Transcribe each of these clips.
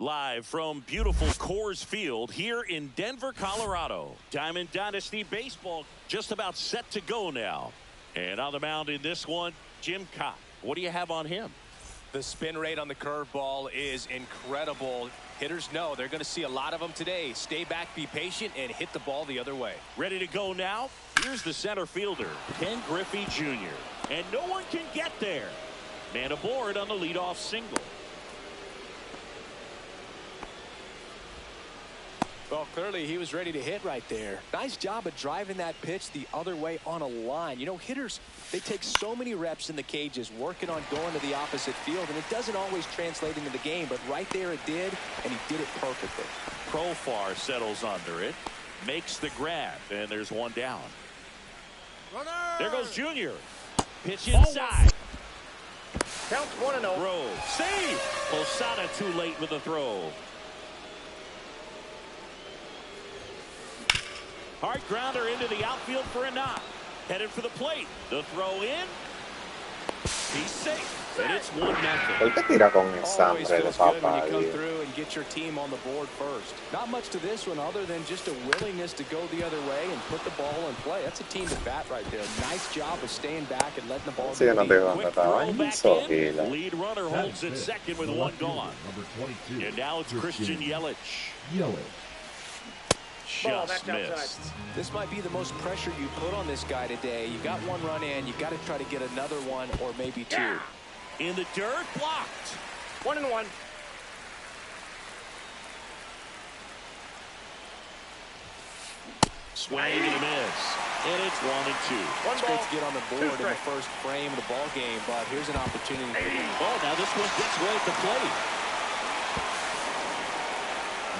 Live from beautiful Coors Field here in Denver, Colorado. Diamond Dynasty Baseball just about set to go now. And on the mound in this one, Jim Cott. What do you have on him? The spin rate on the curveball is incredible. Hitters know they're going to see a lot of them today. Stay back, be patient, and hit the ball the other way. Ready to go now? Here's the center fielder, Ken Griffey Jr. And no one can get there. Man aboard on the leadoff single. Well, clearly he was ready to hit right there. Nice job of driving that pitch the other way on a line. You know, hitters, they take so many reps in the cages working on going to the opposite field, and it doesn't always translate into the game, but right there it did, and he did it perfectly. Profar settles under it, makes the grab, and there's one down. Runner! There goes Junior. Pitch inside. Counts 1-0. Throw. Save. Posada too late with the throw. Hard grounder into the outfield for a knock. Headed for the plate. The throw in. He's safe. And it's 1-0. ¿Por qué tira con el Always sangre de feels good when papá? you come through and get your team on the board first. Not much to this one other than just a willingness to go the other way and put the ball in play. That's a team at bat right there. Nice job of staying back and letting the ball Sí, yo no te digo dónde Quick estaba. throw back So in. gila. Lead runner holds at second with one gone. And now it's Christian Yelich. Just missed. This might be the most pressure you put on this guy today. You got one run in. You got to try to get another one or maybe two. In the dirt, blocked. 1-1. Swing and a miss. And it's 1-2. It's great to get on the board in the first frame of the ball game, but here's an opportunity. Oh, now this one gets right at the plate.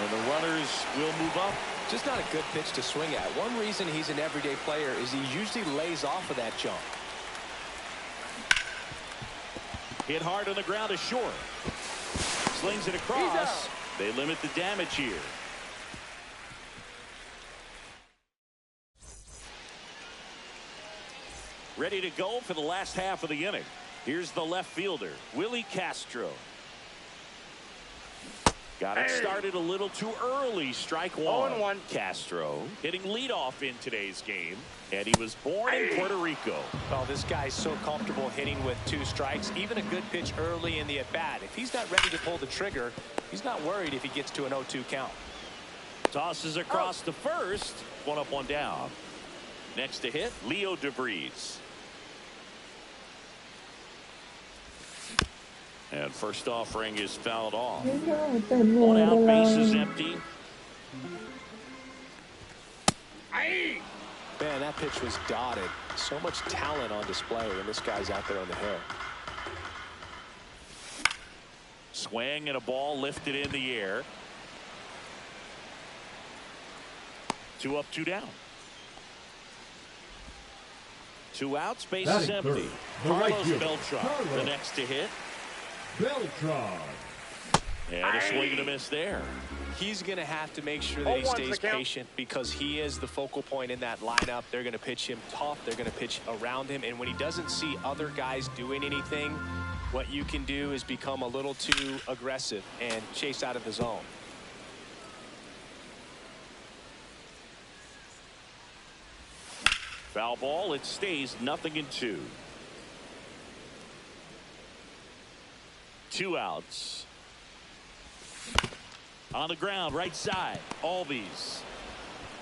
And the runners will move up. Just not a good pitch to swing at. One reason he's an everyday player is he usually lays off of that jump. Hit hard on the ground to short. Slings it across. They limit the damage here. Ready to go for the last half of the inning. Here's the left fielder, Willie Castro. Got it started a little too early. Strike one. 0-1. Castro hitting leadoff in today's game. And he was born in Puerto Rico. Well, this guy's so comfortable hitting with 2 strikes. Even a good pitch early in the at-bat. If he's not ready to pull the trigger, he's not worried if he gets to an 0-2 count. Tosses across to first. 1 up, 1 down. Next to hit, Leo DeVries. And first offering is fouled off. 1 out, base is empty. Man, that pitch was dotted. So much talent on display, and this guy's out there on the hill. Swing and a ball lifted in the air. 2 up, 2 down. 2 outs, base is empty. Carlos Beltran, the next to hit. And a swing and a miss there. He's going to have to make sure that he stays patient because he is the focal point in that lineup. They're going to pitch him tough. They're going to pitch around him. And when he doesn't see other guys doing anything, what you can do is become a little too aggressive and chase out of the zone. Foul ball. It stays 0-2. 2 outs. On the ground, right side. Albies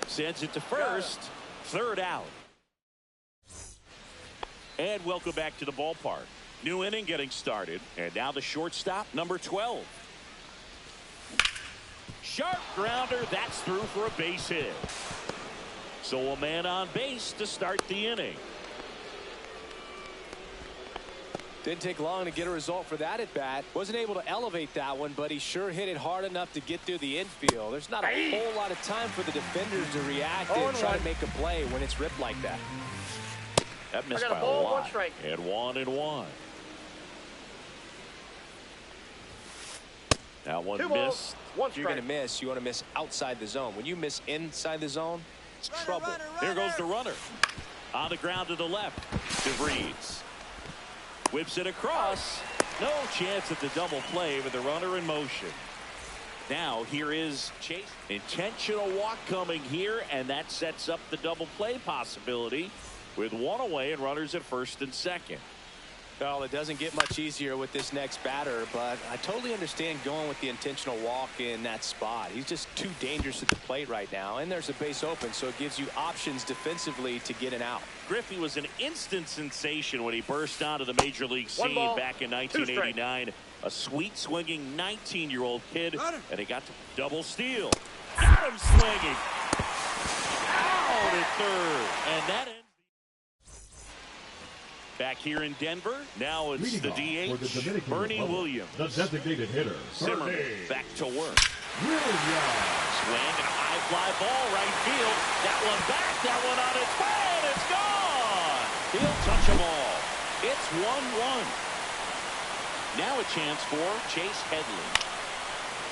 sends it to first. 3rd out. And welcome back to the ballpark. New inning getting started. And now the shortstop, number 12. Sharp grounder. That's through for a base hit. So a man on base to start the inning. Didn't take long to get a result for that at bat. Wasn't able to elevate that one, but he sure hit it hard enough to get through the infield. There's not a whole lot of time for the defenders to react and try to make a play when it's ripped like that. That missed by a lot. And 1-1. That one missed. If you're going to miss, you want to miss outside the zone. When you miss inside the zone, it's trouble. There goes the runner. On the ground to the left. DeVries whips it across. No chance at the double play with the runner in motion. Now here is Chase. Intentional walk coming here, and that sets up the double play possibility with one away and runners at first and second. Well, it doesn't get much easier with this next batter, but I totally understand going with the intentional walk in that spot. He's just too dangerous at the plate right now, and there's a base open, so it gives you options defensively to get an out. Griffey was an instant sensation when he burst onto the major league scene back in 1989. A sweet swinging 19-year-old kid, and he got to double steal. Got him swinging. Out at third, and that ends. Back here in Denver, now it's the DH, Bernie Williams. The designated hitter, Zimmerman back to work. Swing and a high fly ball right field. That one back, that one on its way, and it's gone. He'll touch them all. It's 1-1. Now a chance for Chase Headley.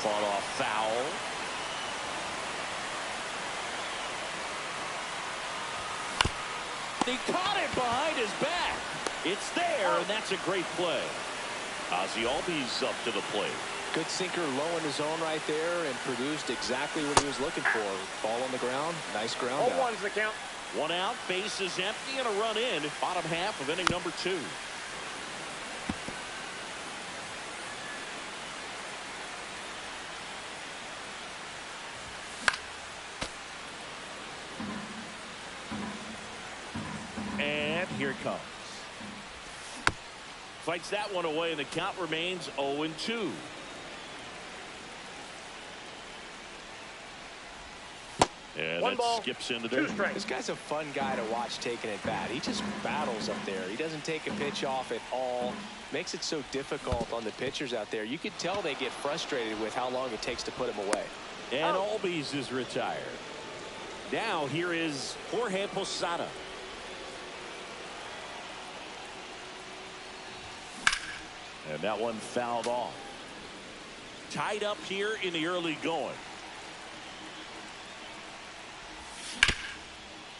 Fought off foul. He caught it behind his back. It's there, and that's a great play. Ozzie Albies up to the plate. Good sinker low in the zone right there and produced exactly what he was looking for. Ball on the ground, nice ground out. 0-1's the count. One out, base is empty, and a run in. Bottom half of inning number 2. And here it comes. Fights that one away, and the count remains 0-2. And One that ball, skips into 2 there. strikes. This guy's a fun guy to watch taking at bat. He just battles up there. He doesn't take a pitch off at all. Makes it so difficult on the pitchers out there. You can tell they get frustrated with how long it takes to put him away. And Albies is retired. Now here is Jorge Posada. And that one fouled off. Tied up here in the early going.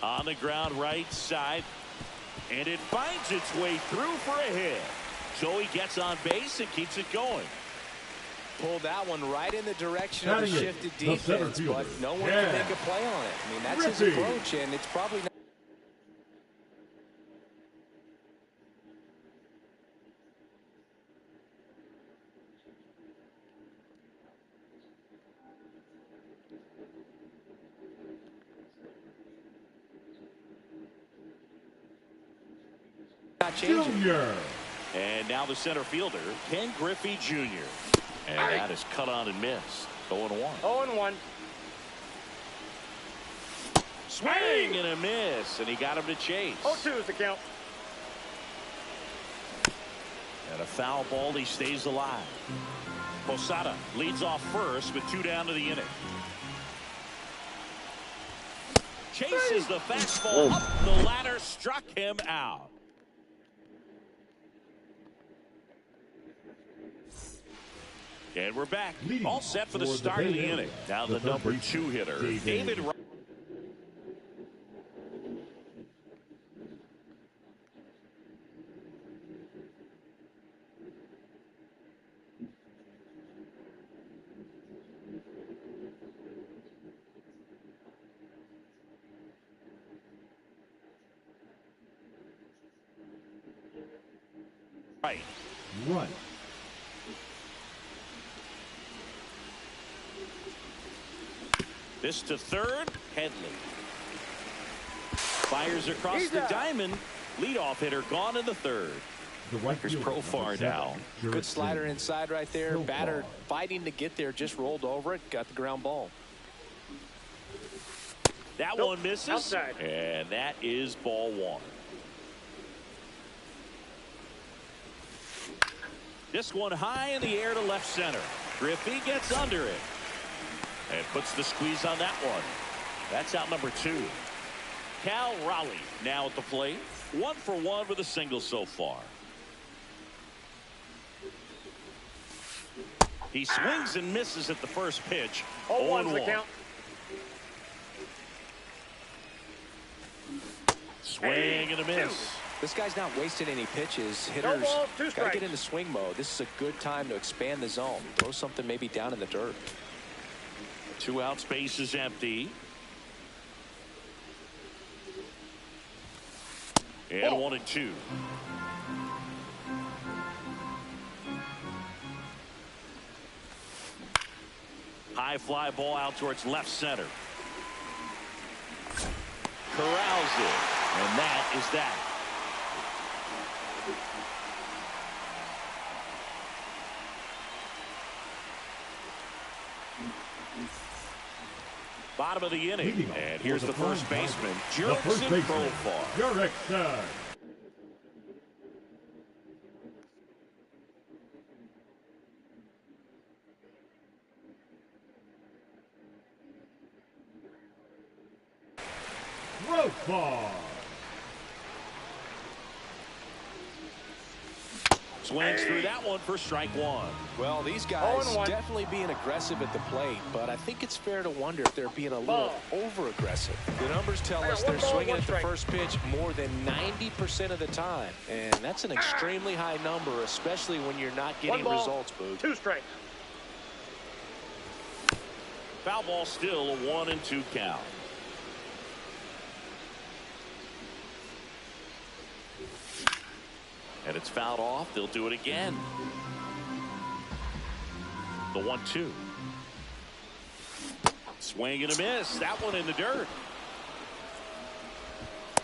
On the ground right side. And it finds its way through for a hit. So he gets on base and keeps it going. Pulled that one right in the direction of the shifted defense, but no one can make a play on it. I mean, that's his approach, and it's probably not. Junior. And now the center fielder, Ken Griffey Jr. And that is cut on and missed. 0-1. 0-1. Swing and a miss, and he got him to chase. 0-2 is the count. And a foul ball, he stays alive. Posada leads off first with 2 down to the inning. Chases the fastball up the ladder, struck him out. And we're back. All set for the start of the inning. Now the number 2 hitter, David. Right. Right. This to third, Headley. Fires across He's the out. diamond. Leadoff hitter gone in the third. The right Here's fielder, Profar now. Good slider inside right there. Profar. Batter fighting to get there, just rolled over it, got the ground ball. That Nope. one misses. Outside. And that is ball 1. This one high in the air to left center. Griffey gets under it. And puts the squeeze on that one. That's out number 2. Cal Raleigh now at the plate. 1 for 1 with a single so far. He swings and misses at the first pitch. 0-1's the 0-1. count. Swing and a miss. This guy's not wasting any pitches. No Hitters balls, 2 gotta strikes. get into swing mode. This is a good time to expand the zone. Throw something maybe down in the dirt. 2 outs, base is empty. And 1-2. High fly ball out towards left center. Corrals it. And that is that. Bottom of the inning. And here's the first baseman, Jurickson Profar. Jurickson. Profar. Swings through that one for strike one. Well, these guys definitely being aggressive at the plate, but I think it's fair to wonder if they're being a little over-aggressive. The numbers tell us they're swinging at the first pitch more than 90% of the time, and that's an extremely high number, especially when you're not getting results, Boog. 2 strikes. Foul ball, still a 1-2 count. And it's fouled off. They'll do it again. The 1-2. Swing and a miss. That one in the dirt.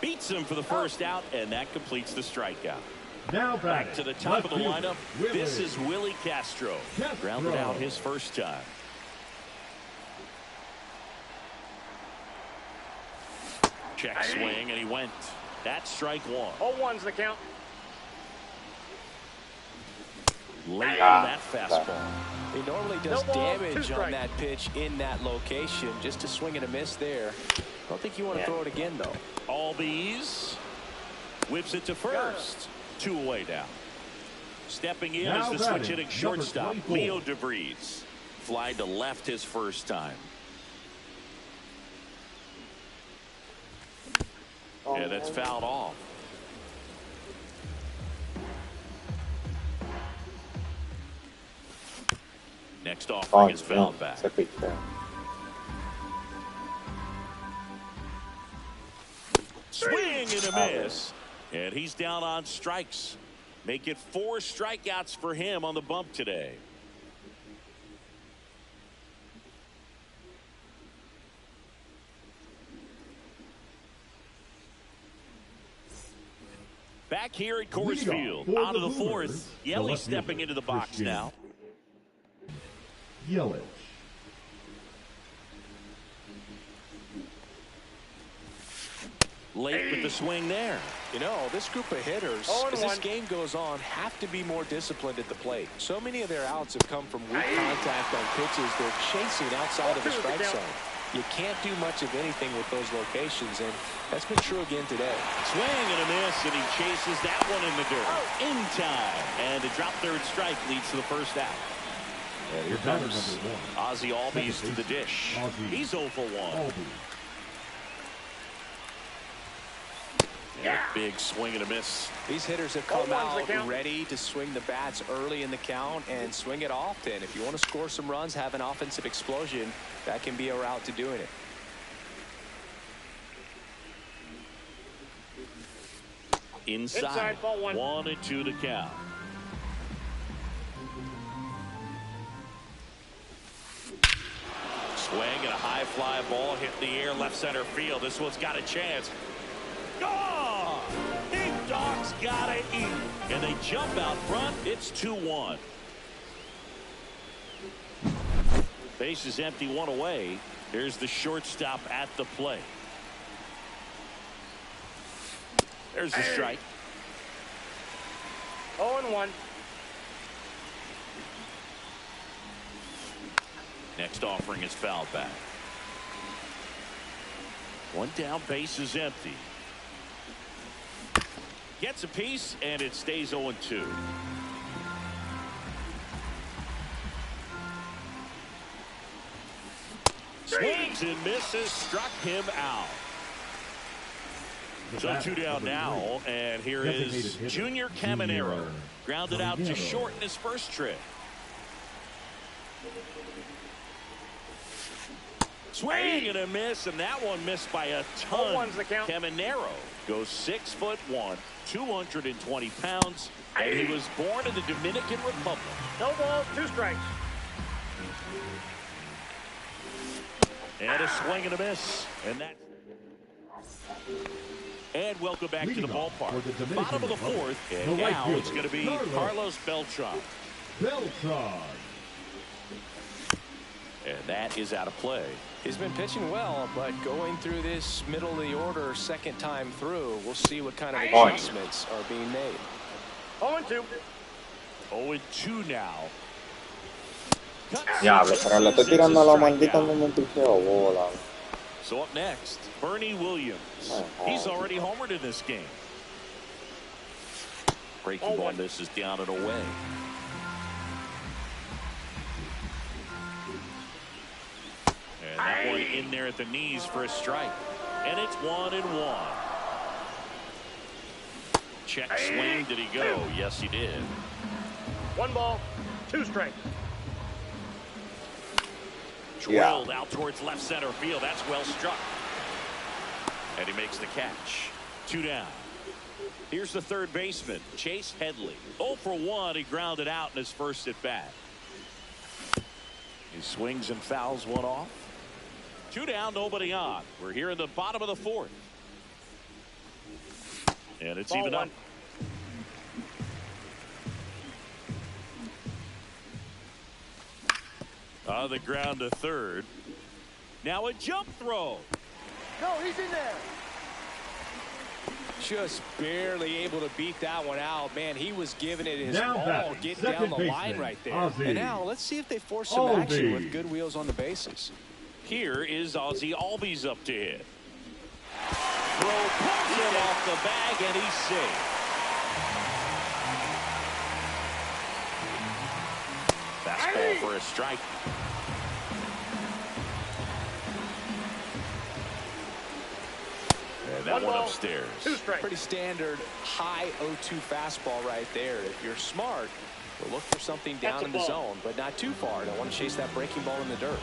Beats him for the first out, and that completes the strikeout. Now back to the top of the lineup. This is Willie Castro. Grounded out his first time. Check swing, and he went. That's strike one. 0-1's the count. Late on that fastball. He normally does damage on that pitch in that location. Just a swing and a miss there. I don't think you want to throw it again, though. Albies whips it to first. 2 away now. Stepping in is the switch hitting shortstop, Leo DeVries. Fly to left his first time. And it's fouled off. Next offering is fouled back. Swing and a miss. And he's down on strikes. Make it 4 strikeouts for him on the bump today. Back here at Coors Field, out of the 4th. Yelly stepping into the box now. Yelich. Late with the swing there. You know, this group of hitters, as this game goes on, have to be more disciplined at the plate. So many of their outs have come from weak contact on pitches they're chasing outside of the strike zone. You can't do much of anything with those locations, and that's been true again today. Swing and a miss, and he chases that one in the dirt. In time. And the drop third strike leads to the first out. And here comes Ozzie Albies to the dish. He's 0 for 1. Yeah. Big swing and a miss. These hitters have come out ready to swing the bats early in the count and swing it often. If you want to score some runs, have an offensive explosion, that can be a route to doing it. Inside ball 1-2 to count. Swing and a high fly ball hit in the air left center field. This one's got a chance. Gone! Big Dog's gotta eat. And they jump out front. It's 2-1. Base is empty, 1 away. There's the shortstop at the plate. There's the strike. 0-1. Next offering is fouled back. 1 down, base is empty. Gets a piece, and it stays 0-2. Swings and misses, struck him out. So 2 down now, and here is Junior Caminero. Grounded out to short in his first trip. Swing and a miss, and that one missed by a ton. 0-1's the count. Caminero goes 6'1", 220 pounds, and he was born in the Dominican Republic. No ball, 2 strikes. And a swing and a miss, and welcome back to the ballpark. Bottom of the 4th, and now it's going to be Carlos Beltran. And that is out of play. He's been pitching well, but going through this middle of the order second time through, we'll see what kind of adjustments are being made. 0-2. 0-2 now. Diablo, pero le estoy tirando a la maldita donde me picheo bola. So up next, Bernie Williams. He's already homered in this game. Breaking ball misses down and away. And that one in there at the knees for a strike. And it's 1-1. Check swing. Did he go? Yes, he did. 1 ball, 2 strikes. Drilled out towards left center field. That's well struck. And he makes the catch. 2 down. Here's the third baseman, Chase Headley. 0 for 1. He grounded out in his first at bat. He swings and fouls one off. 2 down, nobody on. We're here in the bottom of the 4th. And it's even up. On the ground to third. Now a jump throw. No, he's in there. Just barely able to beat that one out. Man, he was giving it his all, getting down the line right there. And now let's see if they force some action with good wheels on the bases. Here is Ozzie Albies up to hit. Throw pulls it off the bag, and he's safe. Fastball for a strike. And that one upstairs. 2 strikes. Pretty standard high 0-2 fastball right there. If you're smart, we'll look for something down in the zone, but not too far. Don't want to chase that breaking ball in the dirt.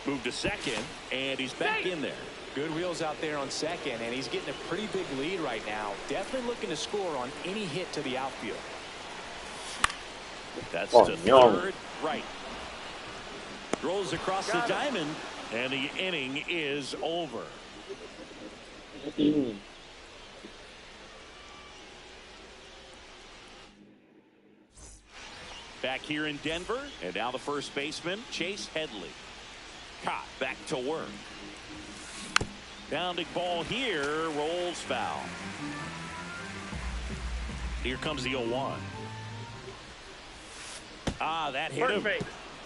Move to second, and he's back in there. Good wheels out there on second, and he's getting a pretty big lead right now. Definitely looking to score on any hit to the outfield. That's to third, right. Rolls across the diamond, and the inning is over. Back here in Denver, and now the first baseman, Chase Headley. Caught, back to work. Bounding ball here, rolls foul. Here comes the 0-1. That hit him.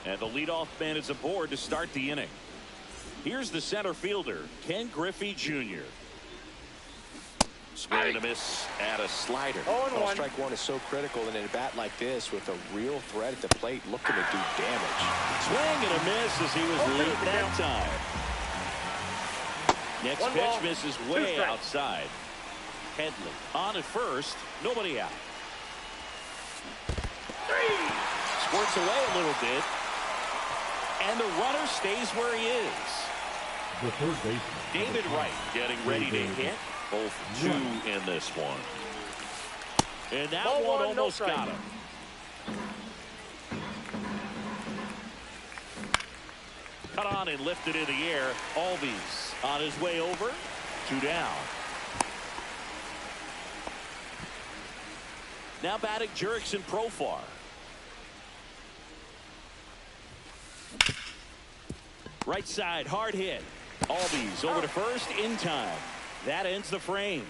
And the leadoff man is aboard to start the inning. Here's the center fielder, Ken Griffey Jr. Swing and a miss at a slider. 0-1. Strike one is so critical in a bat like this with a real threat at the plate looking to do damage. Swing and a miss as he was late that time. Next pitch misses way outside. Headley on at first, nobody out. Squirts away a little bit, and the runner stays where he is. The third baseman, David Wright getting ready to hit. Both 2 in this one. And that one almost got him. Cut on and lifted in the air. Albies on his way over. 2 down. Now batting Jurickson Profar. Right side, hard hit. Albies over to first in time. That ends the frame.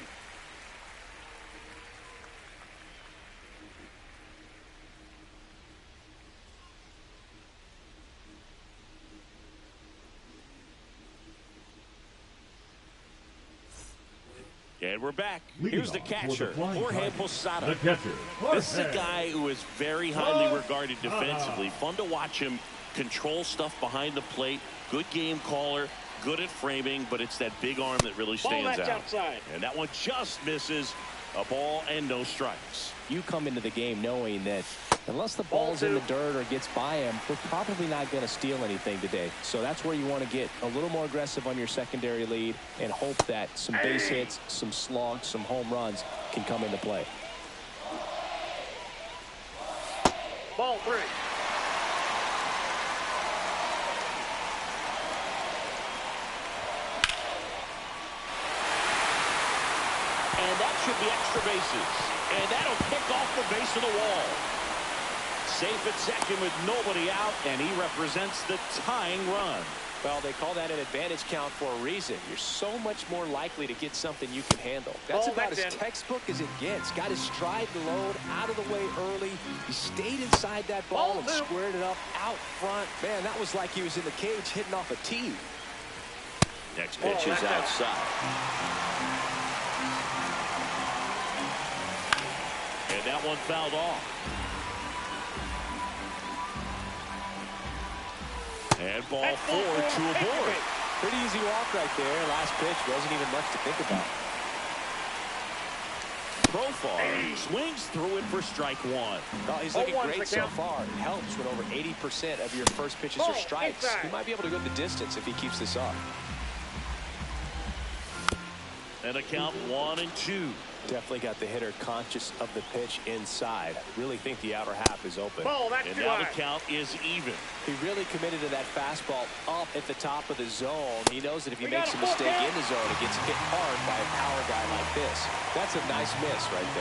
And we're back. Here's the catcher, Jorge Posada. The catcher, This is a guy who is very highly regarded defensively. Fun to watch him control stuff behind the plate. Good game caller. Good at framing, but it's that big arm that really stands out. Outside. And that one just misses. A ball and no strikes. You come into the game knowing that Unless the ball's in the dirt or gets by him, we're probably not going to steal anything today. So that's where you want to get a little more aggressive on your secondary lead and hope that some base hits, some slugs, some home runs can come into play. Ball 3. And that should be extra bases. And that'll kick off the base of the wall. Safe at second with nobody out, and he represents the tying run. Well, they call that an advantage count for a reason. You're so much more likely to get something you can handle. That's about as textbook as it gets. Got his stride load out of the way early. He stayed inside that ball and squared it up out front. Man, that was like he was in the cage hitting off a tee. Next pitch is outside. And that one fouled off. And ball 4 to a board. Pretty easy walk right there. Last pitch wasn't even much to think about. Profar swings through it for strike 1. Well, he's looking great so far. It helps when over 80% of your first pitches are strikes. He might be able to go the distance if he keeps this up. And a count 1-2. Definitely got the hitter conscious of the pitch inside. Really think the outer half is open. And now the count is even. He really committed to that fastball up at the top of the zone. He knows that if he makes a mistake in the zone, it gets hit hard by a power guy like this. That's a nice miss right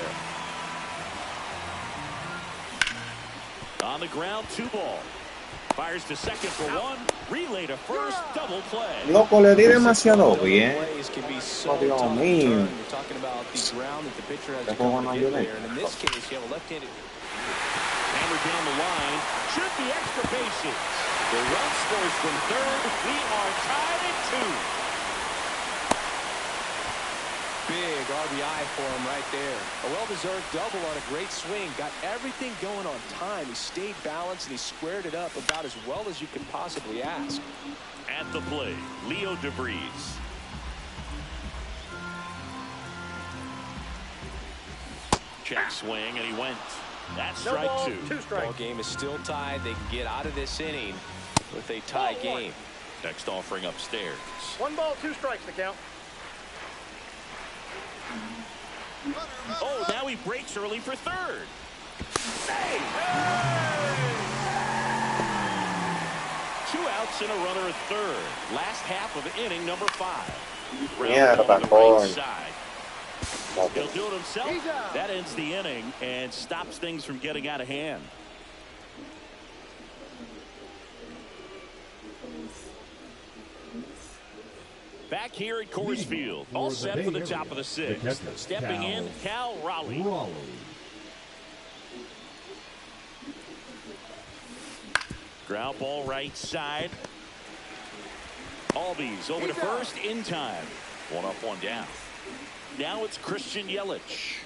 there. On the ground, 2 ball. Fires to second for 1. Relay to first. Double play. Loco, le di demasiado bien. Oh, Dios mío. We're talking about the ground that the pitcher has to come to get there. And in this case, you have a left-handed. Hammered down the line. Should be extra bases. The run scores from third. We are tied at 2. Big RBI for him right there. A well-deserved double on a great swing. Got everything going on time. He stayed balanced and he squared it up about as well as you could possibly ask. At the plate, Leo DeVries. Check swing, and he went. That's strike 2. Ball game is still tied. They can get out of this inning with a tie game. Next offering upstairs. 1 ball, 2 strikes to count. Oh, now he breaks early for third. Hey! 2 outs and a runner at third. Last half of inning number 5. Yeah, on the right side. He'll do it himself. That ends the inning and stops things from getting out of hand. Back here at Coors Field, all set for the top of the 6th. Stepping in, Cal Raleigh. Ground ball right side. Albies over to first in time. 1 up, 1 down. Now it's Christian Yelich.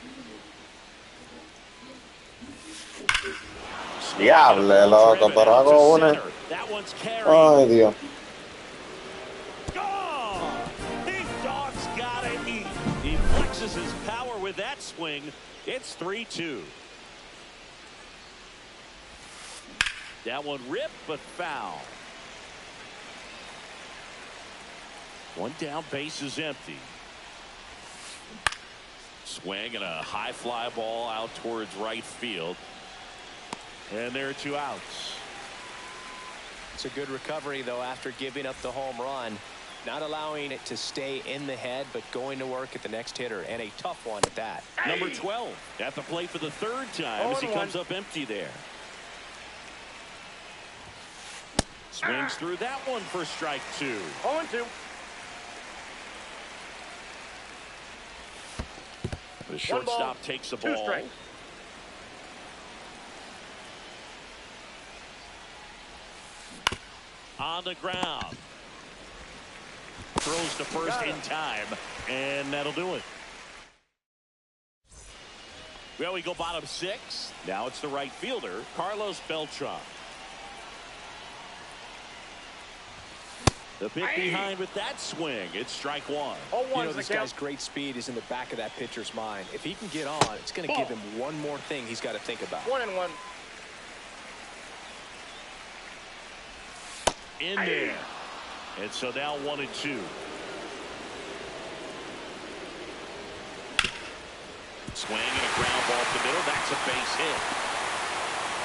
Diable, loco, pero hago una. That one's carried. Ay, Dios. He flexes his power with that swing. It's 3-2. That one ripped but foul. 1 down, base is empty. Swing and a high fly ball out towards right field. And there are 2 outs. It's a good recovery, though, after giving up the home run. Not allowing it to stay in the head, but going to work at the next hitter, and a tough one at that. Number 12 at the plate for the 3rd time as he comes up empty there. Swings through that one for strike 2. 0-2. The shortstop takes the ball. On the ground. Throws to first in time, and that'll do it. Well, we go bottom 6. Now it's the right fielder, Carlos Beltran. The pick behind with that swing. It's strike 1. You know, this guy's great speed is in the back of that pitcher's mind. If he can get on, it's going to give him one more thing he's got to think about. 1-1. in there. And so now 1-2. Swing and a ground ball to the middle. That's a base hit.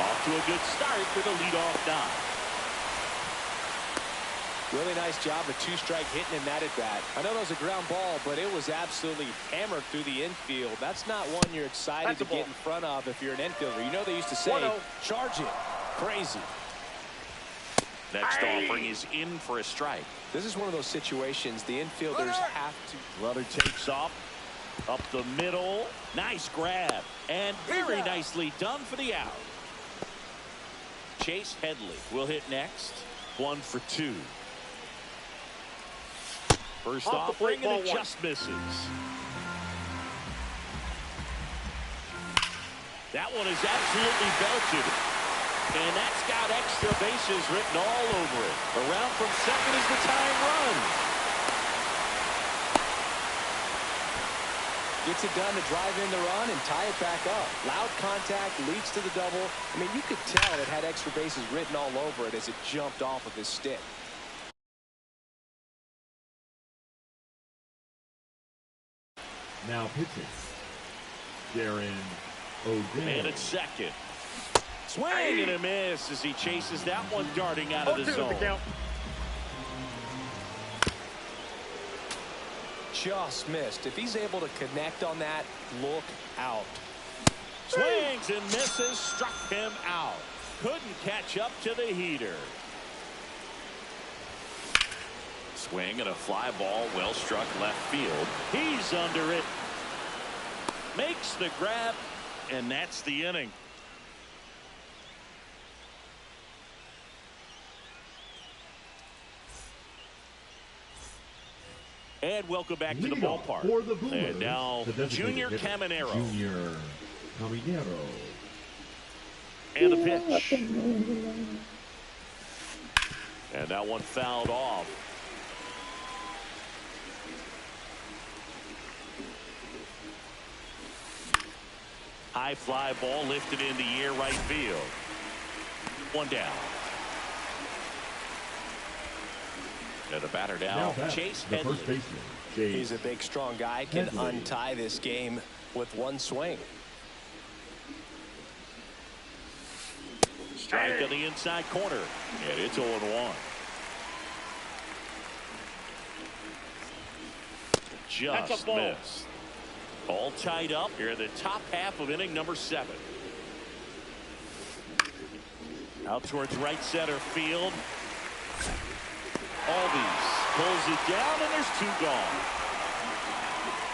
Off to a good start with a leadoff knock. Really nice job of two-strike hitting in that at bat. I know that was a ground ball, but it was absolutely hammered through the infield. That's not one you're excited to get in front of if you're an infielder. You know they used to say, charge it. Crazy. Next offering is in for a strike. This is one of those situations the infielders have to. Runner takes off. Up the middle. Nice grab. And very nicely done for the out. Chase Headley will hit next. 1-for-2. First offering, and it just misses. That one is absolutely belted. And that's got extra bases written all over it. Around from second is the tying run. Gets it done to drive in the run and tie it back up. Loud contact leads to the double. I mean, you could tell it had extra bases written all over it as it jumped off of his stick. Now pitching, Darren O'Day. And at second. Swing and a miss as he chases that one darting out of the zone. Just missed. If he's able to connect on that, look out. Swings and misses, struck him out. Couldn't catch up to the heater. Swing and a fly ball, well struck left field. He's under it. Makes the grab, and that's the inning. And welcome back to the ballpark. And now Junior Caminero. Junior Caminero. And the pitch. And that one fouled off. High fly ball lifted in the air right field. One down. And the batter down, Chase Headley. He's a big, strong guy. Can untie this game with one swing. Strike on the inside corner. And it's 0-1. Just missed. All tied up here in the top half of inning number 7. Out towards right center field. Albies pulls it down, and there's 2 gone.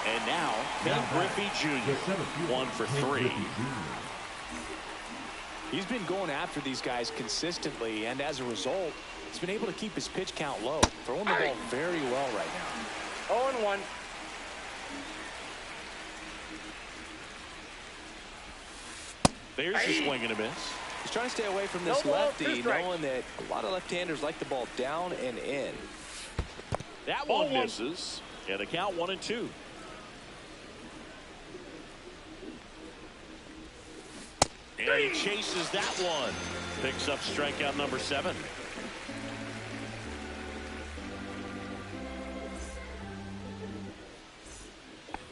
And now Ken Griffey Jr. 1 for 3. He's been going after these guys consistently, and as a result, he's been able to keep his pitch count low, throwing the ball very well right now. 0-1. There's a swing and a miss. He's trying to stay away from this lefty, knowing that a lot of left-handers like the ball down and in. That one misses. And the count 1-2. And he chases that one. Picks up strikeout number 7.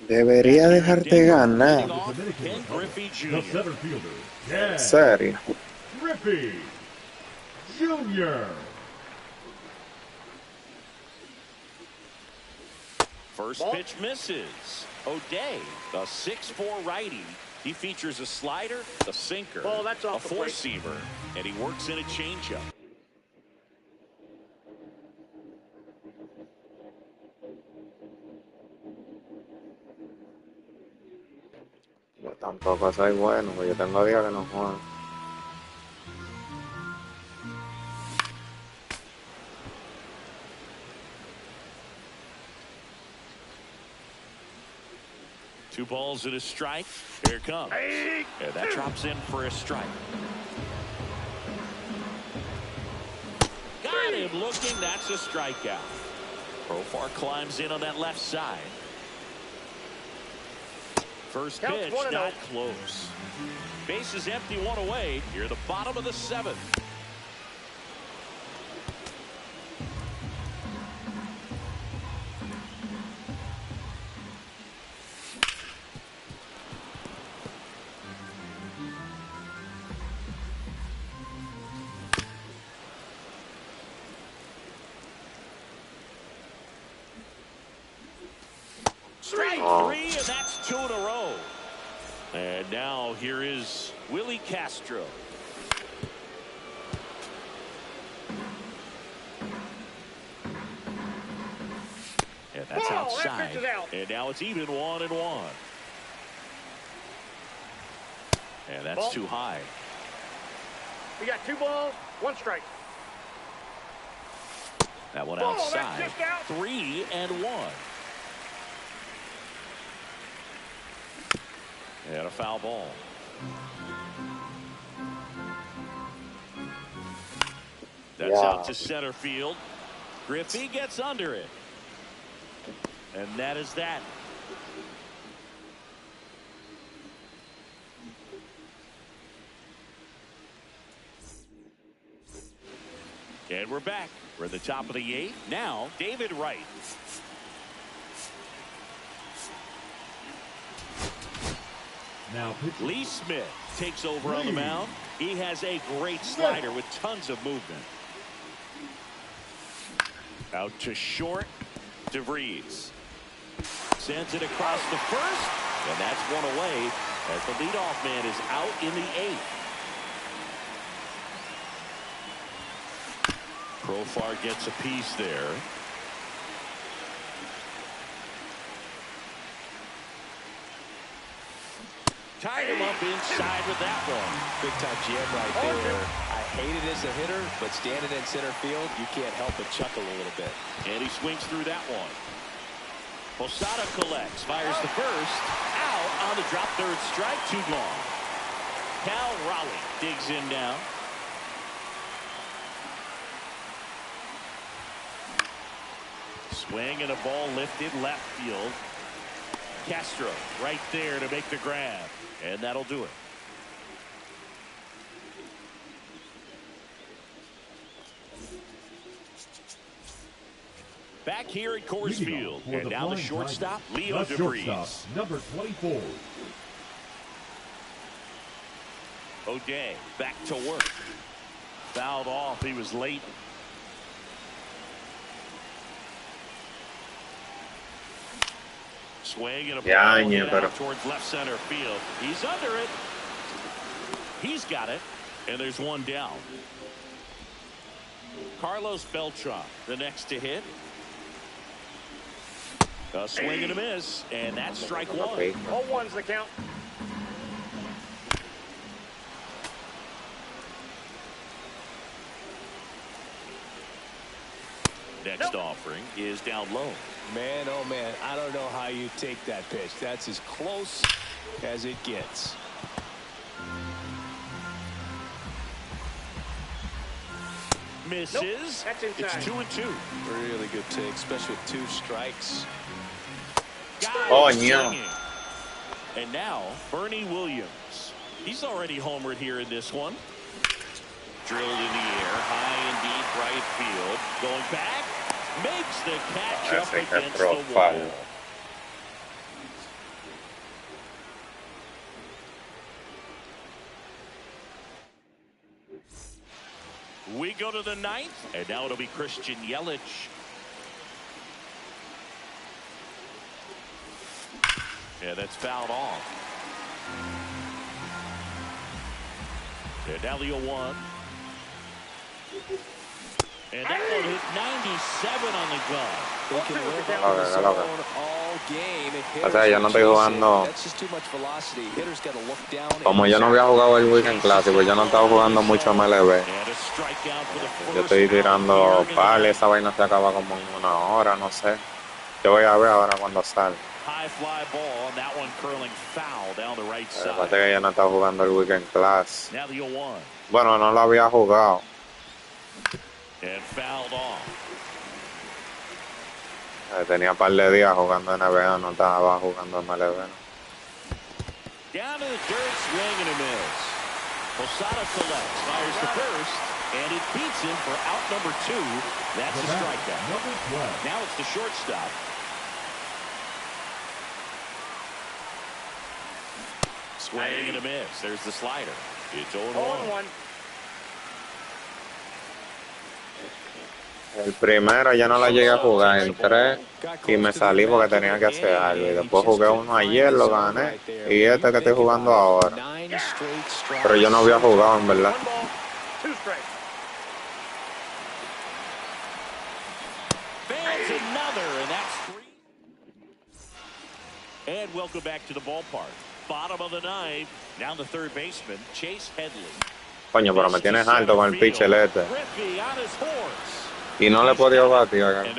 Debería dejarte ganar. Ken Griffey Jr. The center fielder, En serio. Griffey Jr. First pitch misses. O'Day, a 6'4" righty. He features a slider, a sinker, a four-seamer, and he works in a changeup. Yo tampoco soy bueno, porque yo tengo días que no juego. Two balls and a strike. Here it comes. And that drops in for a strike. Got him looking. That's a strikeout. Profar climbs in on that left side. First pitch, not close. Base is empty, 1 away. Here at the bottom of the 7th. Strike three, and that's 2 in a row. And now here is Willie Castro. And that's outside. And now it's even 1-1. And that's too high. We got 2 balls, 1 strike. That one outside. 3-1. And a foul ball. That's out to center field. Griffey gets under it. And that is that. And we're back. We're at the top of the 8th. Now, David Wright. Now pitching. Lee Smith takes over on the mound. He has a great slider with tons of movement. Out to short. DeVries sends it across the first, and that's one away as the leadoff man is out in the 8th. Profar gets a piece there. Tied him up inside with that one. Big time jam right there. I hate it as a hitter, but standing in center field, you can't help but chuckle a little bit. And he swings through that one. Posada collects, fires the first, out on the drop, 3rd strike, 2 gone. Cal Raleigh digs in now. Swing and a ball lifted left field. Castro right there to make the grab, and that'll do it. Back here at Coors Field, and now the shortstop, Leo DeVries. Number 24. O'Day back to work. Fouled off. He was late. Swing and a ball hit out towards left center field. He's under it. He's got it. And there's one down. Carlos Beltran, the next to hit. A swing and a miss. And that's strike 1. 0-1's the count. Next offering is down low. Man, oh man, I don't know how you take that pitch. That's as close as it gets. Misses. That's inside. It's 2-2. Really good take, especially with 2 strikes. Yeah. And now Bernie Williams. He's already homered here in this one. Drilled in the air, high and deep right field. Going back, makes the catch up against the wall. We go to the 9th, and now it'll be Christian Yelich. Yeah, that's fouled off. And now the 0-1. And that one hit 97 on the gun. They can live on the zone all game. O sea, yo no estoy jugando. That's just too much velocity. Hitters got to look down. Como yo no había jugado el Weekend Classic, pues yo no estaba jugando mucho MLB. Yo estoy tirando pales, esa vaina se acaba como en 1 hora, no sé. Yo voy a ver ahora cuando sale. High fly ball, and that one curling foul down the right side. Parece que yo no estaba jugando el Weekend Class. Now the 0-1. Bueno, no lo había jugado. And fouled off. Tenía un par de días jugando NBA, no estaba jugando MLB. Down to the dirt, swing and a miss. Posada collects, fires the first, and it beats him for out number 2. That's a strikeout. Now it's the shortstop. Swing and a miss. There's the slider. It's 0-1. El primero ya no la llegué a jugar, entré y me salí porque tenía que hacer algo. Y después jugué uno ayer, lo gané. Y este que estoy jugando ahora. Pero yo no había jugado, en verdad. And welcome back to the ballpark. Bottom of the ninth. Now the third baseman, Chase Headley. Coño, pero me tienes alto con el pitcher este. Y no le he podido batir.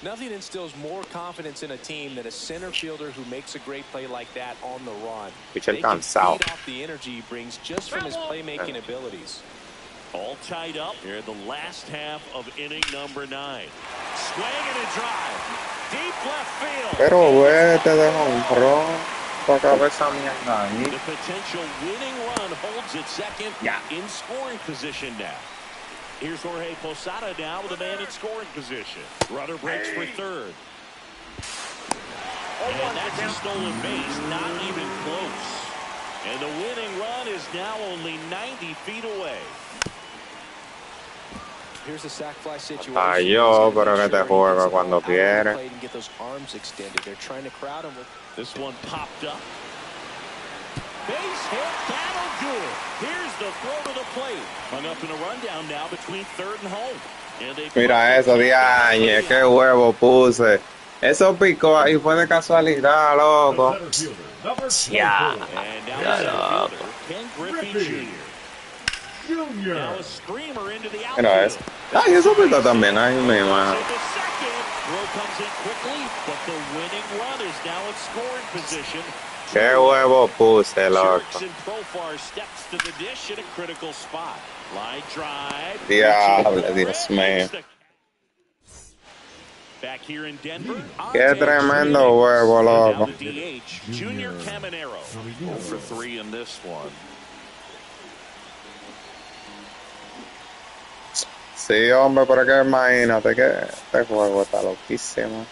Nothing instills more confidence in a team than a center fielder who makes a great play like that on the run. Pitcher They can cansado. feed off the energy he brings just from his playmaking abilities. All tied up here in the last half of inning number 9. Swing and a drive. Deep left field. Pero vete de jonrón. Toca esa mierda ahí. The potential winning run holds at second in scoring position now. Here's Jorge Posada now with a man in scoring position. Runner breaks for third. And that's a stolen base, not even close. And the winning run is now only 90 feet away. Here's the sac fly situation. Yo, pero que te juego cuando quieres. Get those arms extended. They're trying to crowd him with. This one popped up. Base hit, that'll do it. Here's the throw to the plate. Hung up in a rundown now between third and home. And mira eso, Diañe, qué huevo puse. Eso picó ahí, fue de casualidad, loco. Ya. Ya, loco. Now a screamer into the outfield. Mira eso. Ay, eso picó también, ay, mi mano. Throw comes in quickly, but the winning run is now in scoring position. Qué huevo puse, loco. Steps to the dish in a critical spot. Line drive. Diablo, Dios mío. Back here in Denver. Qué tremendo huevo, loco. Junior Caminero. 0 for 3 in this one. Sí, hombre, pero que imagínate que este juego está loquísimo.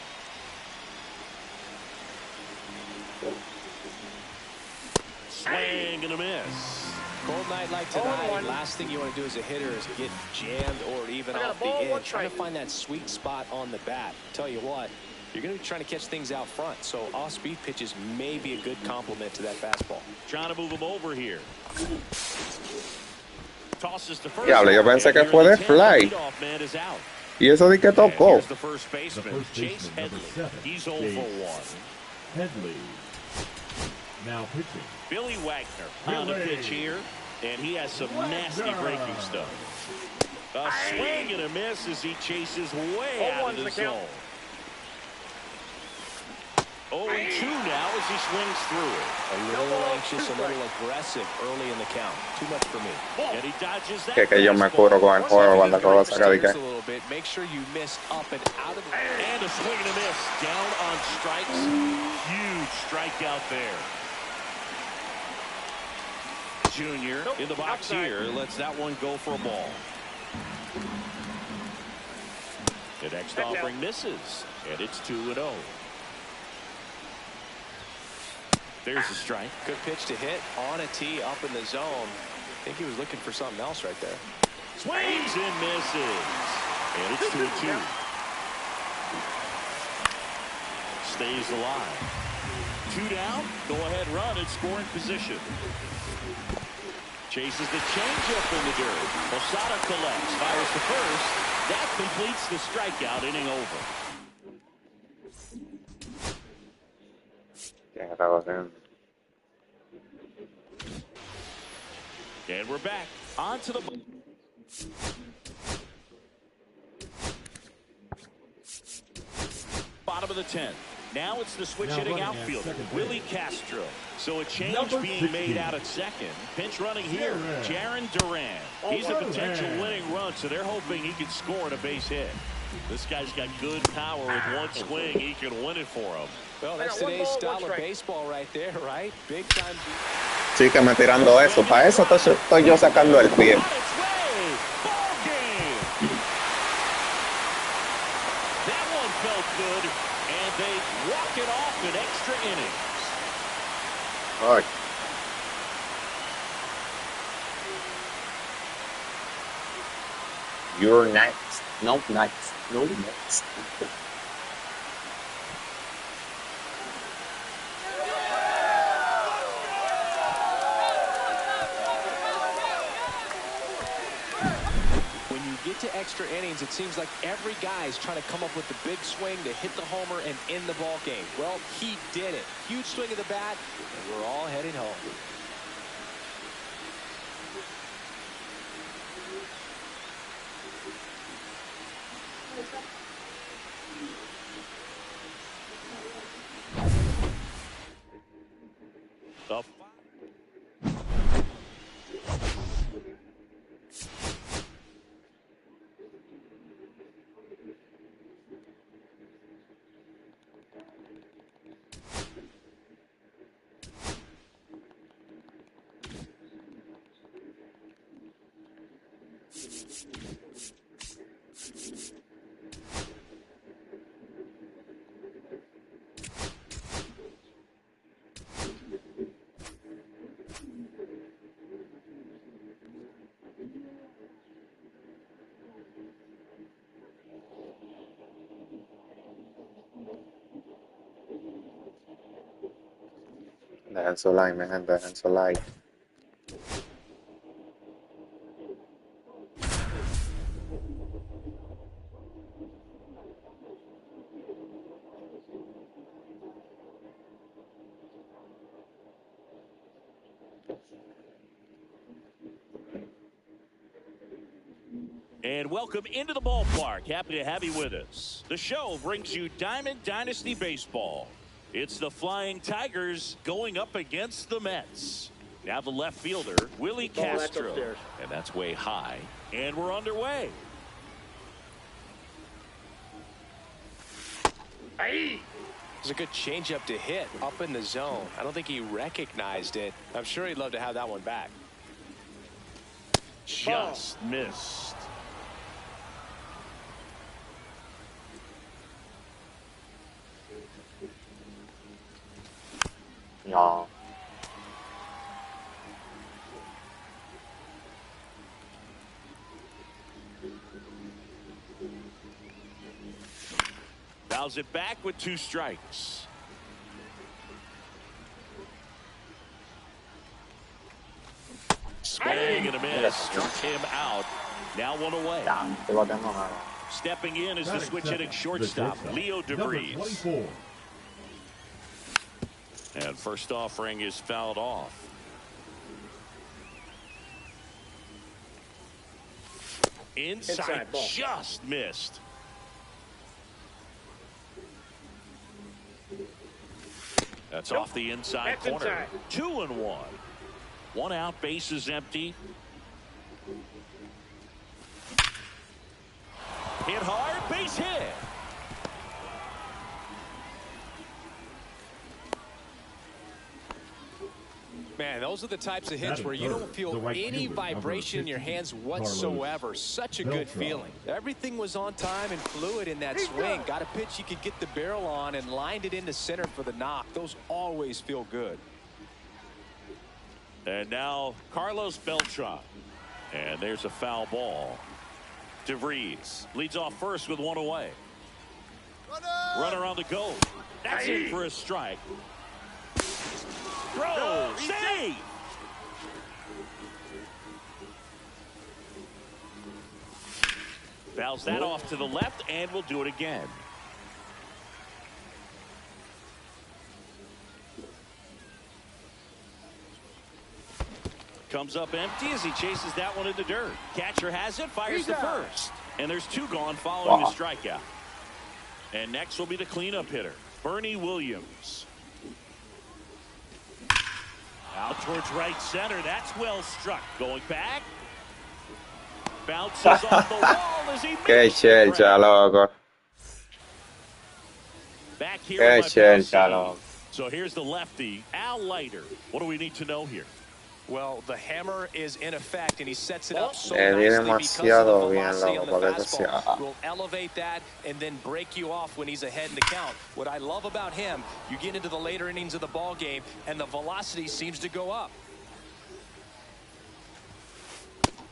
Swing and a miss. Cold night like tonight, last thing you want to do as a hitter is get jammed or even off the end. Trying to find that sweet spot on the bat. Tell you what, you're going to be trying to catch things out front, so off-speed pitches may be a good complement to that fastball. Trying to move him over here. Diablo, yo pensé que fue de fly. Y eso de que tocó. Now pitching. Billy Wagner on the pitch here, and he has some nasty breaking stuff. A swing and a miss as he chases way out of the zone. 0-2 now as he swings through it. A little anxious, a little aggressive early in the count. Too much for me. And he dodges that. Que yo me curo con el juego cuando el juego saca de que. Make sure you missed up and out of the. And a swing and a miss. Down on strikes. Huge strikeout there. Junior in the box here. Lets that one go for a ball. The next offering misses. And it's 2-0. There's a strike. Good pitch to hit on a tee up in the zone. I think he was looking for something else right there. Swings and misses. And it's 2-2. Stays alive. 2 down. Go ahead run in scoring position. Chases the changeup in the dirt. Posada collects. Fires to first. That completes the strikeout. Inning over. And we're back onto the bottom of the 10th. Now it's the switch hitting outfielder, Willie Castro. So a change being made out at second. Pinch running here, Jarren Duran. He's a potential winning run, so they're hoping he can score on a base hit. This guy's got good power. With one swing, he can win it for him. Well, that's today's style of baseball right there, right? Big time. Sígueme tirando eso. Para eso estoy yo sacando el pie. That one felt good, and they walk it off in extra innings. Ay. You're next. Nope, next. No, next. When you get to extra innings, it seems like every guy's trying to come up with the big swing to hit the homer and end the ball game. Well, he did it. Huge swing of the bat, and we're all heading home. Dejen su like, mi gente, dejen su like. And welcome into the ballpark. Happy to have you with us. The show brings you Diamond Dynasty Baseball. It's the Flying Tigers going up against the Mets. Now the left fielder, Willie Castro. And that's way high. And we're underway. It was a good changeup to hit up in the zone. I don't think he recognized it. I'm sure he'd love to have that one back. Just missed. No. Fouls it back with 2 strikes. Swing and a miss. Struck him out. Now 1 away. Stepping in is the switch hitting shortstop, Leo DeVries. And first offering is fouled off. Inside just missed. That's off the inside corner. 2-1. 1 out, base is empty. Hit hard, base hit. Man, those are the types of hits where you don't feel any vibration in your hands whatsoever. Such a good feeling. Everything was on time and fluid in that swing. Got a pitch you could get the barrel on and lined it into center for the knock. Those always feel good. And now Carlos Beltran. And there's a foul ball. DeVries leads off first with 1 away. Runner on the go. That's it for a strike. Throw, save. Fouls that off to the left, and we'll do it again. Comes up empty as he chases that one in the dirt. Catcher has it, fires the first. And there's 2 gone following the strikeout. And next will be the cleanup hitter, Bernie Williams. Out towards right center. That's well struck. Going back. Bounces off the wall as he makes it. Loco. Back here. So here's the lefty, Al Leiter. What do we need to know here? Well, the hammer is in effect, and he sets it up so nicely because of the velocity on the fastball. Will elevate that and then break you off when he's ahead in the count. What I love about him, you get into the later innings of the ball game, and the velocity seems to go up.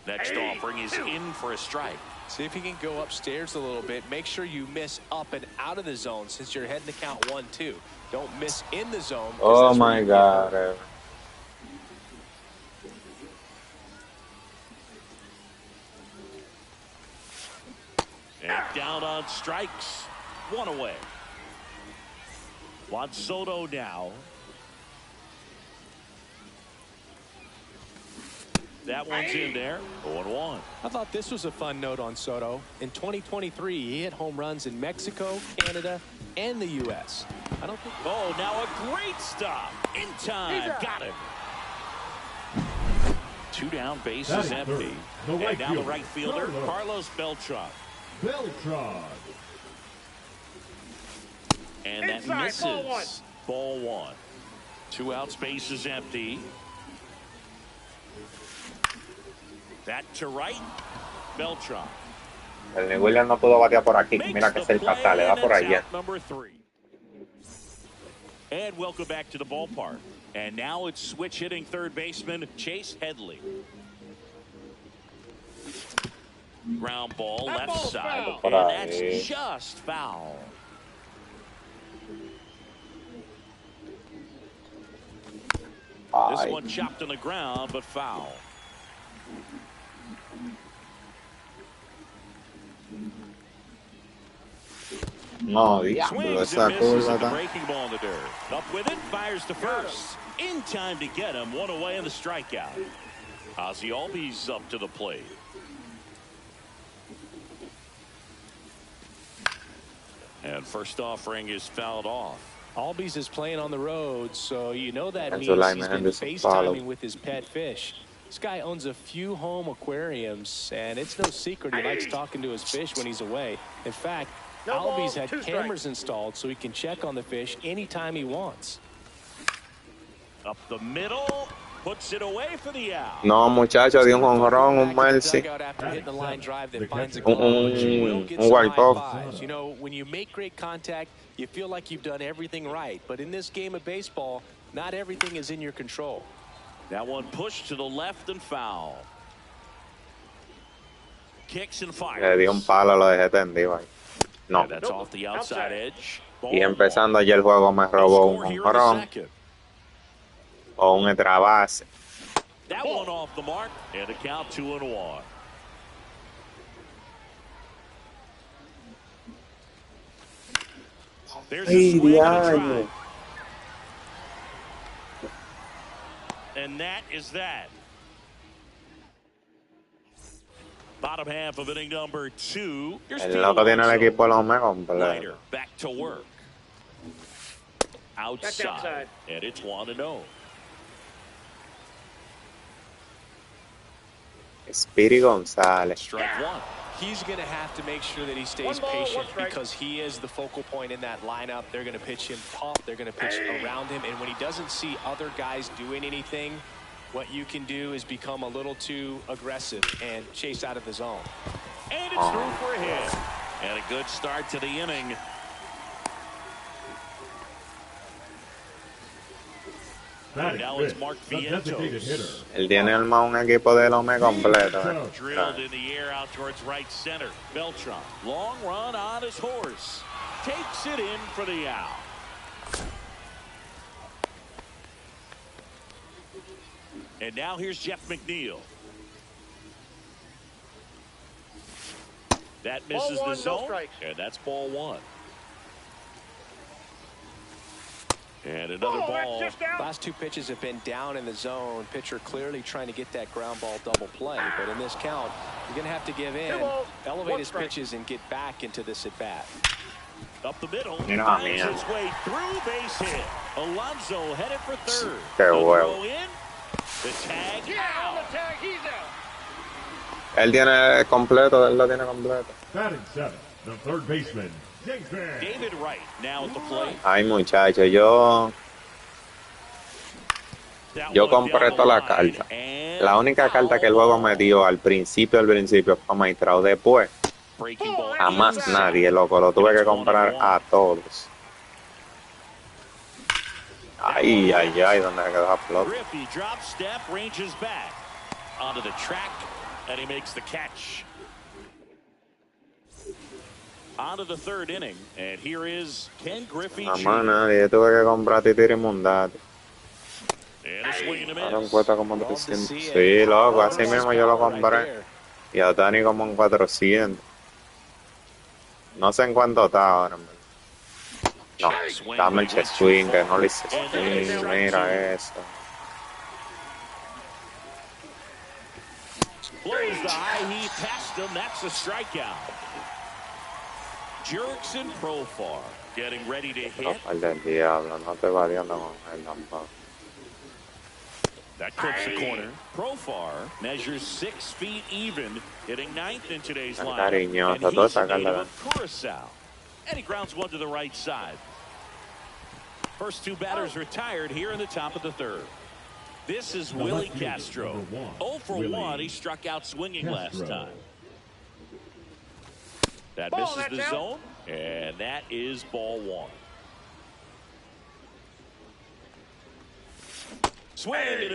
Next offering is in for a strike. See if you can go upstairs a little bit. Make sure you miss up and out of the zone since you're heading to count 1-2. Don't miss in the zone. Oh my God. And down on strikes. One away. Juan Soto now. That one's in there. 0-1. I thought this was a fun note on Soto. In 2023, he hit home runs in Mexico, Canada, and the U.S. I don't think. Oh, now a great stop. In time. Got him. 2 down, base is empty. And now the right fielder, Carlos Beltran. And that misses. Ball 1. 2 outs, base is empty. That to right, Beltran. El Williams no pudo batear por aquí. Mira que cerca le da por allá. Number 3. And welcome back to the ballpark. And now it's switch hitting third baseman Chase Headley. Ground ball left side. And that's just foul. This one chopped on the ground, but foul. No, diablo, esa curva está. Breaking ball in the dirt. Up with it, fires to first. In time to get him. 1 away on the strikeout. Ozzie Albies up to the plate. And first offering is fouled off. Albies is playing on the road, so you know that means he's been FaceTiming with his pet fish. This guy owns a few home aquariums, and it's no secret he likes talking to his fish when he's away. In fact, Albies had cameras installed so he can check on the fish anytime he wants. Up the middle, puts it away for the out. No, muchacho, dio un jonrón, un Mercy. Un walk-off. You know, when you make great contact, you feel like you've done everything right. But in this game of baseball, not everything is in your control. That one pushed to the left and foul. Kicks and fires. Le dio un palo, lo dejé tendido ahí. No. And that's off the outside edge. Y empezando ya el juego me robó un jonrón o un extra base. That one off the mark and a count 2-1. There's a swing and a try. And that is that. Bottom half of inning number 2. El loco tiene el equipo de los mejores completo. Back to work. Outside. And it's 1-0. Speedy Gonzalez. Strike 1. He's going to have to make sure that he stays patient because he is the focal point in that lineup. They're going to pitch him top. They're going to pitch around him. And when he doesn't see other guys doing anything, what you can do is become a little too aggressive and chase out of the zone. And it's through for a hit. And a good start to the inning. Now it's Mark Vientos. Él tiene armado un equipo de los mejores completo. Drilled in the air out towards right center. Beltran, long run on his horse. Takes it in for the out. And now here's Jeff McNeil. That misses the zone, and that's ball 1. And another ball. Last 2 pitches have been down in the zone. Pitcher clearly trying to get that ground ball double play. But in this count, you're going to have to give in, elevate his pitches, and get back into this at-bat. Up the middle, finds his way through, base hit. Alonso headed for third. Qué bueno. The tag out. He's out. Él tiene completo, él lo tiene completo. Batting 7, the third baseman, David Wright now at the plate. Ay, muchacho, yo compré toda la carta. La única carta que el juego me dio al principio fue Maestrao. Después, jamás nadie, loco. Lo tuve que comprar a todos. Ay, ay, ay, ¿dónde quedó la flota? Griffey drop step, ranges back onto the track. And he makes the catch. On to the third inning, and here is Ken Griffey Jr. Yo tuve que comprar titiri mundati. And a swing and a Ahora miss. cuesta como 300. Sí, loco, así mismo yo lo compré. Y ahora ni como en 400. No sé en cuánto está ahora. No, dame el swing, que no le hice swing. Mira eso. Blows the high heat past him. That's a strikeout. Jurickson Profar getting ready to hit. El del diablo, no te variando con el tampoco. That clips the corner. Profar measures 6 feet even, hitting ninth in today's line. Cariñoso, And todo he's a native sacarle. of Curacao. And he grounds one to the right side. First two batters retired here in the top of the third. This is Willie Castro. 0 for 1. He struck out swinging last time. That misses the zone, and that is ball one.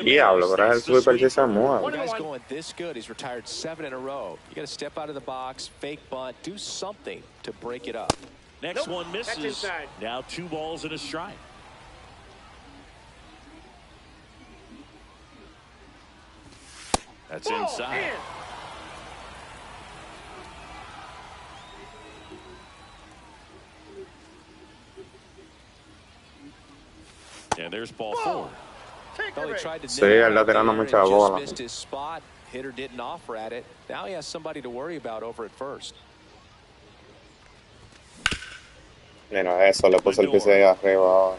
Diablo, pero es el sweeper si se mueve. The guy's going this good. He's retired 7 in a row. You got to step out of the box, fake bunt, do something to break it up. Next one misses. Now 2 balls and a strike. That's inside. And there's ball 4. Well, he tried to Sí, él está tirando mucha bola. missed his spot. Hitter didn't offer at it. Now he has somebody to worry about over at first. Mira eso, le puso el piso ahí arriba ahora.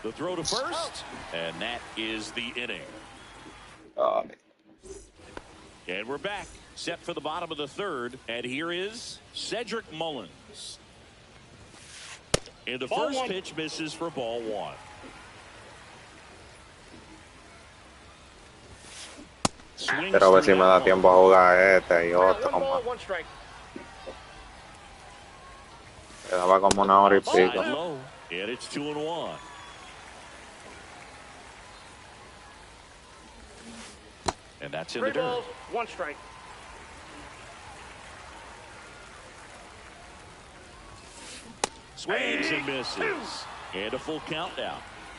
The throw to first, and that is the inning. And we're back, set for the bottom of the third, and here is Cedric Mullins. And the first pitch misses for ball 1. Quiero ver si me da tiempo a jugar este y otro más. Quedaba como una hora y pico. And it's 2-1. And that's in the dirt. 1 strike. Swings and misses. And a full count now.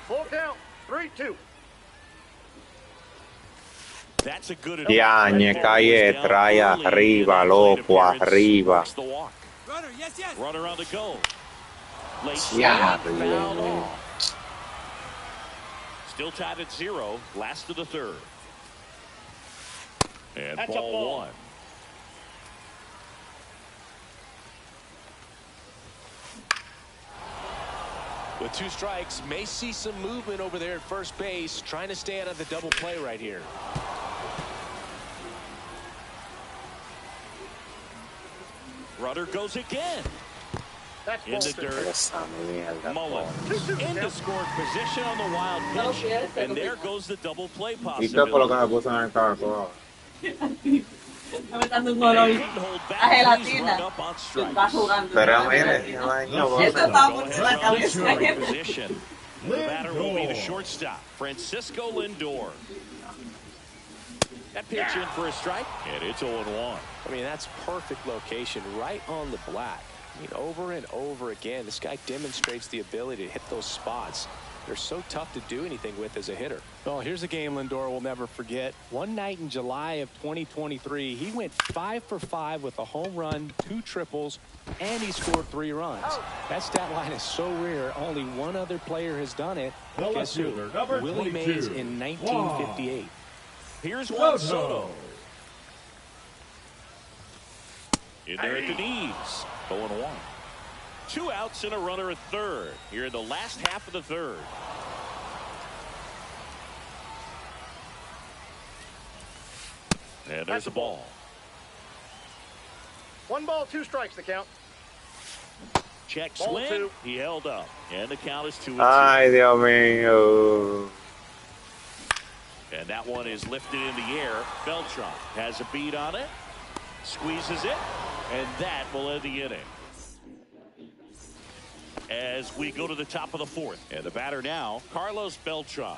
Full count. 3-2. That's a good Diañe, calle, trae arriba, loco, arriba. Runner on the go. Diablo. Still tied at 0. Last of the third. And That's ball 1. With 2 strikes, may see some movement over there at first base, trying to stay out of the double play right here. Runner goes again. That's in the dirt. Mullins into scoring position on the wild pitch. And there goes the double play possibility. ¿Y qué fue lo que me puso en el carro? Me está dando un olor a gelatina. Está jugando. Pero mire, Esto está por la cabeza. The batter will be the shortstop, Francisco Lindor. That pitch in for a strike, and it's 0-1. I mean, that's perfect location, right on the black. I mean, over and over again, this guy demonstrates the ability to hit those spots. They're so tough to do anything with as a hitter. Well, here's a game Lindor will never forget. One night in July of 2023, he went 5 for 5 with a home run, 2 triples, and he scored 3 runs. That stat line is so rare, only one other player has done it. Guess who? Willie Mays in 1958. Here's Juan Soto. In there at the knees. 0-1. 2 outs and a runner at third here in the last half of the third. And there's a ball. 1 ball, 2 strikes, the count. Check swing. He held up. And the count is 2-2. Ay, Dios mío. And that one is lifted in the air. Beltran has a beat on it. Squeezes it. And that will end the inning. As we go to the top of the 4th. And the batter now, Carlos Beltran.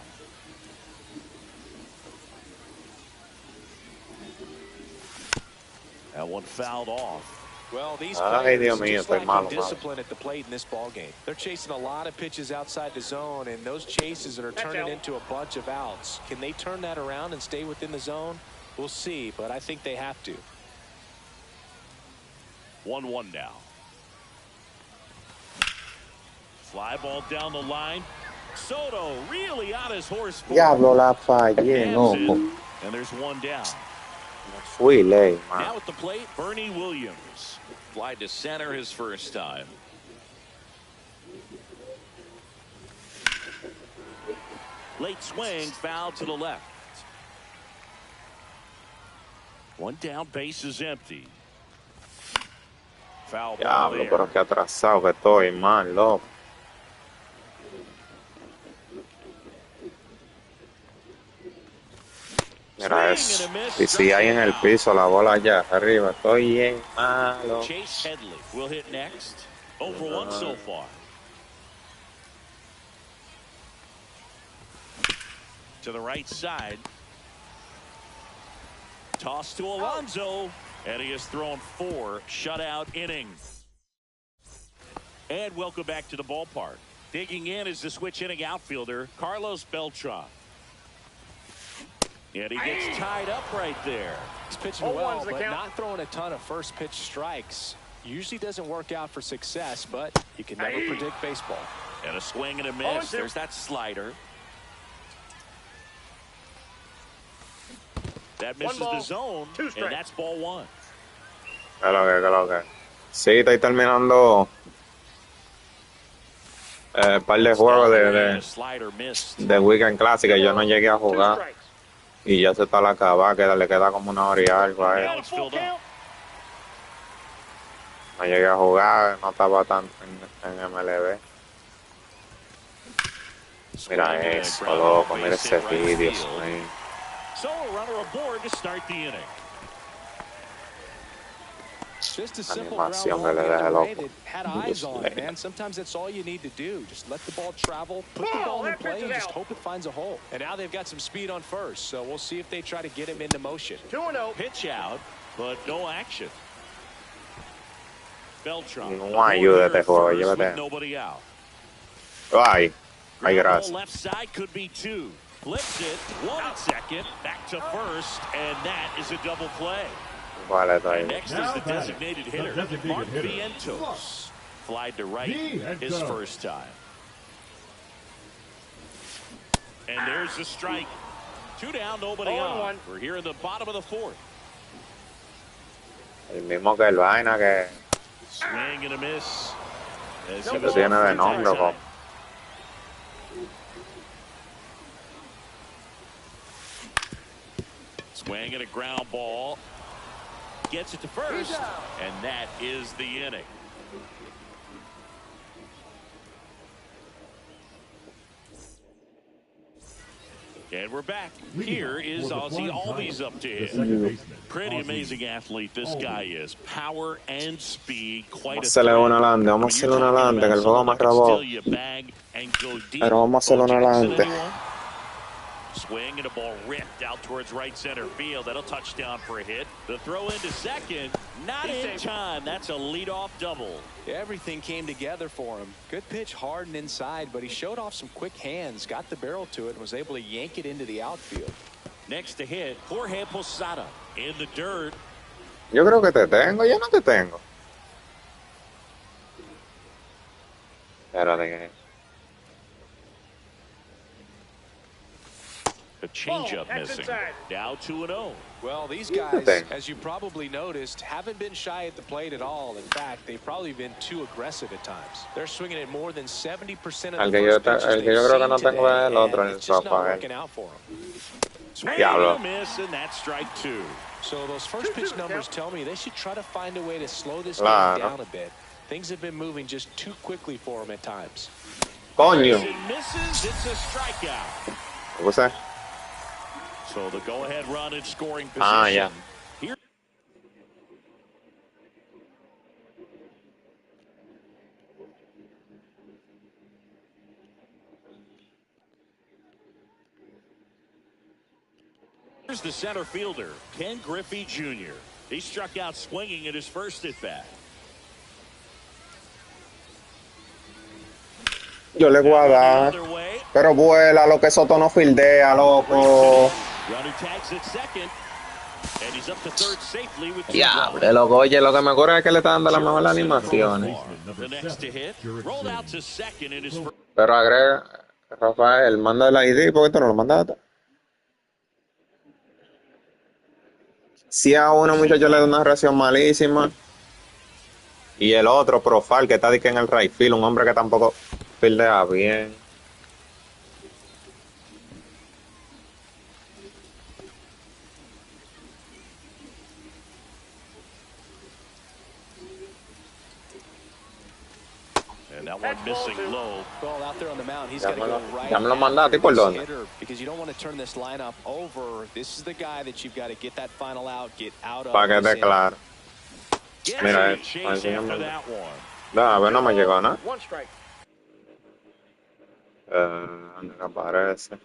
That one fouled off. Well, these Ay, Dios players mío, just estoy malo, lacking discipline at the plate in this ball game. They're chasing a lot of pitches outside the zone, and those chases are turning into a bunch of outs. Can they turn that around and stay within the zone? We'll see, but I think they have to. 1-1 now. Fly ball down the line. Soto really on his horse. Diablo, la fallé, loco. And there's one down. Fui ley, man. Now at the plate, Bernie Williams. Fly to center his first time. Late swing, foul to the left. One down, base is empty. Foul ball Diablo, there. pero qué atrasado que estoy, man, loco. Mira eso. Y si hay en el piso la bola allá arriba, estoy bien malo. Chase Headley will hit next. 0 for 1 so far. To the right side. Toss to Alonso. And he has thrown 4 shutout innings. And welcome back to the ballpark. Digging in is the switch inning outfielder, Carlos Beltran. And he gets tied up right there. He's pitching well, but not throwing a ton of first pitch strikes. Usually doesn't work out for success, but you can never predict baseball. And a swing and a miss. There's that slider. That misses the zone, and that's ball 1. ¿Qué lo que? Sí, estoy terminando par de juegos de Weekend Classic que yo no llegué a jugar. Y ya se está la acabada, que le queda como 1 hora y algo a él. No llegué a jugar, no estaba tanto en MLB. Mira eso, loco, mira ese vídeo. So a runner aboard to start the inning. Just a simple ground ball that had eyes on it, man. Sometimes that's all you need to do. Just let the ball travel, put the ball in play, and just hope it finds a hole. And now they've got some speed on first, so we'll see if they try to get him into motion. 2-0. Pitch out, but no action. Beltran. No ayuda este juego, llévate. Nobody out. Ay, gracias. Left side could be 2. Flips it, 1 at second, back to first, and that is a double play. Vale, and next is the designated hitter, Mark Vientos. Flied to right his first time. And there's the strike. 2 down, nobody on. We're here in the bottom of the 4th. El mismo que el vaina que... Swing and a miss. Se tiene de nombre, ¿cómo? Swing and a ground ball. Gets it to first, and that is the inning. And we're back. Here is Ozzie Albies up to hit. Pretty amazing athlete this guy is. Power and speed. Quite a vamos a hacerle un adelante, que el juego me robó. Pero vamos a hacerle un adelante. Swing and a ball ripped out towards right center field. That'll touch down for a hit. The throw into second. Not in time. That's a leadoff double. Everything came together for him. Good pitch hard and inside, but he showed off some quick hands, got the barrel to it, and was able to yank it into the outfield. Next to hit, Jorge Posada in the dirt. Yo creo que te tengo. Yo no te tengo. Espérate que... A changeup missing. Now 2-0. Well, these guys, as you probably noticed, haven't been shy at the plate at all. In fact, they've probably been too aggressive at times. They're swinging at more than 70% of the first pitches they've seen today, and it's just not working out for them. Swing and a miss, and that's strike 2. So those first pitch numbers tell me they should try to find a way to slow this game down a bit. Things have been moving just too quickly for them at times. Coño. Misses, it's a strikeout. What's that? So the go-ahead run in scoring position. Yeah. Here. Here's the center fielder, Ken Griffey Jr. He struck out swinging at his first at bat. Yo le voy a dar. Pero vuela, lo que Soto no fildea, loco. Diable, loco. Oye, lo que me ocurre es que le está dando las mejores animaciones. Pero agrega, Rafael, manda el ID, ¿por qué tú no lo mandaste? Si a uno muchacho le da una reacción malísima. Y el otro, Profile, que está en el right field, un hombre que tampoco fildea bien. Ya me lo mandaste, ¿por dónde? Para que esté claro. Mira, a ver, no me llegó nada. ¿Dónde aparece?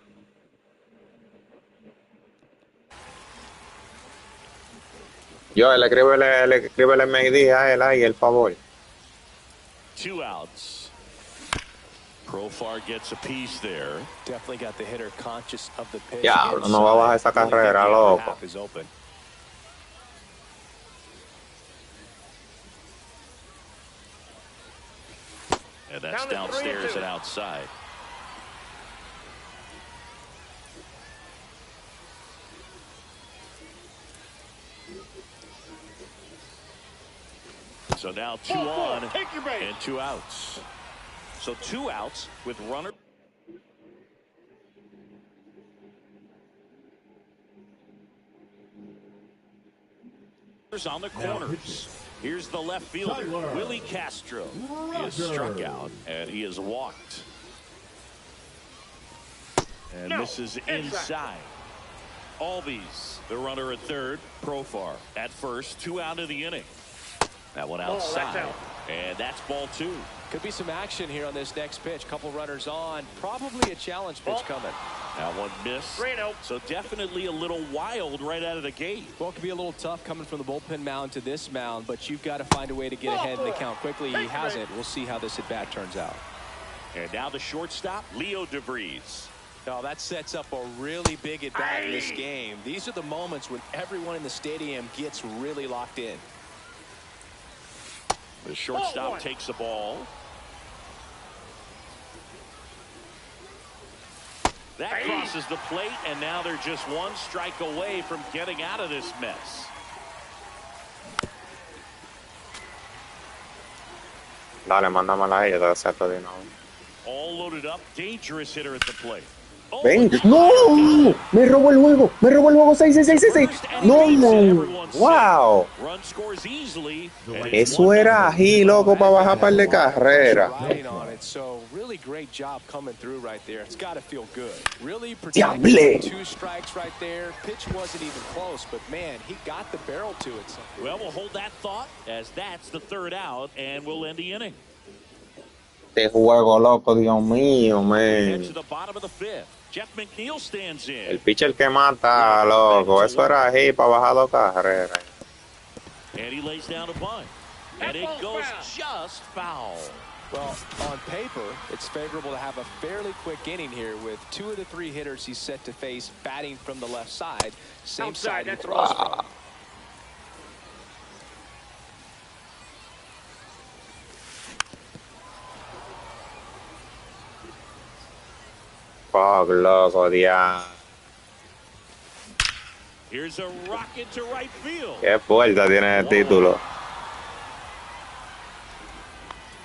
Yo, le escribe el MLB a él ahí, el favor. 2 outs. Profar gets a piece there. Definitely got the hitter conscious of the pitch. Ya, no va a bajar esa carrera, loco. And that's downstairs and outside. So now 2 on and 2 outs. So 2 outs with runner. On the corners. Here's the left fielder, Willie Castro. He is struck out and he is walked. And this is inside. Albies, the runner at third. Profar at first. 2 out of the inning. That one outside, and that's ball 2. Could be some action here on this next pitch. Couple runners on. Probably a challenge pitch coming. That one missed. So definitely a little wild right out of the gate. Well, it could be a little tough coming from the bullpen mound to this mound, but you've got to find a way to get ahead in the count quickly. He hasn't. We'll see how this at-bat turns out. And now the shortstop, Leo DeVries. No, that sets up a really big at-bat in this game. These are the moments when everyone in the stadium gets really locked in. The shortstop takes the ball. That crosses the plate, and now they're just 1 strike away from getting out of this mess. Dale, mándamela a ella, te acepto de nuevo. All loaded up, dangerous hitter at the plate. ¡Ven! ¡No! ¡Me robó el juego! ¡Me robó el juego! ¡6! ¡No! ¡Wow! Eso era ají, loco, para bajar par de carrera. ¡Diable! 2 strikes right there. Pitch wasn't even close, but man, he got the barrel to it. Well, we'll hold that thought as that's the 3rd out, and we'll end the inning. Este juego, loco, Dios mío, man. El pitcher que mata, loco. Eso era ahí para bajar 2 carreras. And he lays down a bunt. And it goes just foul. Well, on paper, it's favorable to have a fairly quick inning here with 2 of the 3 hitters he's set to face batting from the left side. Same side he throws from. Fuck, loco, diablo. Here's a rocket to right field. Qué fuerza tiene el título.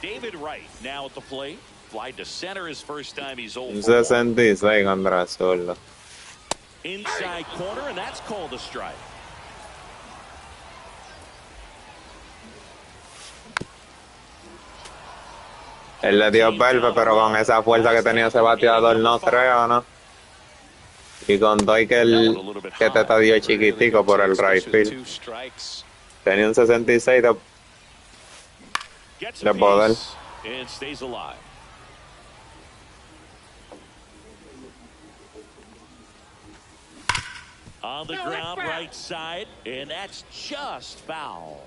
David Wright now at the plate. Fly to center his first time he's old. 66 contra Zurdo. Inside corner, and that's called a strike. Él le dio verde, pero con esa fuerza que tenía ese bateador no creo, ¿no? Y con todo y que te dio chiquitico por el right field. Tenía un 66 de poder. On the ground, right side, and that's just foul.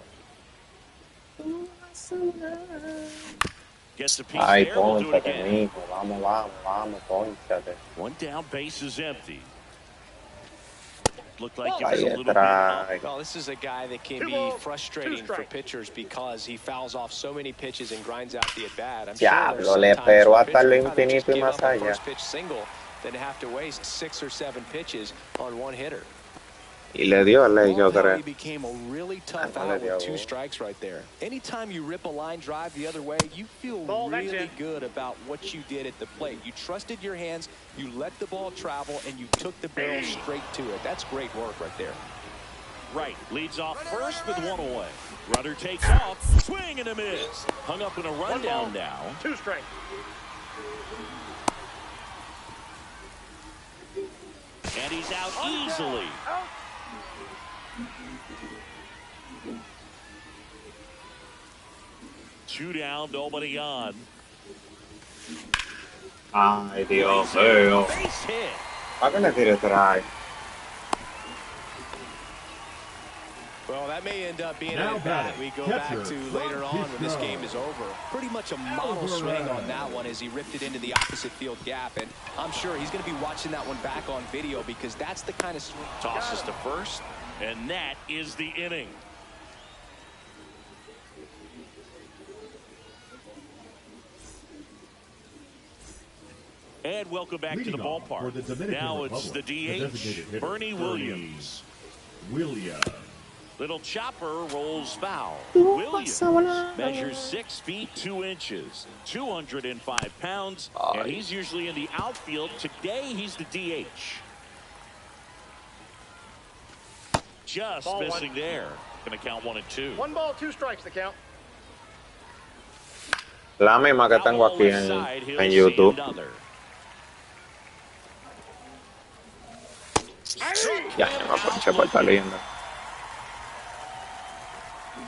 Gets a piece Ay, there. We'll do it pónchate, again. mijo. Vamos, pónchate. One down, base is empty. Looked like he was Ahí a little bit up. trae. Well, this is a guy that can be frustrating for pitchers because he fouls off so many pitches and grinds out the at-bat. I'm Diablo, sure le there's esperó sometimes hasta lo pitchers rather just infinito y give más up a allá. first pitch single than have to waste 6 or 7 pitches on one hitter. Y le dio a ley, yo Love how creo. he became a really tough no le out dio, with 2 bro. strikes right there. Anytime you rip a line drive the other way, you feel really good about what you did at the plate. You trusted your hands, you let the ball travel, and you took the barrel straight to it. That's great work right there. Right, leads off first with 1 away. Runner takes off, swing and a miss. Hung up in a rundown now. 2 strikes. And he's out easily. Two down, nobody on. Ay, Dios mío. Base hit. ¿Para qué le tire trae? Well, that may end up being Now an at-bat batting, we go catcher, back to later on when this game is over. Pretty much a model swing on that one as he ripped it into the opposite field gap. And I'm sure he's going to be watching that one back on video because that's the kind of swing. Tosses to first, and that is the inning. And welcome back to the Leading off for ballpark. the Dominican Now it's Republic, the the designated DH, hitter, Bernie Williams. Little chopper rolls foul. Williams measures 6 feet 2 inches, 205 pounds, and he's usually in the outfield. Today, he's the DH. Just Ball missing one. there. Going to count 1 and 2. 1 ball, 2 strikes to count. La misma que tengo aquí en YouTube. Ya, me ponché por esta linda.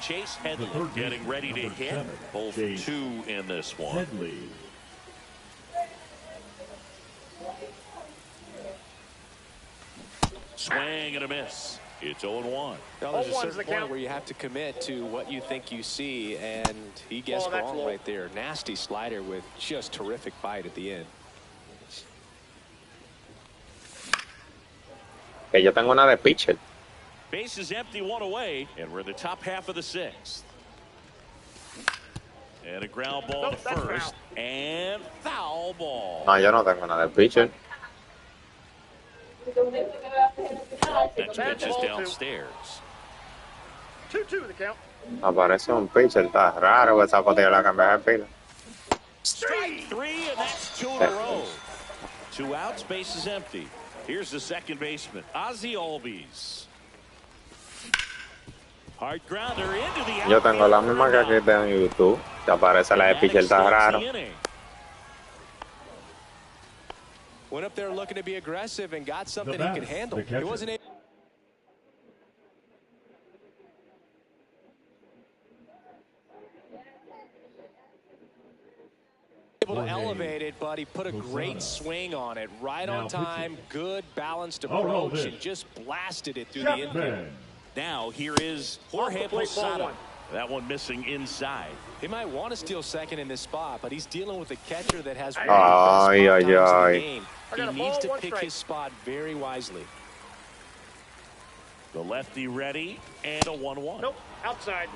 Chase Headley getting ready to hit. Both 2 in this one. Headley. Swing and a miss. It's 0-1. Now, there's a certain point where you have to commit to what you think you see, and he gets wrong right there. Nasty slider with just terrific bite at the end. Que yo tengo una de pitcher. Base is empty, 1 away, and we're in the top half of the 6th. And a ground ball to first, and foul ball. No, yo no tengo una de pitcher. Next pitch is downstairs. 2-2 the count. Aparece un pitcher, está raro que esa botella la cambié de pila. Strike 3, and that's 2 in a row. 2 outs, base is empty. Here's the second baseman, Ozzie Albies. Hard grounder into the Yo tengo la misma que aquí tengo en YouTube. Que aparece la de pitcher, está raro. Went up there looking to be aggressive and got something he could handle. He wasn't able to elevate it, but he put a great swing on it. Right on time, good balanced approach, and just blasted it through the infield. Now here is Jorge Posada. That one missing inside. He might want to steal second in this spot, but he's dealing with a catcher that has Ay, ay. game. He needs to pick his spot very wisely. The lefty ready, and a 1-1. Nope, outside.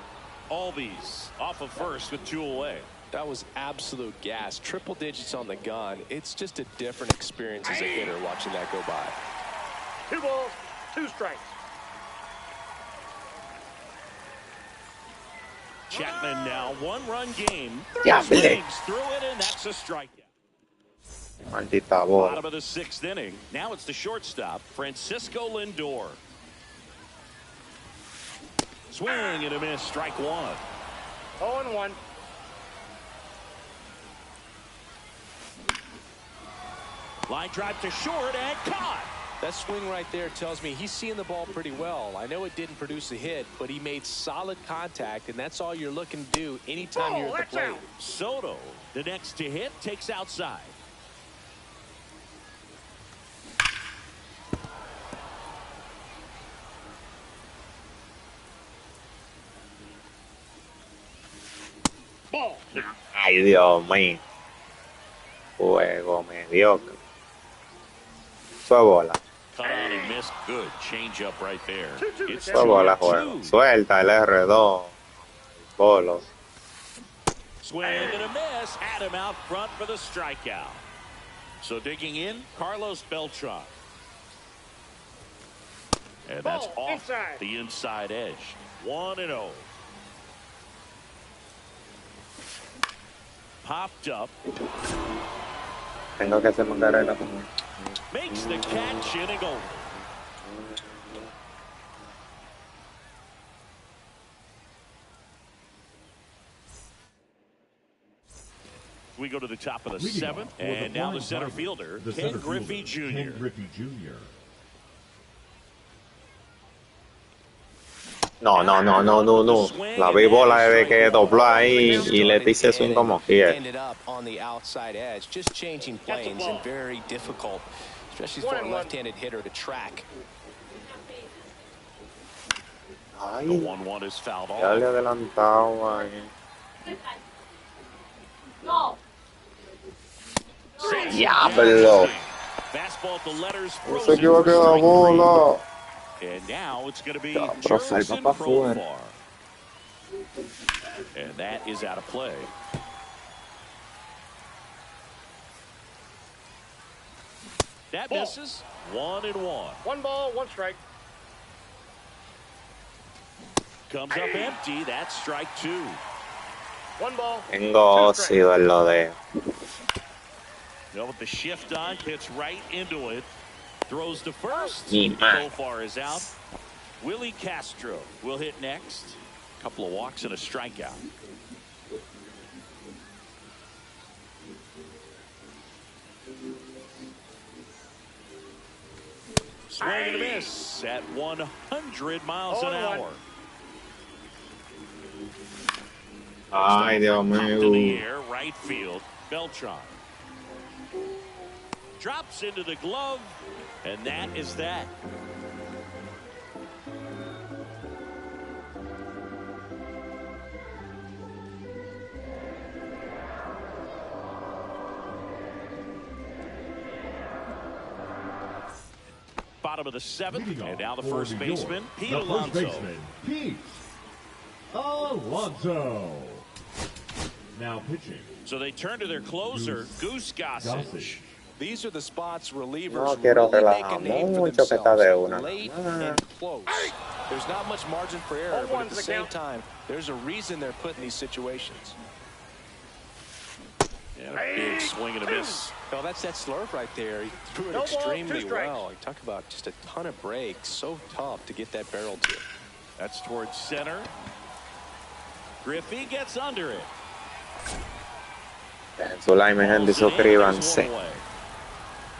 Albies off of first with 2 away. That was absolute gas. Triple digits on the gun. It's just a different experience as a hitter watching that go by. 2 balls, 2 strikes. Chapman now 1-run game. Yeah, Swings through it, and that's a strikeout. Maldita bola. Bottom of the 6th inning. Now it's the shortstop, Francisco Lindor. Swing and a miss, strike 1. 0-1. Line drive to short and caught. That swing right there tells me he's seeing the ball pretty well. I know it didn't produce a hit, but he made solid contact, and that's all you're looking to do anytime you're at the plate. Soto, the next to hit, takes outside. Ball. Ay, Dios mío. Juego mediocre. Fue bola. Cut on and missed. Good change up right there. It's Fue bola, juego. Suelta el R2. Bolo. Swing and a miss. Had him out front for the strikeout. So digging in, Carlos Beltran. And that's off the inside edge. 1-0. Popped up. Tengo que hacer un carrera. Makes the catch in and goal. We go to the top of the seventh, and now the center fielder, Ken Griffey Jr. No. La vi bola desde que dobló ahí y le dice swing como quiere. Ended up on the outside edge, just changing planes and very difficult, especially for a left-handed hitter to track. Ay, the 1-1 is fouled ya off. le adelantado ahí. No. Diablo. Fastball at the letters. No se equivoque la bola. And now it's going to be Pero salva Jerson para afuera. Profar. And that is out of play. That misses. 1-1. 1 ball, 1 strike. Comes up empty. That's strike 2. 1 ball. Tengo óxido en lo de. Well, with the shift on, hits right into it. Throws to first. Yeah. Profar is out. Willie Castro will hit next. A couple of walks and a strikeout. Swing and a miss at 100 miles an hour. Ay, Dios To the mío. air, right field. Beltran drops into the glove, and that is that. Bottom of the seventh, and now the first baseman, Pete Alonso. Pete Alonso. Now pitching. So they turn to their closer, Goose Gossage. These are the spots No relievers quiero really make relajar a name for mucho que está de themselves. una. Late and close. There's not much margin for error, but at the same time, there's a reason they're put in these situations. And a big swing and a miss. No, that's that slurve right there. He threw it No ball, extremely 2 strikes. well. You talk about just a ton of breaks. So tough to get that barrel to. That's towards center. Griffey gets under it. En su like, mi gente, suscríbanse.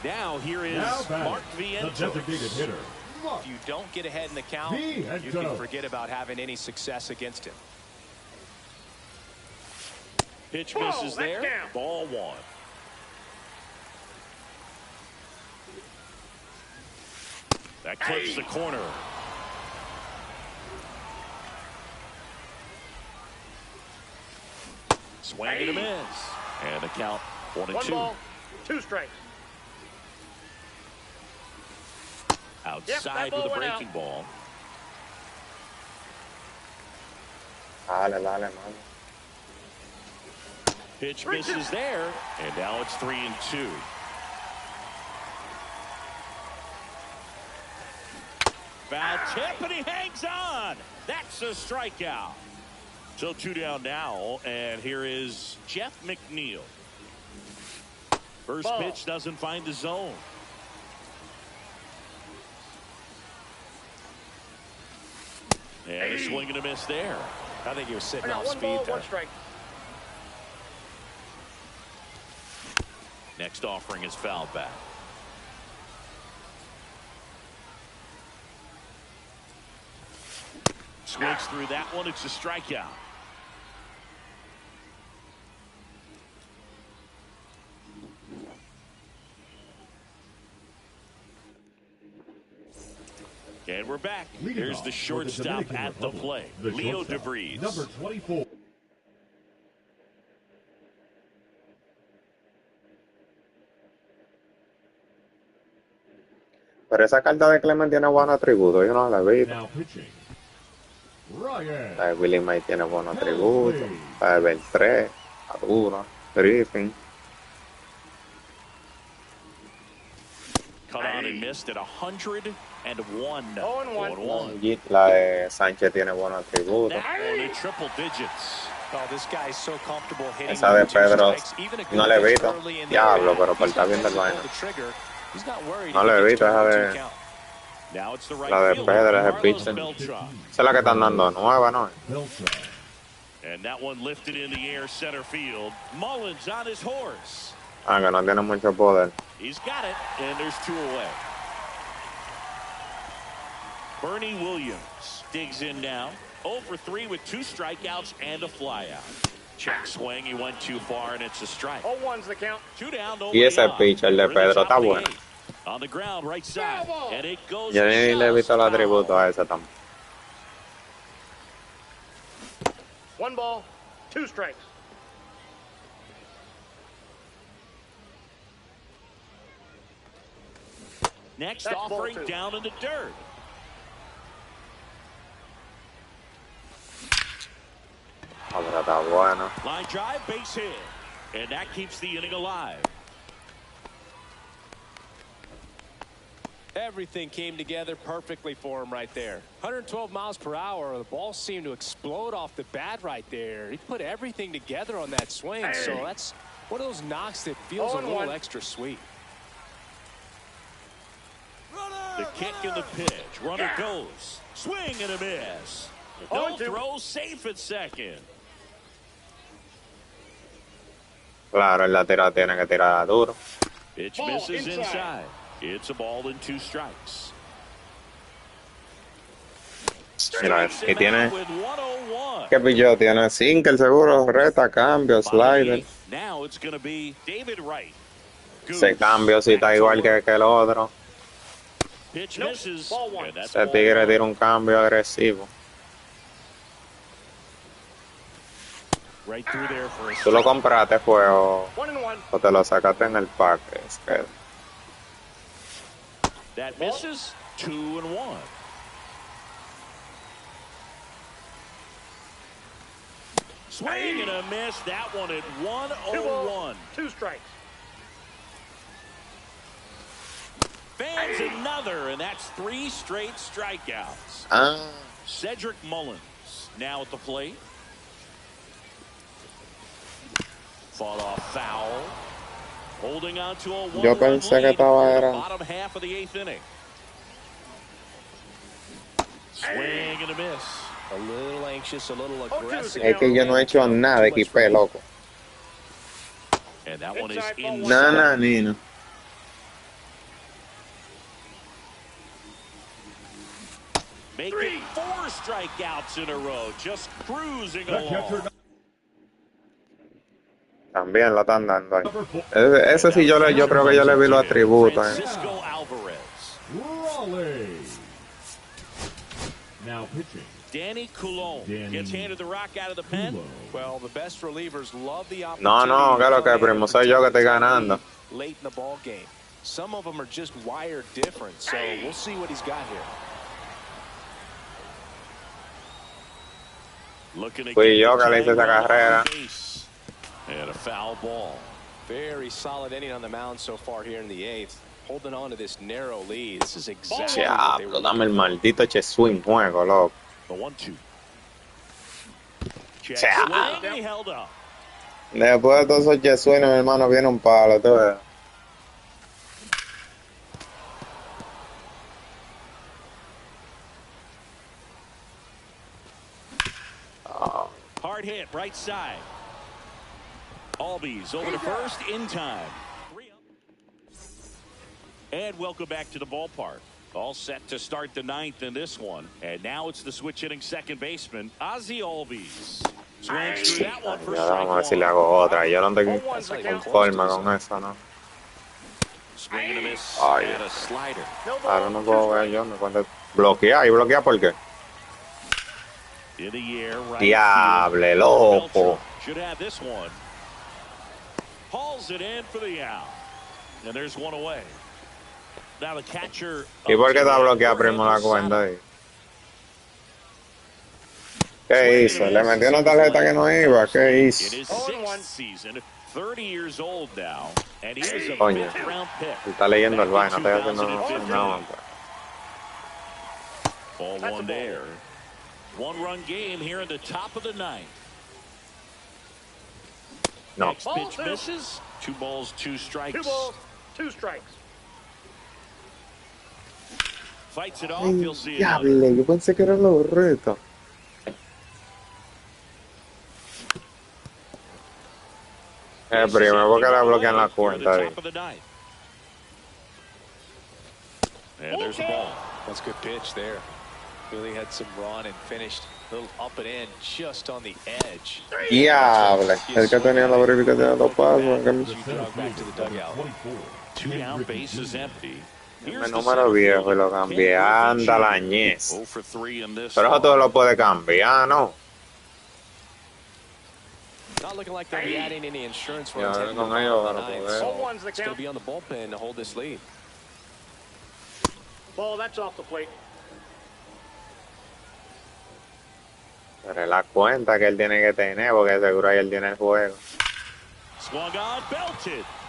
Now here is Now Mark batting, the Vientos. designated hitter. If you don't get ahead in the count, you can forget about having any success against him. Pitch Ball, misses that's there. down. Ball 1. That clips the corner. Swing and a miss. And the count 1-2. 1 ball, 2 strikes. Outside ball with a went breaking out. ball. Dale, man. Pitch misses there. And now it's 3-2. Foul tip, and he hangs on. That's a strikeout. So 2 down now, and here is Jeff McNeil. First Ball. pitch doesn't find the zone. And a swing and a miss there. I think he was I sitting got off 1 speed ball, there. 1 strike. Next offering is fouled back. Swings through that one. It's a strikeout. And we're back. Leading Here's off the for shortstop Dominican at the Republic, plate. the Leo shortstop, DeVries. number 24. Pero esa carta de Clement tiene buenos atributos, yo no la he visto. Now pitching. Ryan. La de Willie May tiene buenos atributos. La de Beltré, Maduro, Griffin. Cut on and missed at 101. 0-1. La de Sánchez tiene buenos atributos. That one in triple digits. Oh, this guy is so comfortable hitting Esa de with two Pedro strikes. Even a good no le he pitch visto. early in the Diablo, inning. pero por He's estar not viendo el going to vaina. pull the trigger. He's not worried No if le he he gets visto to esa a de... 2 count. Now it's the right La de fielder, Pedro es el Carlos pitcher. Beltran. Esa es la que están dando nueva, ¿no? Beltran. And that one lifted in the air center field. Mullins on his horse. Ah, que no tiene mucho poder. He's got it, and there's 2 away. Bernie Williams digs in now. 0 for 3 with 2 strikeouts and a flyout. Check swing, he went too far, and it's a strike. 0-1's the count. 2 down, Y ese pitch, el de Pedro, está bueno. On the ground, right side, and it goes. Yo ni le he visto los foul. atributos a ese tampoco. 1 ball, 2 strikes. Next That's ball offering 2. down in the dirt. Ah, pero está bueno. Line drive, base hit, and that keeps the inning alive. Everything came together perfectly for him right there. 112 miles per hour. The ball seemed to explode off the bat right there. He put everything together on that swing. So that's one of those knocks that feels a little extra sweet. The kick and the pitch. Runner goes. Swing and a miss. No throw, safe at second. Claro, él la tira, tiene que tirar duro. Pitch Ball misses inside. inside. It's a ball and 2 strikes. Mira, y tiene... With 101. ¿Qué pillo? Tiene sinker seguro, reta, cambio, slider. Now it's going to be David Wright. Ese cambio sí está igual que el otro. Pitch Nope. misses. Ball 1. And that's Ese ball tigre 1. tira un cambio agresivo. Right through there for a ¿Tú lo compraste fue o 1-1. te lo sacaste en el pack? Es que... That misses. 2-1. Swing and a miss. That one at 2 101. balls, 2 strikes. Fans another, and that's 3 straight strikeouts. Ah, Cedric Mullins now at the plate. Fought off foul. Holding on to a 1-run yo pensé que lead estaba in the era... bottom half of the 8th inning. Swing and a miss. A little anxious, a little aggressive. Es que yo no he hecho nada de equipe, loco. And that one is Inside ball in. one. Nada, Nino. Making 4 strikeouts in a row. Just cruising The along. catcher, También lo están dando ahí. number 4. Ese sí yo creo que yo le vi los atributos. Francisco Alvarez. Raleigh. Now pitching. Danny Coulomb Danny gets handed the rock out of the pen. Coulomb. Well, the best relievers love the opportunity. No, que lo que to primo soy yo que estoy ganando. late in the ball game. Some of them are just wired different, so we'll see what he's got here. Looking Fui yo que le hice esa carrera. And a foul ball. Very solid inning on the mound so far here in the 8th. Holding on to this narrow lead. This is exactly what they were Diablo, dame el looking for. maldito che swing juego, loco. The 1-2. Check Yeah. swing, he held up. Después de todos esos che swing, mi hermano, viene un palo, tú ves. Hard hit, right side. Albies over to first in time. 3 up. And welcome back to the ballpark. All set to start the 9th in this one. And now it's the switch hitting second baseman, Ozzy Albies. Swings through that one for Ya vamos a ver si strike le one. hago otra. Yo no estoy That's like conforme con eso, ¿no? Swing and a miss Ay. and a slider. No ball, Ahora no 2 puedo ver strikes. yo. Me cuento. Bloquea. ¿Y bloquea por qué? In the air, right Diable, field. loco. Beltran should have this one. Hauls it in for the out. And there's one away. Now the catcher. ¿Y por qué está bloqueada primo la cuenta ahí? ¿Qué hizo? ¿Le metió una tarjeta que no iba? ¿Qué hizo? Coño, está leyendo el vaina, no estoy haciendo nada. Ball one there. One-run game here in the top of the ninth. No. Next pitch misses. 2 balls, 2 strikes. 2 balls, 2 strikes. Fights it off. You'll see it. Diable, yo pensé que era los retos. Primero porque le bloquean la cuenta ahí. And there's the ball. That's a good pitch there. Really had some run and finished a little up and in just on the edge. Diable, el que tenía la verificación de los pasos. Two down, bases empty. El número viejo y lo cambié. Anda la ñez. Pero eso todo lo puede cambiar, ¿no? Not looking like they'll be adding any insurance runs. Yeah, con ellos van a poder. It's going to be on the bullpen to hold this lead. Ball, that's off the plate. Pero es la cuenta que él tiene que tener, porque seguro ahí él tiene el juego.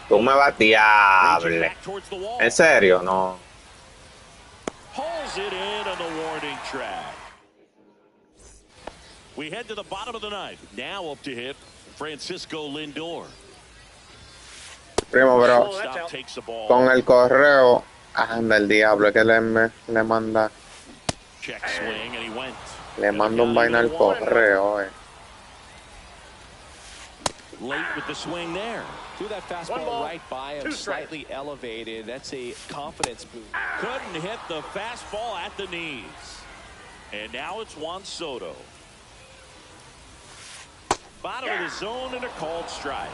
Tú me vas diable. ¿En serio? No. Pulls it in on the warning track. We head to the bottom of the ninth. Now up to hit Francisco Lindor. Primo, pero con el correo, anda el diablo que le manda. Check swing and he went. Le mando un vaina al correo, Late with the swing there. Threw that fastball right by him, slightly elevated. That's a confidence boost. Couldn't hit the fastball at the knees. And now it's Juan Soto. Bottom of the zone and a called strike.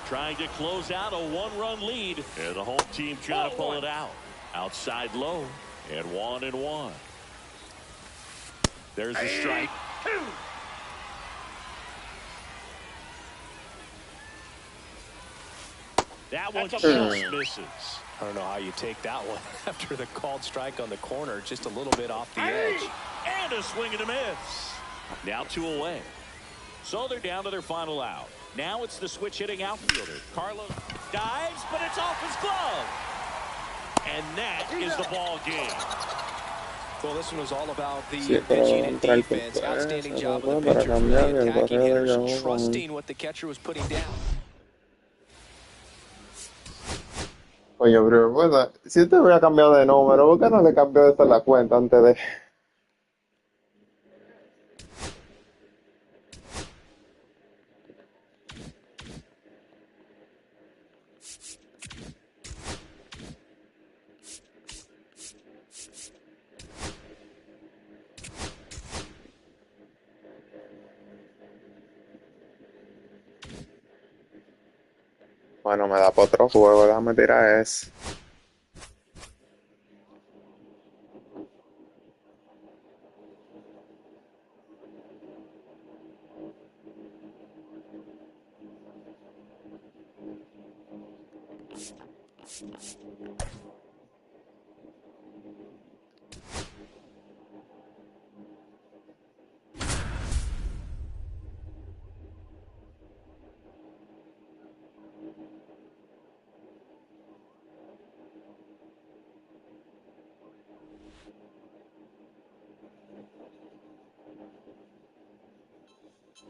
Trying to close out a 1-run lead. And the home team trying to pull it out. Outside low. And 1-1. There's the strike. That one just misses. I don't know how you take that one after the called strike on the corner, just a little bit off the edge. And a swing and a miss. Now 2 away. So they're down to their final out. Now it's the switch hitting outfielder. Carlos dives, but it's off his glove. And that is the ball game. Well, this one was all about the pitching and defense. Outstanding job of the pitcher, really attacking hitters, trusting what the catcher was putting down. Oye, bro, bueno, si usted hubiera cambiado de número, ¿por qué no le cambió esta la cuenta antes de...? Bueno, me da para otro juego, déjame tirar ese.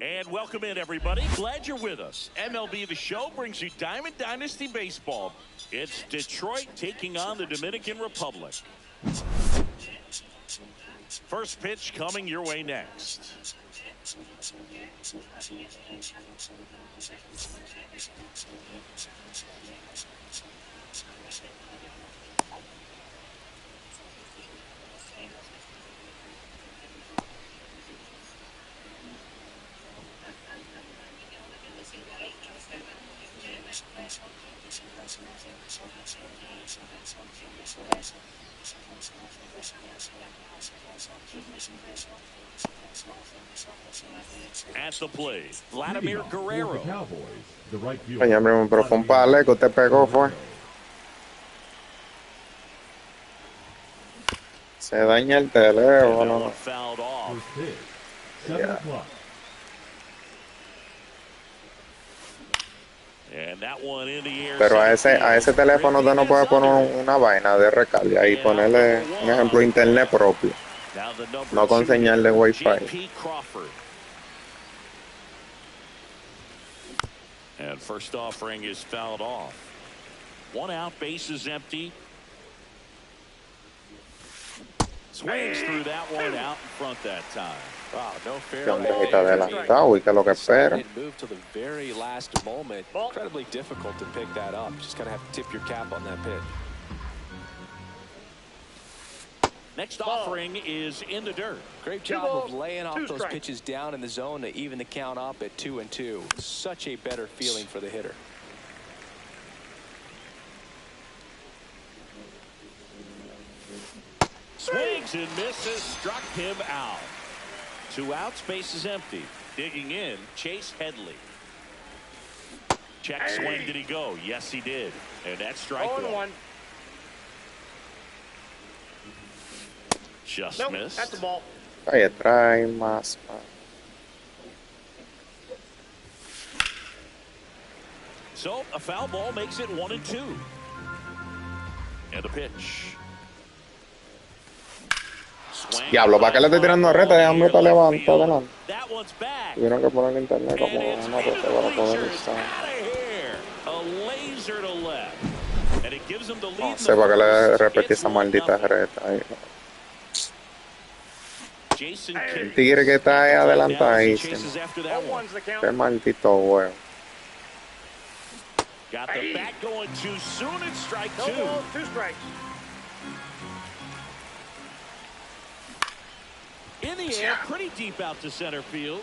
And welcome in, everybody. Glad you're with us. MLB The Show brings you Diamond Dynasty Baseball. It's Detroit taking on the Dominican Republic. First pitch coming your way next. At the plate, Vladimir Guerrero. Oye, primo, pero fue un pale que usted pegó, fue. Se daña el teléfono. one fouled off. First pitch, 7 o'clock. And that one in the air. Pero a ese teléfono usted no puede poner una vaina de recarga y ponerle un ejemplo internet propio. No con señal de Wi-Fi. And first offering is fouled off. One out, base is empty. Swings through that one out in front that time. Wow, no fair. Que hombre está adelantado y que lo que espera. Move to the very last moment. Incredibly difficult to pick that up. Just gotta have to tip your cap on that pitch. Next offering is in the dirt. Great job of laying off those pitches down in the zone to even the count up at 2-2. Such a better feeling for the hitter. Swings and misses, struck him out. 2 outs, base is empty. Digging in, Chase Headley. Check swing, did he go? Yes, he did. And that's strike one. Just missed. That's the ball. Ahí trae más. So a foul ball makes it 1-2. And a pitch. Diablo, ¿para qué le estoy tirando reta? Déjame para levantar adelante. Tuvieron que poner el internet como una reta para poder usar. No sé para qué le repetí esa maldita reta ahí. El tigre que está ahí adelantadísimo. Qué maldito huevo. Got the bat going too soon and strike 2. 2 strikes. In the air, pretty deep out to center field.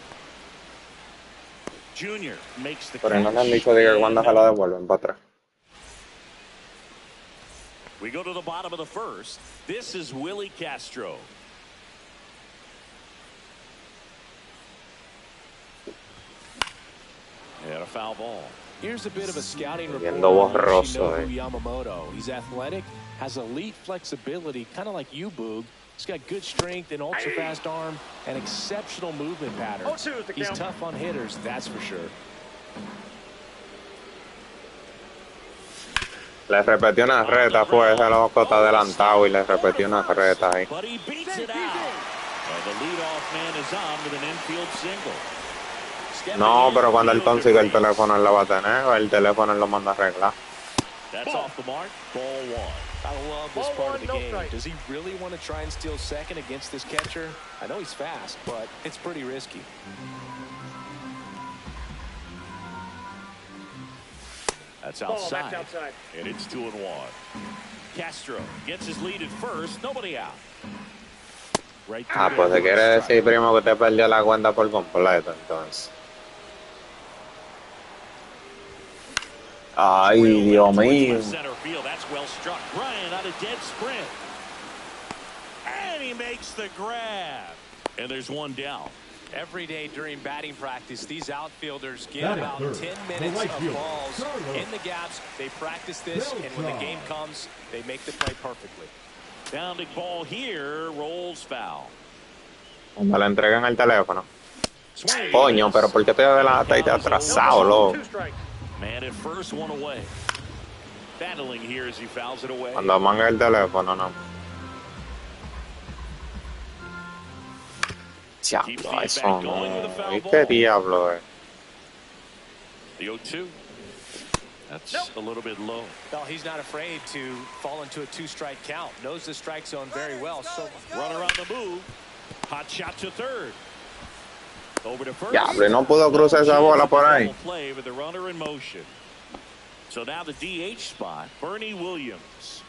Junior makes the catch. Pero no le han dicho de que cuando se lo devuelven para atrás. We go to the bottom of the first. This is Willie Castro. And a foul ball. Here's a bit of a scouting report Viendo borroso, on Yamamoto. He's athletic, has elite flexibility, kind of like you, Boog. He's got good strength, an ultra-fast arm, and exceptional movement patterns. He's tough on hitters, that's for sure. Le repetió una reta, pues, ese loco está adelantado y le repetió una reta ahí. But he beats it out. And the leadoff man is on with an infield single. No, pero cuando él consigue el teléfono él lo va a tener, o el teléfono él lo manda a arreglar. That's off the mark. Ball 1. I love this part of the game. Does he really want to try and steal second against this catcher? I know he's fast, but it's pretty risky. That's outside. And it's 2-1. Castro gets his lead at first. Nobody out. Right. Pues se quiere decir, primo, que usted perdió la cuenta por completo, entonces. Ay, Dios mío. That's well struck. Bryant on a dead sprint. And he makes the grab. And there's one down. Every day during batting practice, these outfielders get about 10 minutes of balls in the gaps. They practice this, and when the game comes, they make the play perfectly. Bounding ball here, rolls foul. Cuando le entregan el teléfono. Coño, pero ¿por qué te adelantas y te atrasado, loco? Man at first, one away. Battling here as he fouls it away. Cuando manga el teléfono, no. Diablo, eso no. ¿Y qué diablo es? The 0-2. That's a little bit low. Well, he's not afraid to fall into a 2-strike count. Knows the strike zone very well. So runner on the move. Hot shot to third. Over to first. Diablo, no pudo cruzar esa bola por ahí. Play with the runner in motion. So now the DH spot, Bernie Williams.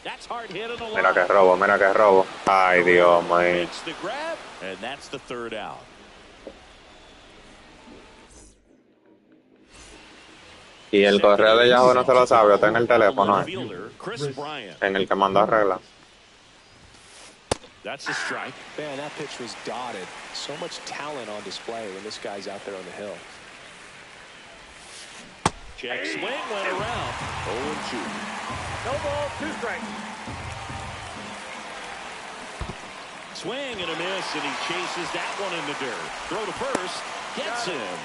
That's hard hit on the line. Mira que robo, mira que robo. Ay, Dios mío. It's the grab, and that's the third out. Y el correo de Yahoo no se lo sabe, está en el teléfono, en el que mandó a arreglar. That's a strike. Man, that pitch was dotted. So much talent on display when this guy's out there on the hill. Check swing went around. 0-2. No ball, 2 strikes. Swing and a miss, and he chases that one in the dirt. Throw to first. Gets him.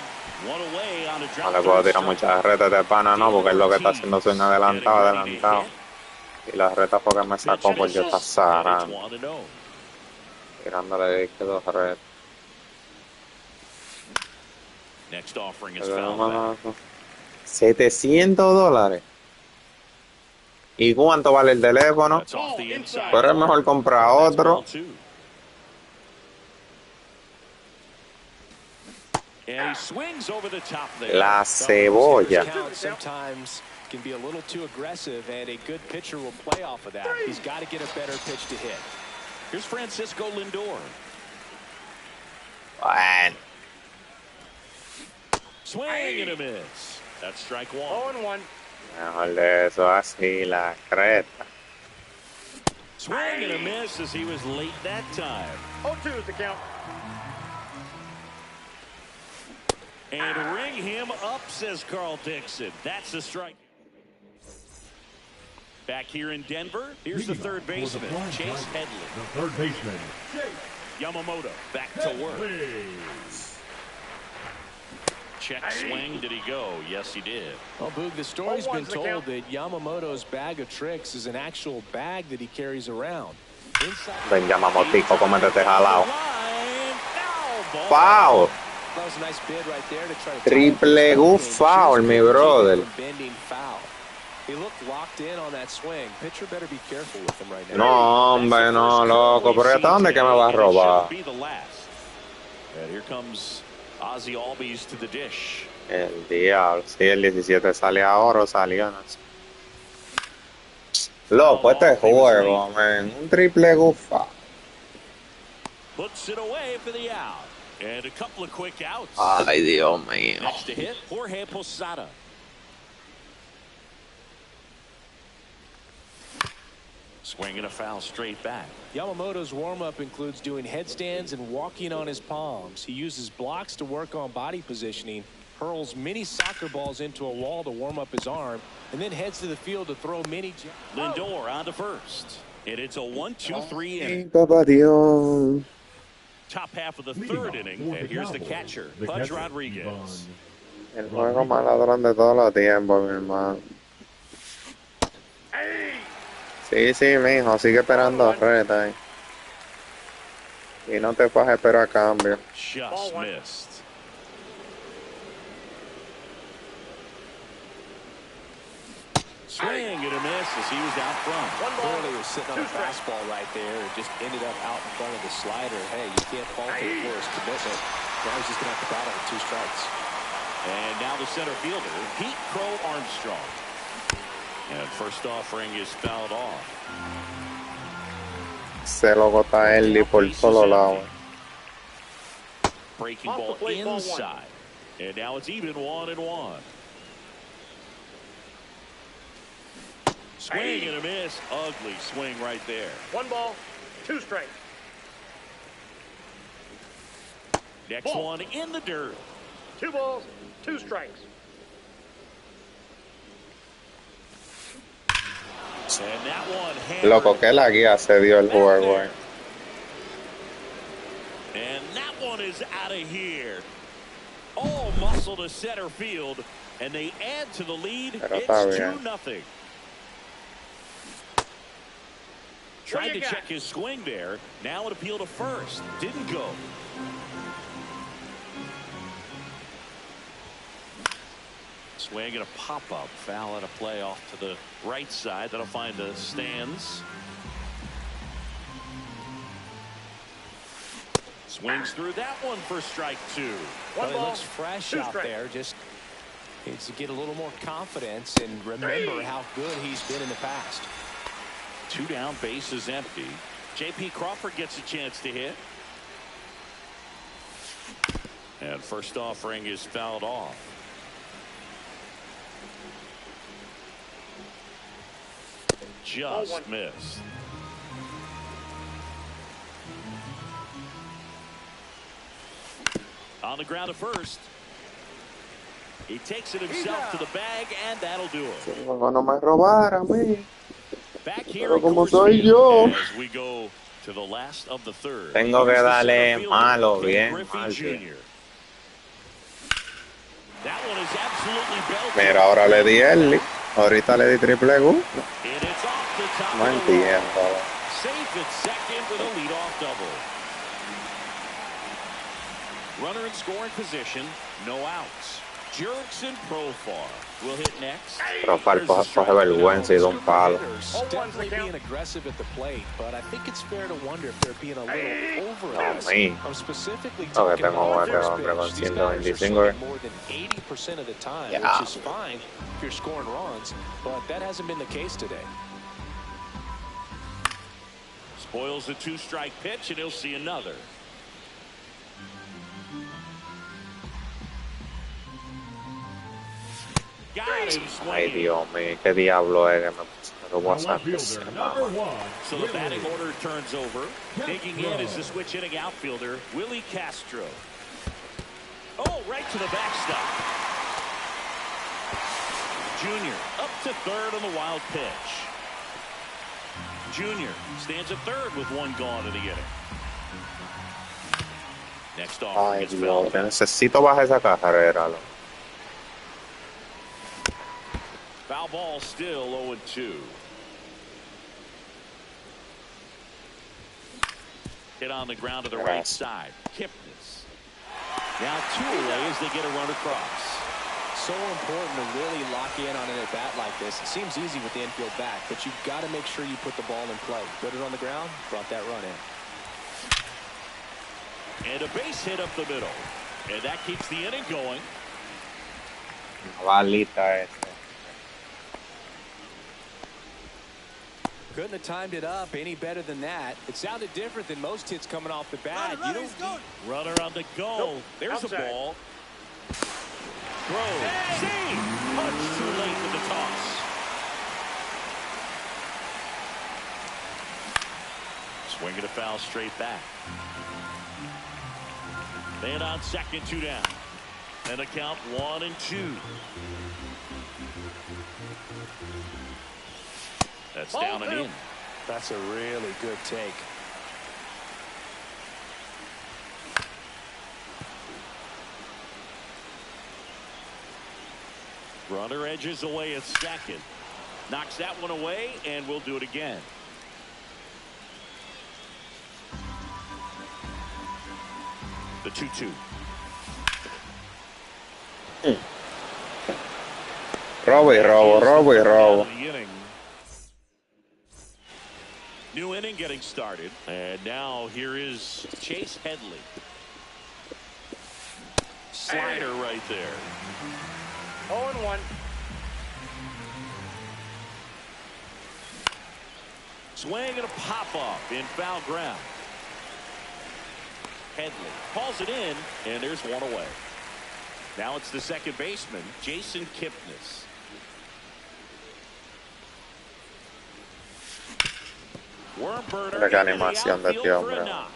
One away on a drop. No le puedo tirar muchas retas de pana, no, porque es lo que está haciendo swing adelantado. Y las retas porque me sacó porque está zarando. Tirándole de izquierdo red. Next offering is foul. $700. ¿Y cuánto vale el teléfono? Pero es mejor comprar otro. La cebolla. Can be a little too aggressive, and a good pitcher will play off of that. He's got to get a better pitch to hit. Here's Francisco Lindor. Bueno. Swing and a miss. That's strike one. 0-1. Mejor de eso así, la creta. Swing and a miss as he was late that time. 0-2 is the count. And ring him up, says Carl Dixon. That's a strike. Back here in Denver, here's the third baseman, Chase Headley. The third baseman, Yamamoto back to work. Check swing. Did he go? Yes, he did. Well, Boog, the story's been told that Yamamoto's bag of tricks is an actual bag that he carries around. Ven, Yamamotico, cómete jalao. Foul. That was a nice bid right there to try to Triple goof foul, mi brother. Bending foul. He looked locked in on that swing. Pitcher better be careful with him right now. No, hombre, no, loco. Pero ¿hasta dónde que me va a robar? And here comes Ozzy Albies to the dish. El diablo. Sí, el 17 sale ahora o salió, no sé. Loco, este juego, man. Un triple gufa. Puts it away for the out. And a couple of quick outs. Ay, Dios mío. Next to hit, Jorge Posada. Swinging a foul straight back. Yamamoto's warm-up includes doing headstands and walking on his palms. He uses blocks to work on body positioning, hurls mini soccer balls into a wall to warm up his arm, and then heads to the field to throw mini. Lindor on to first. And it's a 1-2-3 inning. Dios. Top half of the third inning, and here's the catcher, Pudge Rodriguez. El juego más ladrón de todos los tiempos, mi hermano. Sí, sí, mijo, sigue esperando reta. Y no te pases, pero a cambio. Just missed. Swing and a miss as he was out front. Clearly was sitting on a fastball right there. It just ended up out in front of the slider. Hey, you can't fault him for his commitment. Now he's just going to have to battle with 2 strikes. And now the center fielder, Pete Crow Armstrong. And first offering is fouled off. Se lo gota él y por solo lado. Breaking ball inside. And now it's even 1-1. Swing and a miss. Ugly swing right there. 1 ball, 2 strikes. Next one in the dirt. 2 balls, 2 strikes. And that one Loco, que la guía se dio el juego. And that one is out of here. All muscle to center field, and they add to the lead. It's 2-0. Tried to check his swing there. Now an appeal to first. Didn't go. Swing and a pop-up. Foul at a play off to the right side. That'll find the stands. Swings through that one for strike 2. Well, he looks fresh out there. Just needs to get a little more confidence and remember how good he's been in the past. 2 down, base is empty. J.P. Crawford gets a chance to hit. And first offering is fouled off. Just missed. On the ground at first. He takes it himself to the bag, and that'll do it. Si no me robara a mí. Back here Pero at como Coors soy Field yo. as we go to the last of the third. Tengo que Here's the center darle fielder, malo, Ken bien, Griffey mal, bien. Jr. That one is absolutely belted. Mira, ahora le di early. Ahorita le di triple U. And it's off the top No of the wall. entiendo. Safe at second with a leadoff double. Runner in scoring position, no outs. Jerks and Profar will hit next. Profar coge vergüenza y da un palo. Definitely being aggressive at the plate, but I think it's fair to wonder if they're being a little over-aggressive. mí. I'm specifically Ok, talking tengo about este first hombre con pitch. These guys are 125. swinging more than 80% of the time, Yeah. which is fine if you're scoring runs, but that hasn't been the case today. Spoils a two-strike pitch, and he'll see another. Got him Ay, swinging. Dios mío, qué diablo es que me lo voy a Now sacar. left fielder, number 1. So the batting Willie. order turns over. Digging in is the switch hitting outfielder, Willie Castro. Oh, right to the backstop. Junior up to third on the wild pitch. Junior stands at third with one gone in the inning. Next off Ay, gets Dios, fouled. que necesito bajar esa carrera. Foul ball still 0-2. Hit on the ground to the right side. Kipnis. Now 2 away as they get a run across. So important to really lock in on an at-bat like this. It seems easy with the infield back, but you've got to make sure you put the ball in play. Put it on the ground, brought that run in. And a base hit up the middle. And that keeps the inning going. Balita esta. Couldn't have timed it up any better than that. It sounded different than most hits coming off the bat. Runner on the go. Nope. There's Outside. a ball. Throw. Save. Punch too late with the toss. Swinging a foul straight back. Man on second, 2 down. And the count 1-2. That's down and in. That's a really good take. Runner edges away at second. Knocks that one away, and we'll do it again. The 2-2. Robo y robo, robo y robo. New inning getting started. And now here is Chase Headley. Slider right there. 0-1. Swing and a pop-off in foul ground. Headley calls it in, and there's one away. Now it's the second baseman, Jason Kipnis. Worm burner Mira qué into the animación de outfield este for a hombre. knock.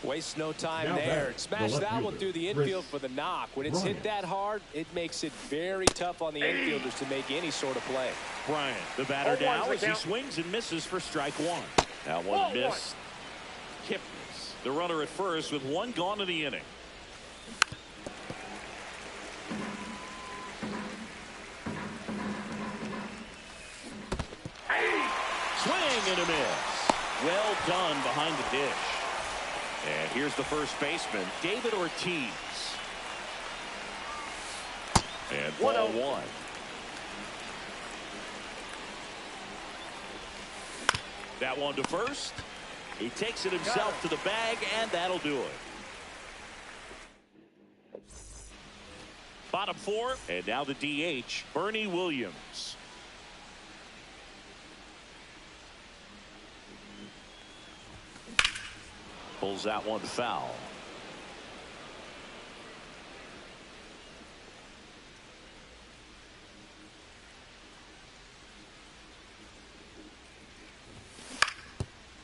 Waste no time Now there. back, Smash the left that one fielder, through the Chris infield for the knock. When it's hit that hard, it makes it very tough on the infielders to make any sort of play. Bryant, the batter 0-1's now the as he count. swings and misses for strike one. That one 0-1. missed. Kipnis, the runner at first with one gone in the inning. Swing and a miss. Well done behind the dish. And here's the first baseman, David Ortiz. And ball 1. That one to first. He takes it himself to the bag, and that'll do it. Bottom 4, and now the DH, Bernie Williams. Pulls that one foul.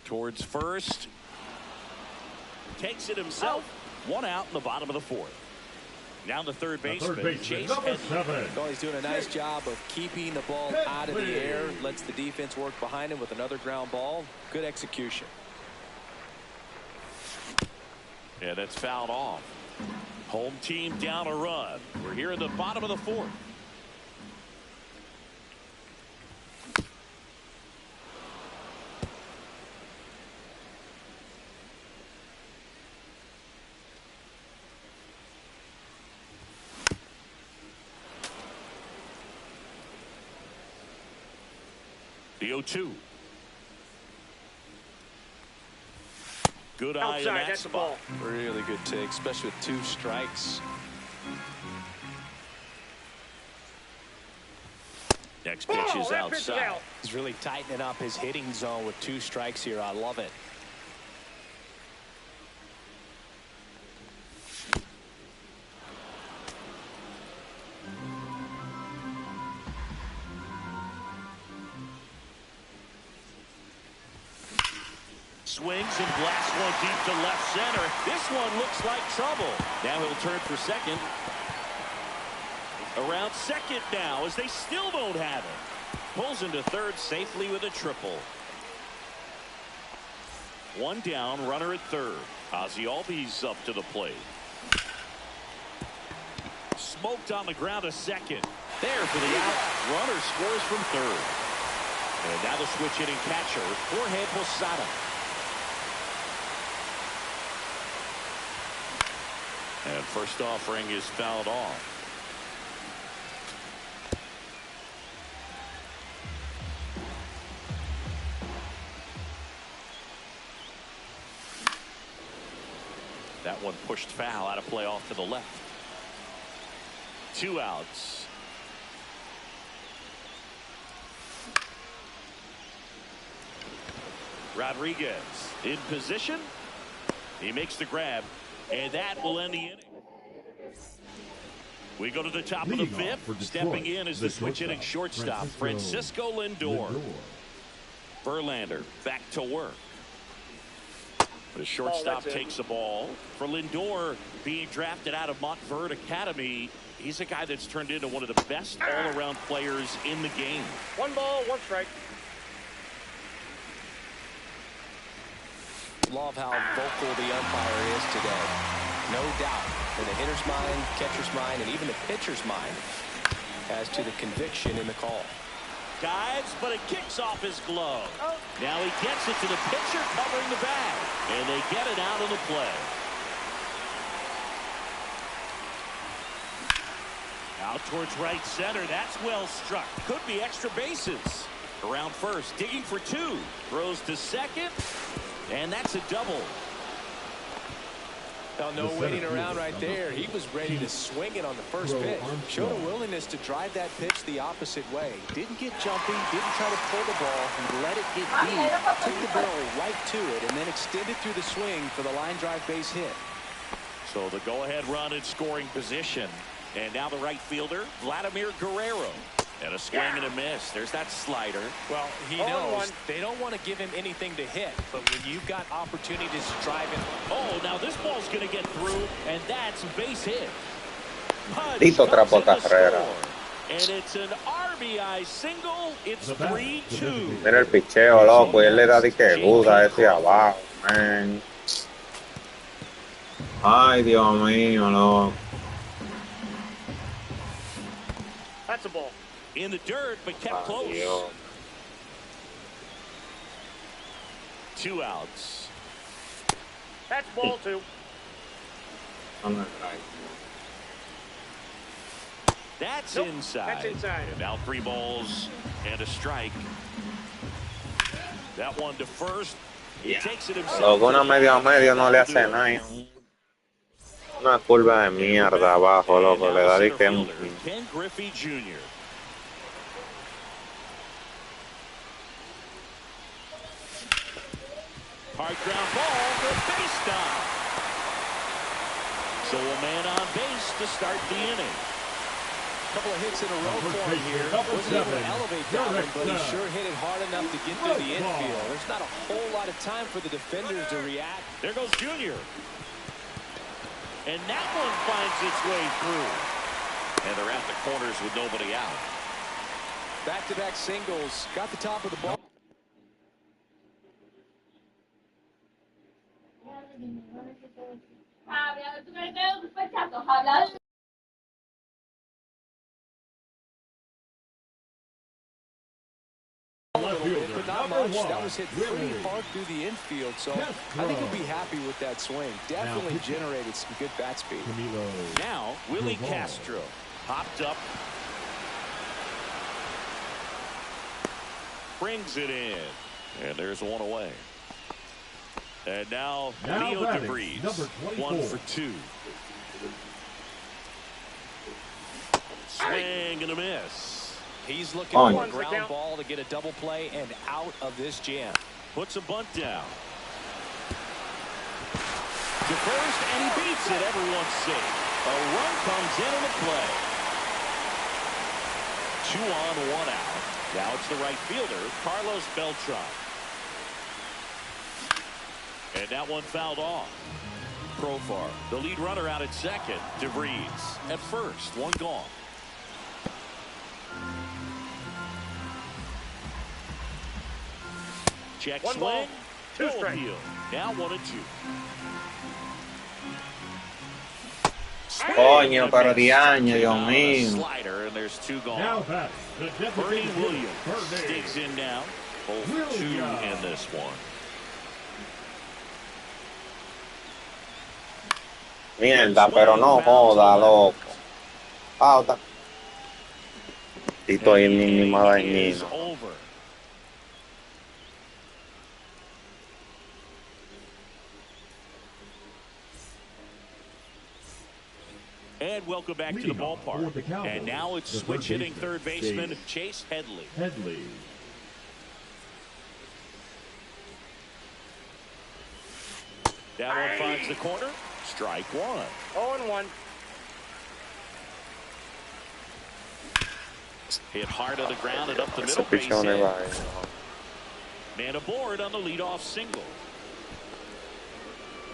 Towards first. takes it himself. One out in the bottom of the fourth. Now the third baseman, Chase number 7. Oh, he's doing a nice job of keeping the ball out of the air. Lets the defense work behind him with another ground ball. Good execution. And that's fouled off. Home team down a run. We're here in the bottom of the fourth. The 0-2. Good eye in that spot. Really good take, especially with 2 strikes. Next pitch is outside. He's really tightening up his hitting zone with 2 strikes here. I love it. Swings and blasts one deep to left center. This one looks like trouble. Now he'll turn for second. Around second now as they still don't have it. Pulls into third safely with a triple. One down, runner at third. Ozzie Albies up to the plate. Smoked on the ground a second. There for the out. Runner scores from third. And now the switch hitting catcher, Jorge Posada. And first offering is fouled off. That one pushed foul, out of play off to the left. 2 outs. Rodriguez in position. He makes the grab. And that will end the inning. We go to the top of the fifth. Stepping in is the switch hitting shortstop, Francisco Lindor. Verlander back to work. The shortstop takes the ball. For Lindor, being drafted out of Montverde Academy, he's a guy that's turned into one of the best all-around players in the game. 1 ball, 1 strike. Love how vocal the umpire is today. No doubt in the hitter's mind, catcher's mind, and even the pitcher's mind as to the conviction in the call. Dives, but it kicks off his glove. Now he gets it to the pitcher covering the bag, and they get it out of the play. Out towards right center. That's well struck. Could be extra bases. Around first, digging for 2. Throws to second. And that's a double. Now, no waiting around right there. He was ready to swing it on the first pitch. Showed a willingness to drive that pitch the opposite way. Didn't get jumpy, didn't try to pull the ball. He let it get deep, took the barrel right to it, and then extended through the swing for the line drive base hit. So the go-ahead run in scoring position. And now the right fielder, Vladimir Guerrero. And a swing and a miss. There's that slider. Well, he knows they don't want to give him anything to hit, but when you've got opportunities to drive him. Oh, now this ball's going to get through, and that's a base hit. Tito trapo carrera. And it's an RBI single. It's 3-2. Mira el picheo, loco, y él le da de que guda ese abajo, man. Ay, Dios mío, no. That's a ball. In the dirt, but kept close. Dios. 2 outs. That's ball 2. That's Nope, inside. that's inside. Now 3 balls and a strike. That one to first. He takes it himself. Loco, una medio a medio no le hace nada. Una curva de mierda abajo, loco, le da de que... Ken Griffey Jr. Hard ground ball for base stop. So a man on base to start the inning. Couple of hits in a row for him here. Wasn't able to elevate that one, but he sure hit it hard enough to get through the infield. There's not a whole lot of time for the defenders to react. There goes Junior. And that one finds its way through. And they're at the corners with nobody out. Back-to-back singles. Got the top of the ball. But not much. That was hit pretty far through the infield, so I think he'll be happy with that swing. Definitely generated some good bat speed. Now, Willie Castro popped up. Brings it in. And there's one away. And now Leo DeVries, 1 for 2. Swing and a miss. He's looking for a ground ball to get a double play and out of this jam. Puts a bunt down. To first, and he beats it. Everyone's safe. A run comes in the play. 2 on, 1 out. Now it's the right fielder, Carlos Beltran. And that one fouled off. Profar, the lead runner out at second. DeVries at first, 1 gone. Check One swing. ball, 2 No strikes. appeal. Now 1 and 2. Coño, pero diaño, Dios mío. Slider, and there's 2 gone. Now batting, the Bernie designated Williams Bernie. digs in now. Both 2 in this one. Mierda, pero no joda, loco. Pauta. Y estoy en mi misma dañino. Over. And welcome back to the ballpark. And now it's switch hitting third baseman Chase Headley. That one finds the corner. Strike 1. 0-1. Hit hard to the ground and up the Ese middle base. pichón Hit. va ahí, ¿no? Man aboard on the leadoff single.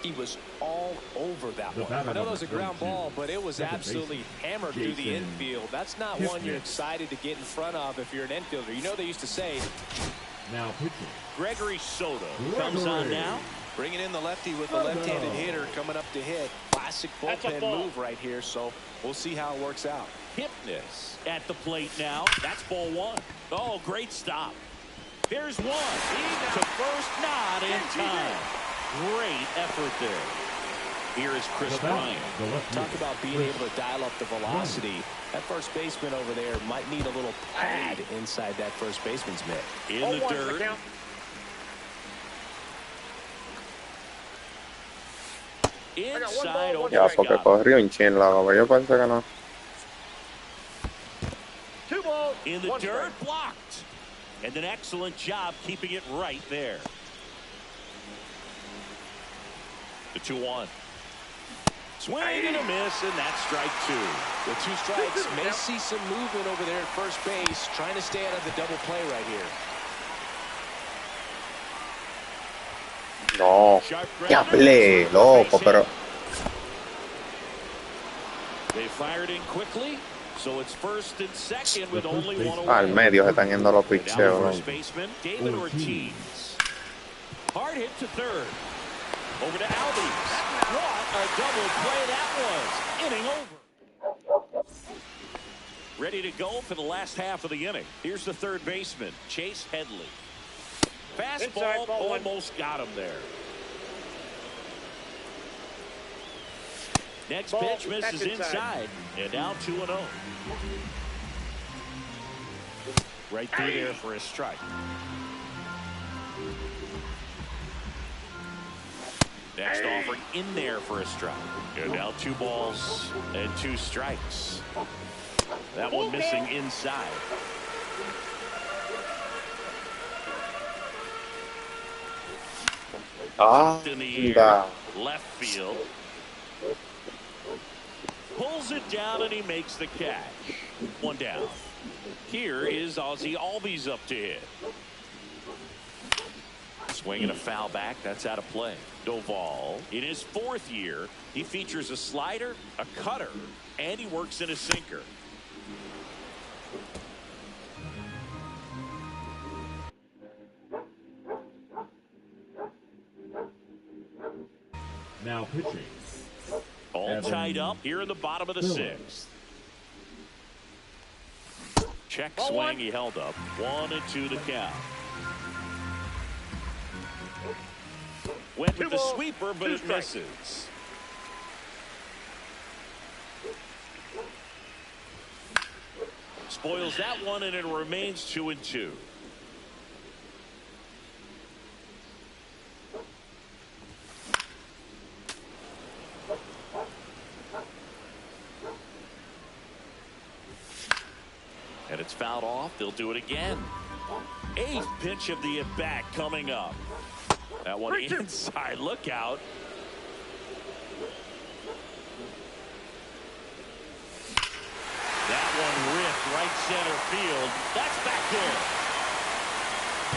He was all over that one. I know that was a ground ball, but it was absolutely hammered through the infield. That's not one you're excited to get in front of if you're an infielder. You know they used to say. Now pitching. Gregory Soto comes on now. Bringing in the lefty with the left-handed hitter coming up to hit. Classic bullpen move right here, so we'll see how it works out. Hipness at the plate now. That's ball 1. Oh, great stop. There's 1. To first, not in time. Great effort there. Here is Chris Bryant. Talk about being able to dial up the velocity. That first baseman over there might need a little pad inside that first baseman's mitt. In the dirt. Inside over. Ya, porque corrió un chin, loco. Yo pensé que no. 2 balls. In the 1 dirt, strike. blocked. And an excellent job keeping it right there. The 2-1. Swing and a miss, and that's strike 2. With 2 strikes, may see some movement over there at first base, trying to stay out of the double play right here. No. Diable, loco, pero. They fired in quickly, so it's first and second with only 1 away. Al medio se están yendo los Now picheos. first baseman David Ortiz. Hard hit to third. Over to Albies. What a double play that was. Inning over. Ready to go for the last half of the inning. Here's the third baseman, Chase Headley. Fastball almost got him there. Next pitch misses inside. And now 2-0. Right through there for a strike. Next offering in there for a strike. And now 2 balls and 2 strikes. That one missing inside. In the air, left field. Pulls it down and he makes the catch. One down. Here is Ozzie Albies up to hit. Swinging a foul back. That's out of play. Doval, in his 4th year, he features a slider, a cutter, and he works in a sinker. Now pitching. All tied up here in the bottom of the 6th. Check swing. He held up. 1-2 the count. Went with the sweeper, but it misses. Spoils that one, and it remains 2-2. And it's fouled off. They'll do it again. 8th pitch of the at-bat coming up. That one inside. Look out. That one ripped right center field. That's back there.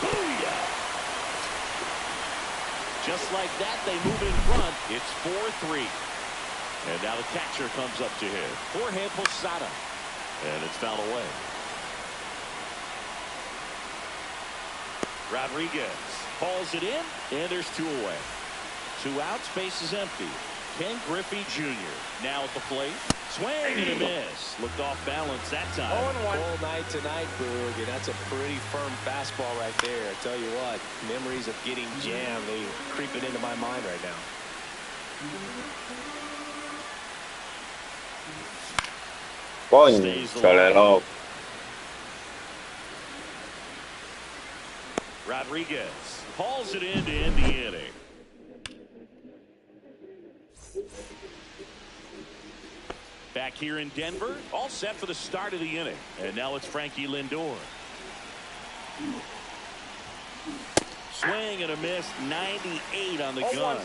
Booyah! Just like that, they move in front. It's 4-3. And now the catcher comes up to hit. Jorge Posada. And it's fouled away. Rodriguez hauls it in, and there's 2 away. 2 outs, base is empty. Ken Griffey Jr. now at the plate. Swing and a miss. Looked off balance that time. Cold night tonight, Boog, and that's a pretty firm fastball right there. I tell you what, memories of getting jammed, they creeping into my mind right now. Coño, Rodriguez hauls it in to end the inning. Back here in Denver, all set for the start of the inning. And now it's Frankie Lindor. Swing and a miss, 98 on the gun.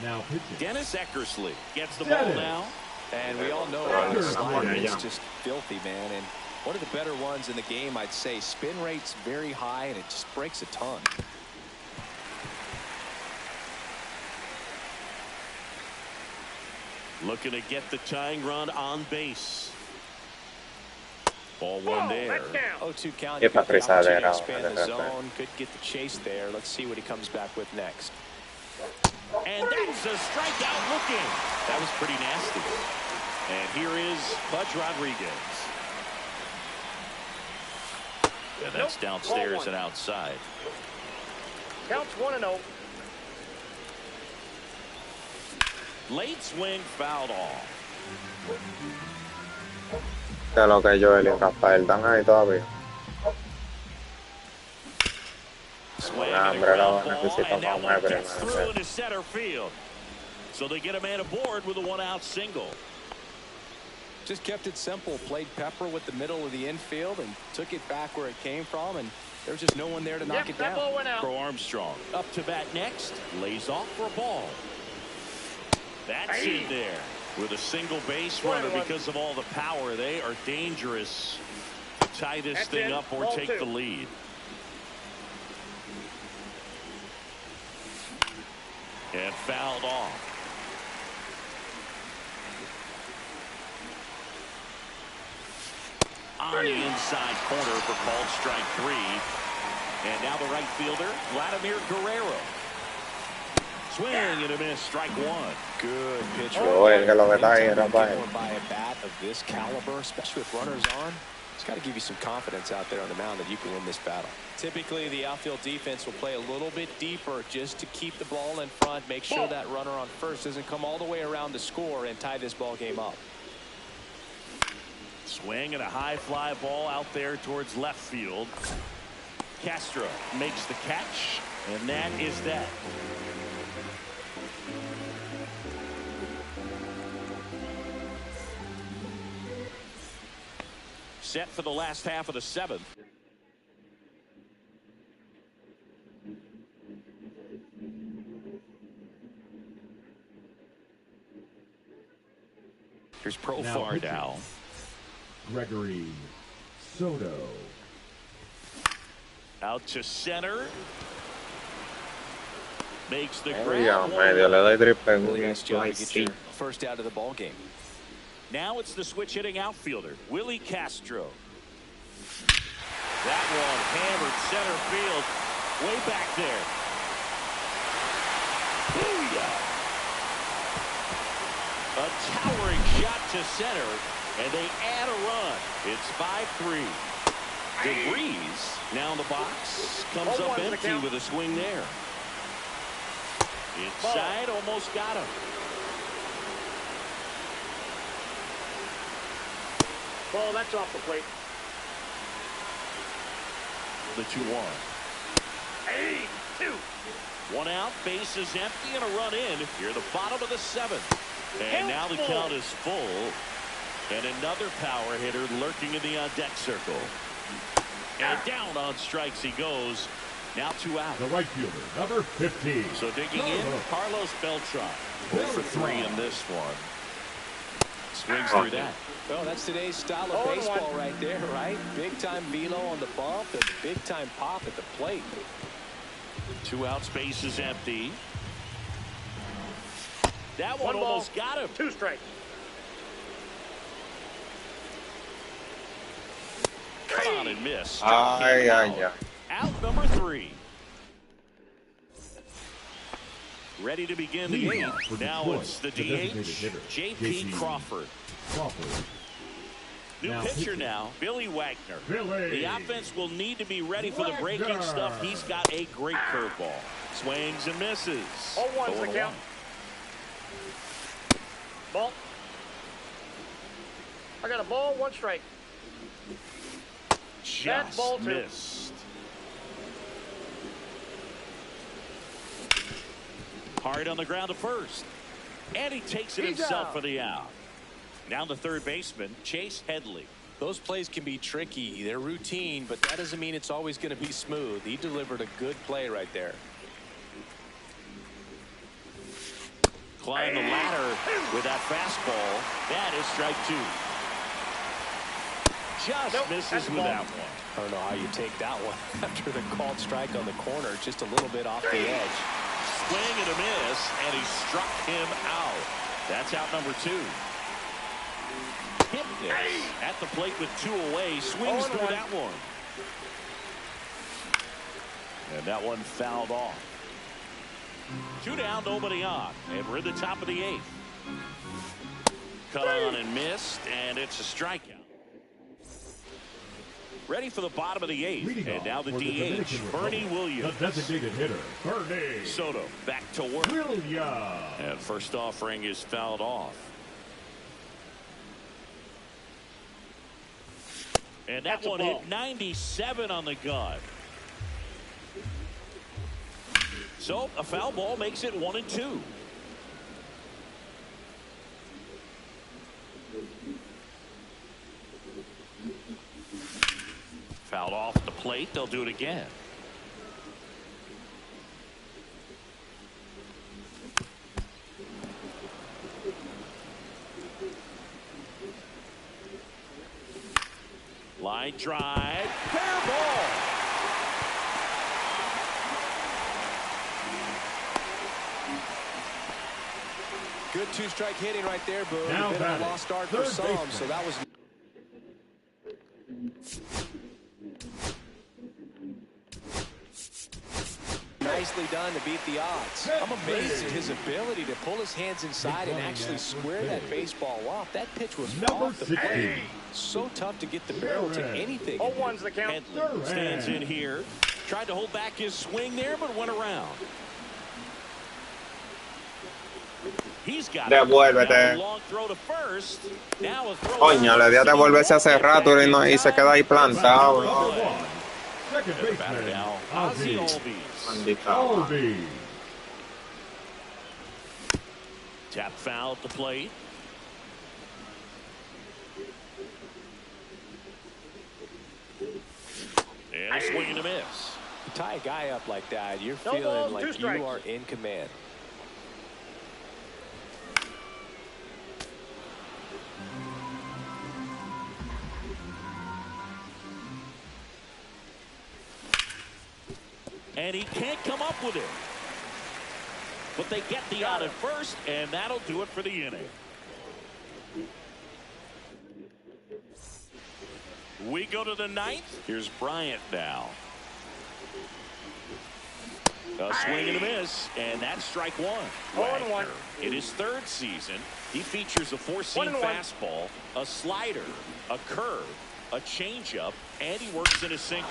Now pitching. Dennis Eckersley gets the ball now. And we all know the slider is just filthy, man. And one of the better ones in the game, I'd say. Spin rate's very high, and it just breaks a ton. Looking to get the tying run on base. Ball one there. 0-2 count. You got the opportunity to expand the zone. Could get the chase there. Let's see what he comes back with next. And that's a strikeout looking. That was pretty nasty. And here is Pudge Rodriguez. And that's downstairs and outside. Counts 1-0. Late swing fouled off. Que lo que Joel y Rafael están ahí todavía. Swing Nah, and a hombre, ground lo ball, necesito and that más one primero. gets through into center field. So they get a man aboard with a 1-out single. Just kept it simple. Played Pepper with the middle of the infield and took it back where it came from, and there was just no one there to knock it down. That ball went out. Pro Armstrong up to bat next. Lays off for a ball. That's in there with a single base runner. Because of all the power, they are dangerous to tie this thing up or take the lead. And fouled off. On the inside corner for called strike 3. And now the right fielder, Vladimir Guerrero. Swing and a miss, strike 1. Good pitch. Joel, que lo que está ahí, Rafael. By a bat of this caliber, especially with runners on, it's got to give you some confidence out there on the mound that you can win this battle. Typically, the outfield defense will play a little bit deeper just to keep the ball in front, make sure that runner on first doesn't come all the way around to score and tie this ball game up. Swing and a high fly ball out there towards left field. Castro makes the catch, and that is that. Set for the last half of the 7th. Here's Profar now. Gregory Soto. Out to center. Makes the Medio, grab. medio, le doy triple. Really nice job to get your first out of the ball game. Now it's the switch hitting outfielder, Willie Castro. That one hammered center field, way back there. Booyah! A towering shot to center, and they add a run. It's 5-3. DeVries now in the box, comes up empty with a swing there. Inside, almost got him. Ball, that's off the plate. The 2-1. 8-2. One out, base is empty, and a run in. Here, the bottom of the 7th. And now the count is full. And another power hitter lurking in the on-deck circle. And down on strikes he goes. Now 2 out. The right fielder, number 15. So digging in, Carlos Beltran. 0 for 3 in this one. Swings through that. Well, that's today's style of baseball right there, right? Big-time velo on the bump and big-time pop at the plate. 2 outs, base is empty. That one almost got him. 2 strikes. Come on and miss. Ay, ay, ay. Out number 3. Ready to begin the 8th. Now it's the DH, J.P. Crawford. New pitcher now, Billy Wagner. The offense will need to be ready for the breaking stuff. He's got a great curveball. Swings and misses. 0-1's the count. Ball. I got a ball, 1 strike. Just ball 2. missed. Hard on the ground to first. And he takes it himself for the out. Now the third baseman, Chase Headley. Those plays can be tricky. They're routine, but that doesn't mean it's always going to be smooth. He delivered a good play right there. Climb the ladder with that fastball. That is strike 2. Just misses with that one. I don't know how you take that one after the called strike on the corner, just a little bit off the edge. Swing and a miss, and he struck him out. That's out number 2. Hypnis at the plate with 2 away, swings through that one. And that one fouled off. 2 down, nobody on, and we're at the top of the 8th. Cut on and missed, and it's a strikeout. Ready for the bottom of the 8th, and now the DH, Bernie Williams. The designated hitter, Bernie Soto back to work. Williams. And first offering is fouled off. And that one hit 97 on the gun. So a foul ball makes it 1-2. Fouled off the plate. They'll do it again. Line drive. Fair ball. Good 2-strike hitting right there, Boone. Now Been a lost start for some, so that was... Nicely done to beat the odds. I'm amazed at his ability to pull his hands inside and actually square that baseball off. That pitch was off the plate. So tough to get the barrel to anything. 0-1's the count. Headley stands in here. Tried to hold back his swing there, but went around. He's got Devuélvete. a long throw to first. Now a throw. Coño, le di a devolverse hace rato y se queda ahí plantado. Second baseman, Now, Ozzie Albies. Albies. Tap foul at the plate. And a swing and a miss. You tie a guy up like that, you're No feeling balls, like 2 you strikes. are in command. and he can't come up with it. But they get the out at first, and that'll do it for the inning. We go to the ninth. Here's Bryant now. A swing and a miss, and that's strike one. Wagner, in his third season, he features a four-seam fastball, a slider, a curve, a changeup, and he works in a sinker.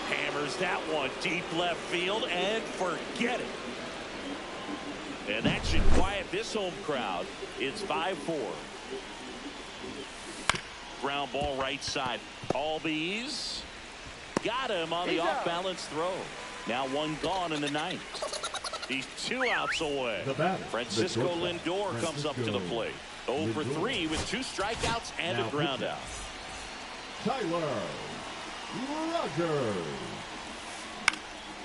Hammers that one deep left field, and forget it. And that should quiet this home crowd. It's 5-4. Ground ball right side. Albies got him on the off-balance throw. Now one gone in the ninth. He's 2 outs away. Francisco Lindor comes up to the plate. 0 for 3 with 2 strikeouts and a ground out. Tyler Rogers.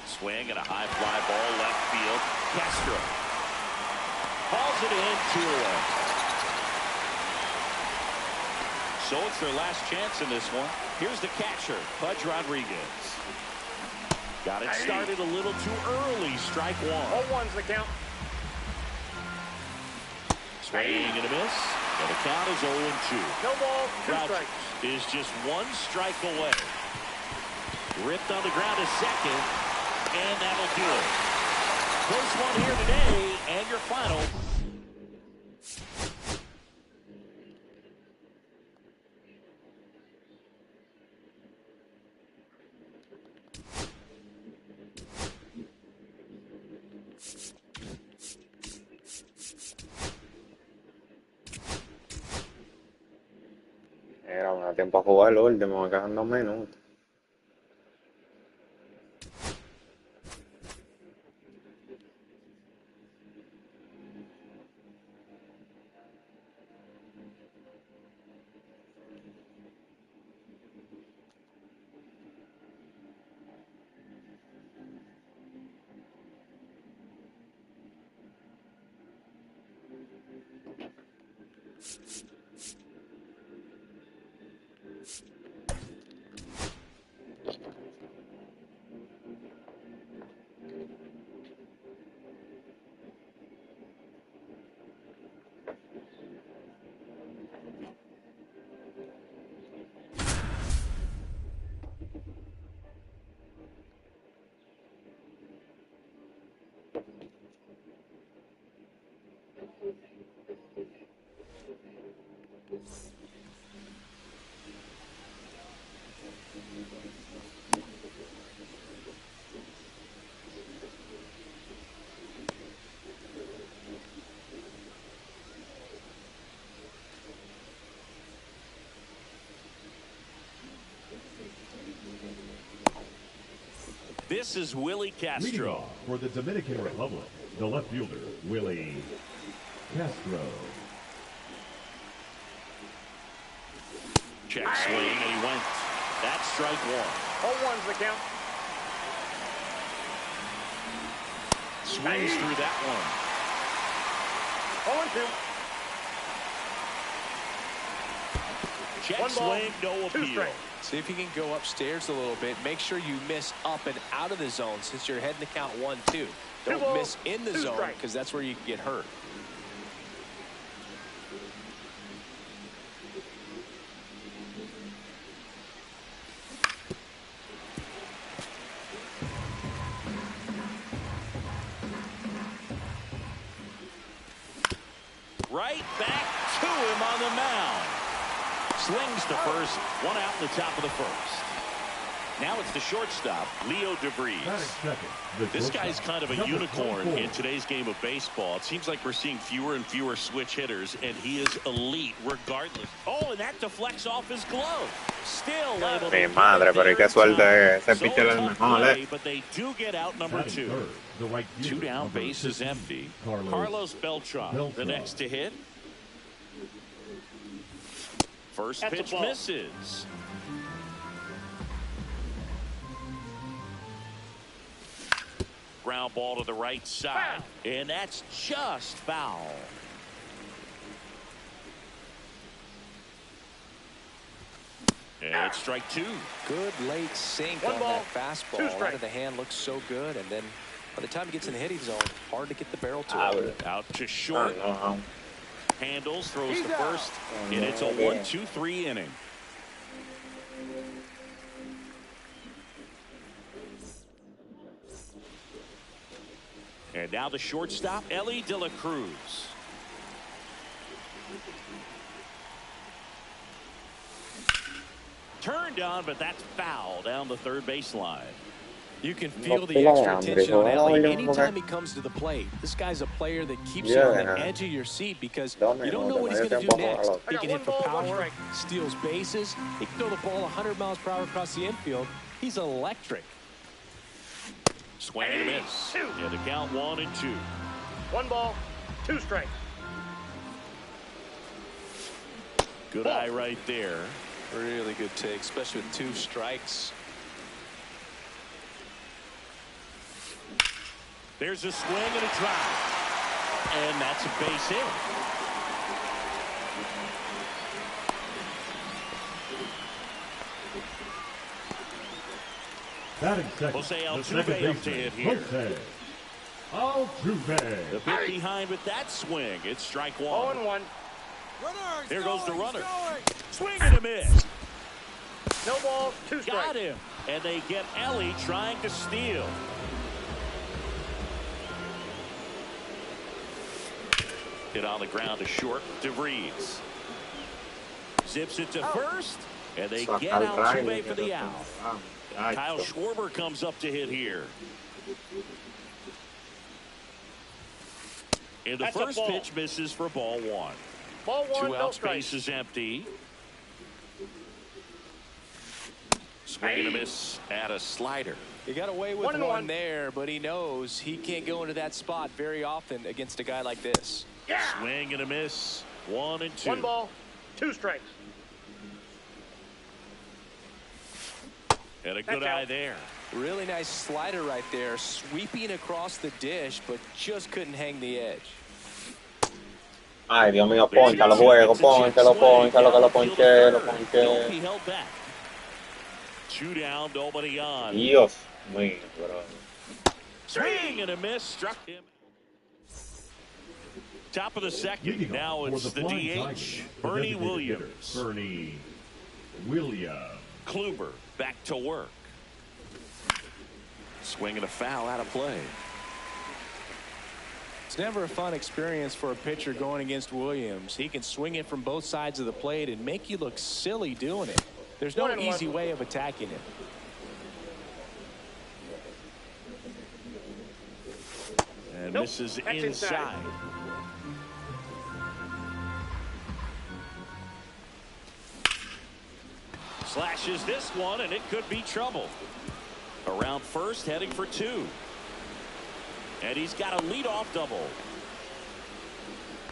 Swing and a high fly ball left field. Castro hauls it in, 2 away. So it's their last chance in this one. Here's the catcher, Pudge Rodriguez. Got it started a little too early. Strike one. 0-1's the count. Swing and a miss. And the count is 0-2. No ball, 2 strikes. Is just 1 strike away. Ripped on the ground to second, and that'll do it. Close one here today, and your final. Era un tiempo a jugar el último, me quedan 2 minutos. This is Willie Castro. For the Dominican Republic, the left fielder, Willie Castro. Check swing, and he went. That's strike one. 0-1's the count. Swings through that one. 0-2. Check One ball, swing, no 2 appeal. strikes. See if you can go upstairs a little bit. Make sure you miss up and out of the zone since you're heading to count 1-2. Don't miss in the zone because that's where you can get hurt. Right back to him on the mound. Swings to first, 1 out in the top of the first. Now it's the shortstop, Leo DeVries. This guy's kind of a unicorn in today's game of baseball. It seems like we're seeing fewer and fewer switch hitters, and he is elite regardless. Oh, and that deflects off his glove. Still able to. Mi madre, pero qué suerte ese pitcher es el mejor, But they do get out number 2. 2 down, base is empty. Carlos Beltran, the next to hit. First pitch misses. Ground ball to the right side. And that's just foul. And strike two. Good late sink on that fastball. Out of the hand looks so good, and then by the time he gets in the hitting zone, hard to get the barrel to it. Out to short. Handles, throws to first, and it's a 1-2-3 inning. And now the shortstop, Ellie De La Cruz. Turned on, but that's foul down the third baseline. You can feel the extra tension on Ellie anytime he comes to the plate. This guy's a player that keeps you on the edge of your seat because you don't know what he's going to do next. He can hit for power, steals bases. He can throw the ball 100 miles per hour across the infield. He's electric. Swing and a miss. Yeah, the count 1-2. 1 ball, 2 strikes. Good eye right there. Really good take, especially with 2 strikes. There's a swing and a drive. And that's a base hit. Batting second, Jose the Altuve second up to hit here. Jose Altuve. The bit behind with that swing. It's strike 1. 0-1. There goes the runner. Swing and a miss. No balls, 2 strikes. Got him. And they get Ellie trying to steal. Hit on the ground to short. DeVries zips it to first, and they get Altuve for the out. Kyle Schwarber comes up to hit here. And the first pitch misses for ball 1. Ball 1, 2 no outs, strikes. base is empty. Swing and a miss at a slider. He got away with one there, but he knows he can't go into that spot very often against a guy like this. Yeah. Swing and a miss. 1-2. 1 ball, 2 strikes. And a good eye there. Really nice slider right there, sweeping across the dish, but just couldn't hang the edge. Ay, Dios mío, ponchalo, juego, ponchalo, ponchalo, que lo ponché, lo ponché. Don't be held back. 2 down, nobody on. Dios mío, bro. Swing and a miss, struck him. Top of the second. Now it's the DH, Bernie Williams. Bernie Williams. Kluber back to work. Swing and a foul out of play. It's never a fun experience for a pitcher going against Williams. He can swing it from both sides of the plate and make you look silly doing it. There's no easy way of attacking it. And this is inside. Slashes this one, and it could be trouble. Around first, heading for 2. And he's got a leadoff double.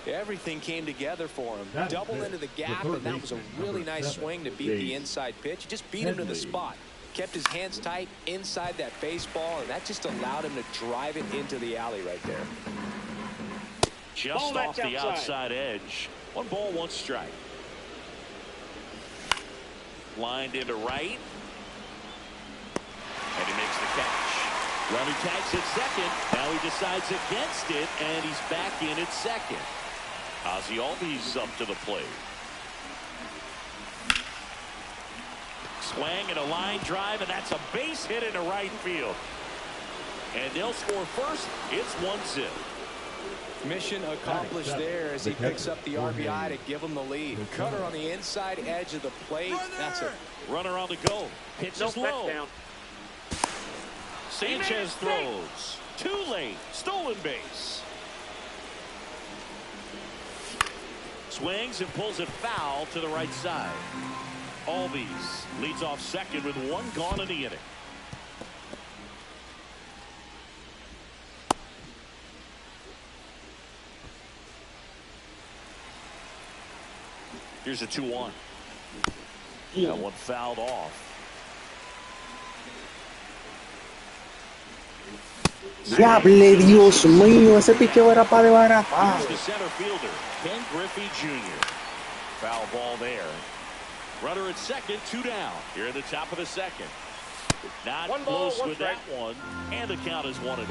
Everything came together for him. Double into the gap, and that was a really nice swing to beat the inside pitch. Just beat him to the spot. Kept his hands tight inside that baseball, and that just allowed him to drive it into the alley right there. Just off the outside edge. 1 ball, 1 strike. Lined into right. And he makes the catch. Runner tags at second. Now he decides against it, and he's back in at second. Ozzie Albies up to the plate. Swing and a line drive, and that's a base hit into right field. And they'll score first. It's 1-0. Mission accomplished there as he picks up the RBI to give him the lead. Cutter on the inside edge of the plate. That's it. Runner on the go. Pitch is low. Sanchez throws. Too late. Stolen base. Swings and pulls it foul to the right side. Albies leads off second with 1 gone in the inning. Here's a 2-1. That one fouled off. Diable Dios mío, ese picheo era para desbaratar. Here's the center fielder, Ken Griffey Jr. Foul ball there. Runner at second, 2 down. Here at the top of the second. Not One ball, close one with strike. that one. And the count is 1-1.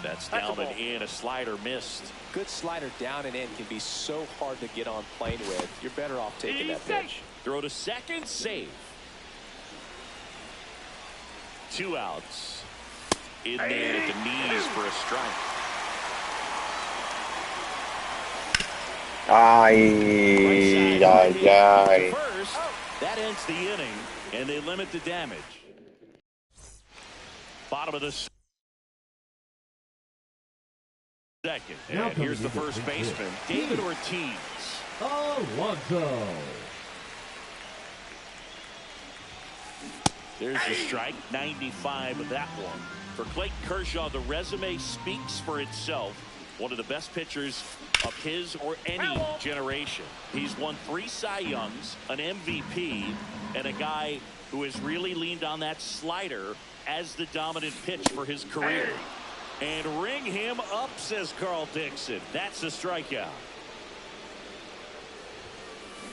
That's down and in. A slider missed. Good slider down and in can be so hard to get on plane with. You're better off taking that pitch. Throw to second, safe. 2 outs. In there at the knees for a strike. Ay, ay, ay. First, that ends the inning, and they limit the damage. Bottom of the second. And here's the first baseman, David Ortiz. Alonso. There's the strike, 95 of that one. For Clayton Kershaw, the resume speaks for itself. One of the best pitchers of his or any generation. He's won 3 Cy Youngs, an MVP, and a guy who has really leaned on that slider as the dominant pitch for his career. And ring him up, says Carl Dixon. That's a strikeout.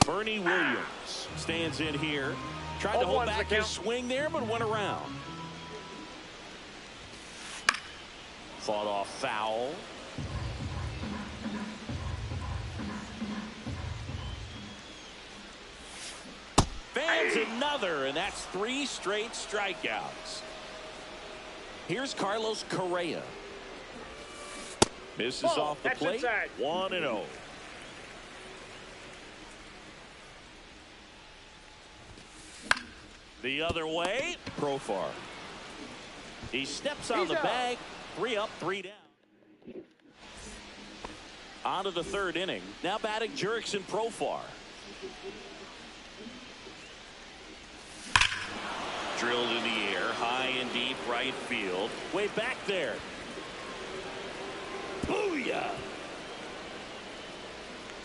Bernie Williams stands in here. Tried to hold back his swing there, but went around. Fought off foul. Fans another, and that's 3 straight strikeouts. Here's Carlos Correa. Misses off the plate. 1-0. The other way, Profar. He steps on the bag. 3 up, 3 down. On to the 3rd inning. Now batting Jurickson Profar. Drilled in the air, high and deep right field. Way back there. Booyah!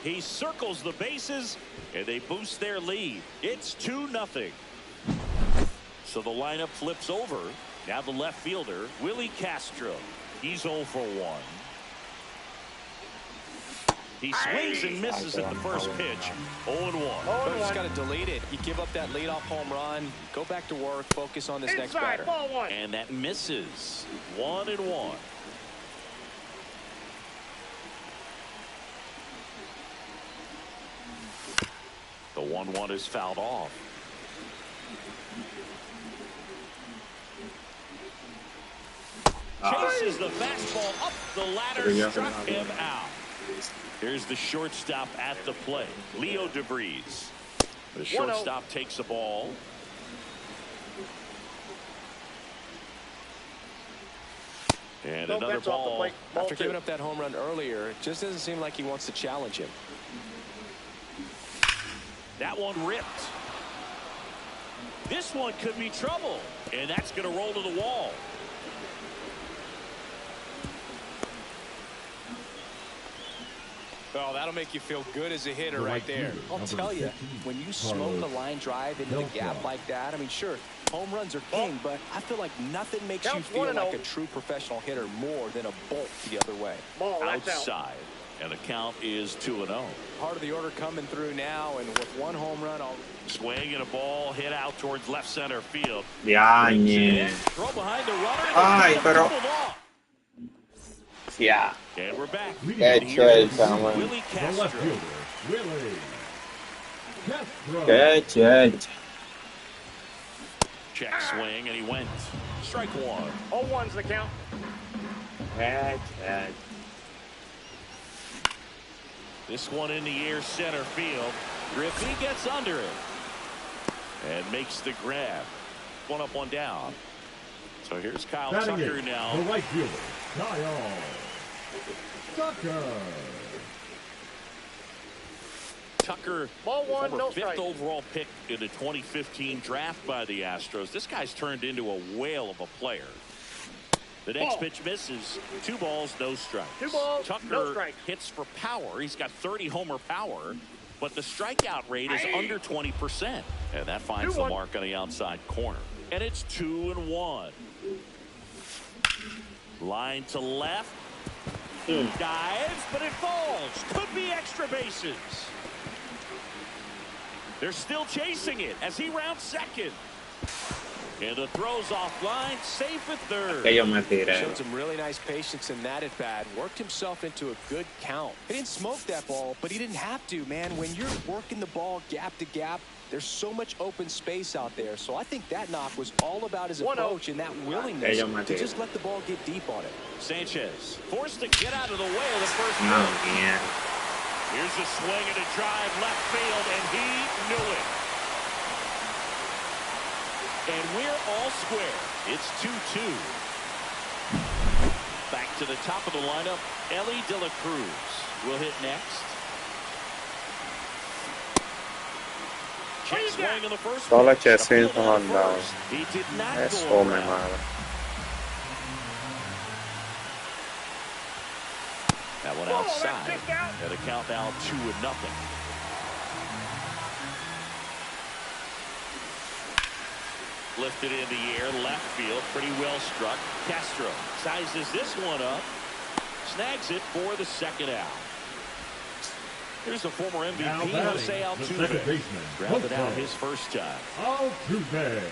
He circles the bases, and they boost their lead. It's 2-0. So the lineup flips over. Now the left fielder, Willie Castro. He's 0 for 1. He swings and misses at the first pitch. 0-1. You just got to delete it. You give up that leadoff home run. Go back to work. Focus on this next batter. And that misses. 1-1. The 1-1 is fouled off. Chases the fastball up the ladder, struck him out. Here's the shortstop at the plate, Leo DeVries. The shortstop takes the ball. And another ball. After giving up that home run earlier, it just doesn't seem like he wants to challenge him. That one ripped. This one could be trouble, and that's going to roll to the wall. Well, that'll make you feel good as a hitter right there. I'll tell you, when you smoke a line drive into the gap like that, I mean, sure, home runs are king, but I feel like nothing makes you feel like a true professional hitter more than a bolt the other way. Outside, and the count is 2-0. Part of the order coming through now, and with 1 home run, swing and a ball hit out towards left center field. Diañe. Throw behind the runner. Ay, pero. Yeah. And we're back. Qué chelcha, man. Willie Castro. Qué chelcha. Check swing, and he went. Strike 1. 0-1's the count. Qué chelcha. This one in the air, center field. Griffey gets under it and makes the grab. 1 up, 1 down. So here's Kyle Tucker now. The right fielder, Kyle Tucker. Tucker, former 5th overall pick in the 2015 draft by the Astros. This guy's turned into a whale of a player. The next pitch misses. 2 balls, no strikes. 2 balls, Tucker no strikes. hits for power. He's got 30 homer power, but the strikeout rate is under 20%. And that finds the mark on the outside corner. And it's 2-1. Line to left. Dives, but it falls. Could be extra bases. They're still chasing it as he rounds second. And the throw's offline, safe at third. Yo me tiré. Showed some really nice patience in that at bat. Worked himself into a good count. He didn't smoke that ball, but he didn't have to, man. When you're working the ball gap to gap, there's so much open space out there. So I think that knock was all about his approach and that willingness to just let the ball get deep on it. Sanchez forced to get out of the way of the first No, pitch. yeah. Here's a swing and a drive left field, and he knew it. And we're all square. It's 2-2. Back to the top of the lineup, Ellie De La Cruz will hit next. Check swing in the first Solo pitch. Chessin Appealed on the mandado. first. He did not Eso go me around. madre. That one outside. And the count now 2-0. Lifted in the air, left field, pretty well struck. Castro sizes this one up, snags it for the second out. Here's the former MVP, Jose Altuve. Grounded out his first time. Altuve.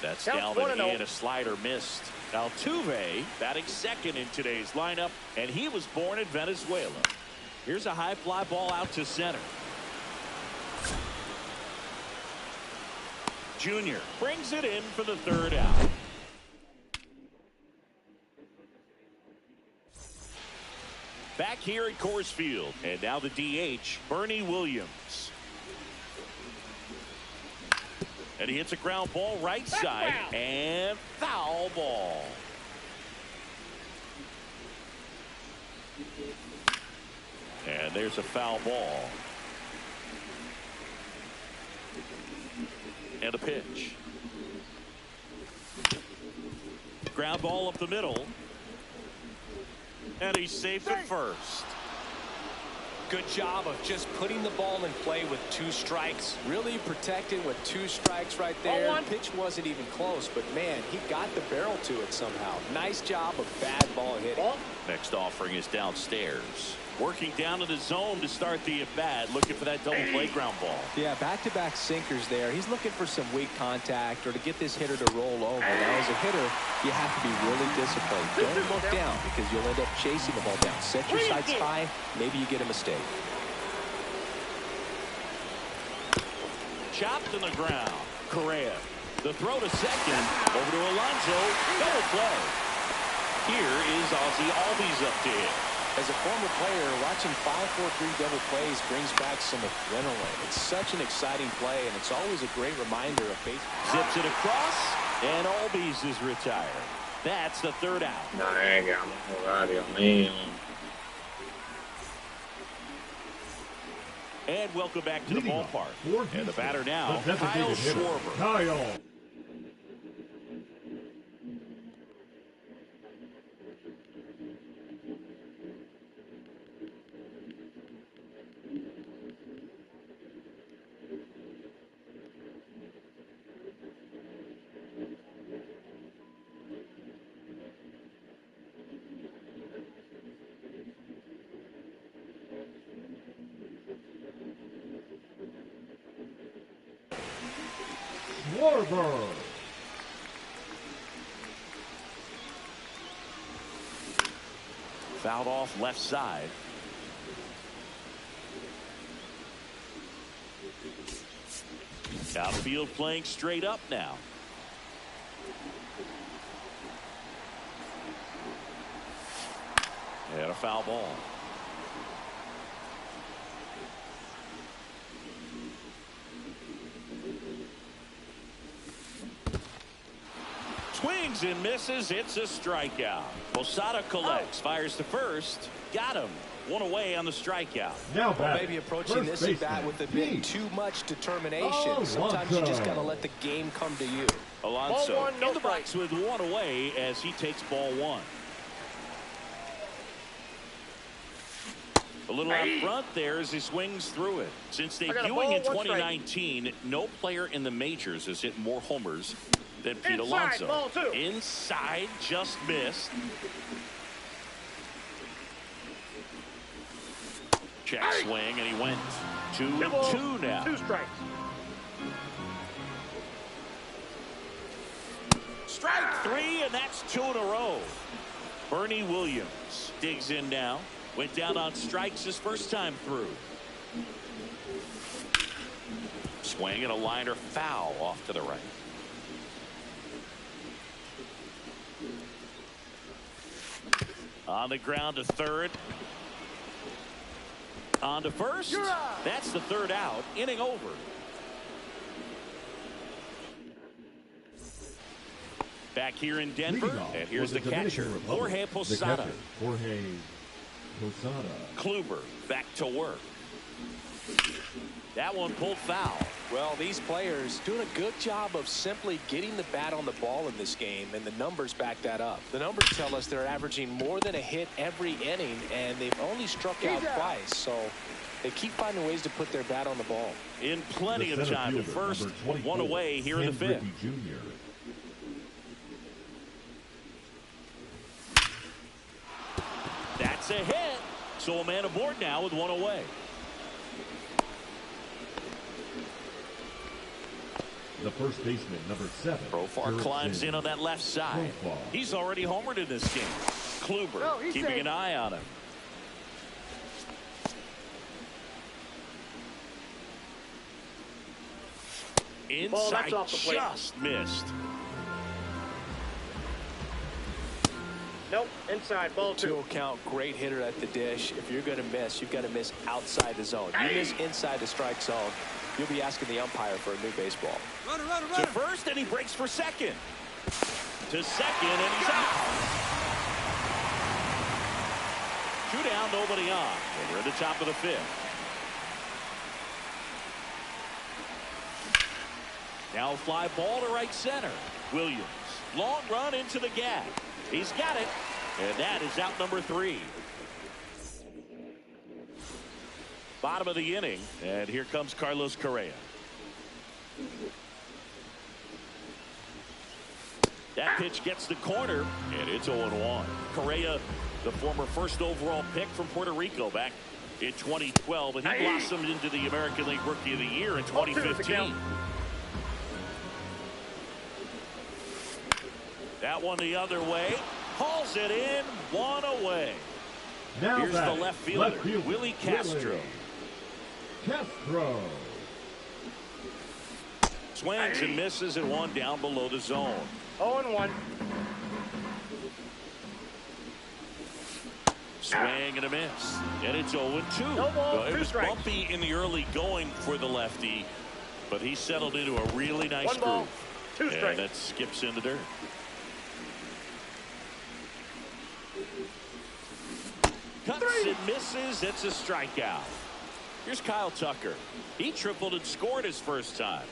That's down and a slider missed. Altuve batting second in today's lineup, and he was born in Venezuela. Here's a high fly ball out to center. Junior brings it in for the third out. Back here at Coors Field, and now the DH, Bernie Williams. And he hits a ground ball right side, and foul ball. And there's a foul ball. And a pitch. Ground ball up the middle. And he's safe at first. Good job of just putting the ball in play with 2 strikes. Really protecting with 2 strikes right there. Pitch wasn't even close, but man, he got the barrel to it somehow. Nice job of bad ball hitting. Next offering is downstairs. Working down to the zone to start the at-bat, looking for that double play ground ball. Yeah, back-to-back sinkers there. He's looking for some weak contact or to get this hitter to roll over. Now, as a hitter, you have to be really disciplined. Don't look down because you'll end up chasing the ball down. Set your sights high. Maybe you get a mistake. Chopped in the ground. Correa. The throw to second. Over to Alonso. Double play. Here is Ozzie Albies up to hit. As a former player, watching 5-4-3 double plays brings back some adrenaline. It's such an exciting play, and it's always a great reminder of baseball. Zips it across, and Albies is retired. That's the third out. Llega, vamos a jugar, Dios mío. And welcome back to the ballpark. And the batter now, the Kyle hitter, Schwarber. Kyle. Schwarber. Fouled off left side. Outfield playing straight up now. And a foul ball. Swings and misses. It's a strikeout. Posada collects, fires to first. Got him. One away on the strikeout. Now maybe approaching this at bat with a bit too much determination. Sometimes you just got to let the game come to you. Alonso one, no in the box with one away as he takes ball one. A little out front there as he swings through it. Since debuting in 2019, no player in the majors has hit more homers than Pete Alonso. Inside, just missed. Check swing, and he went 2-2 now. 2 strikes. Strike 3, and that's 2 in a row. Bernie Williams digs in now. Went down on strikes his first time through. Swing and a liner foul off to the right. On the ground to third. On to first. That's the third out. Inning over. Back here in Denver, and here's the catcher, Jorge Posada. Jorge Posada. Kluber back to work. That one pulled foul. Well, these players doing a good job of simply getting the bat on the ball in this game, and the numbers back that up. The numbers tell us they're averaging more than a hit every inning, and they've only struck out twice, so they keep finding ways to put their bat on the ball. In plenty of time to first, one away here in the fifth. That's a hit. So a man aboard now with one away. The first baseman, number 7. Profar climbs in on that left side. He's already homered in this game. Kluber keeping an eye on him. Inside, just missed. Nope, inside, ball 2. 2 count, great hitter at the dish. If you're going to miss, you've got to miss outside the zone. You miss inside the strike zone, you'll be asking the umpire for a new baseball. Runner. To first, and he breaks for second. To second, and he's out. 2 down, nobody on. And we're at the top of the 5th. Now fly ball to right center. Williams, long run into the gap. He's got it, and that is out number 3. Bottom of the inning, and here comes Carlos Correa. That pitch gets the corner, and it's 0-1. Correa, the former first overall pick from Puerto Rico back in 2012, and he blossomed into the American League Rookie of the Year in 2015. That one the other way. Hauls it in, 1 away. Now here's the left fielder, Willie Castro. Swings and misses, and 1 down below the zone. 0-1. Swing and a miss. And it's 0-2. No ball, it 2 was strikes. bumpy in the early going for the lefty, but he settled into a really nice 1 ball, groove. 2 strikes. And that skips in the dirt. Cuts and misses. It's a strikeout. Here's Kyle Tucker. He tripled and scored his first time.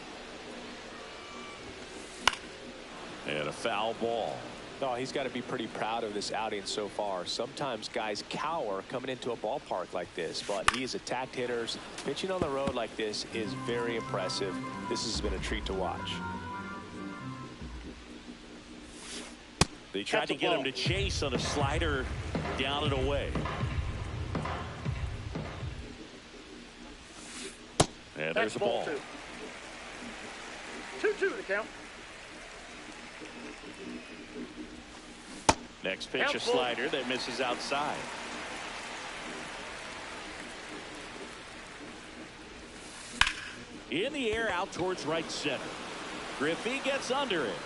And a foul ball. No, he's got to be pretty proud of this outing so far. Sometimes guys cower coming into a ballpark like this, but he has attacked hitters. Pitching on the road like this is very impressive. This has been a treat to watch. They tried to get him to chase on a slider down and away. And there's a ball. 2-2 to count. Next pitch, a slider that misses outside. In the air, out towards right center. Griffey gets under it.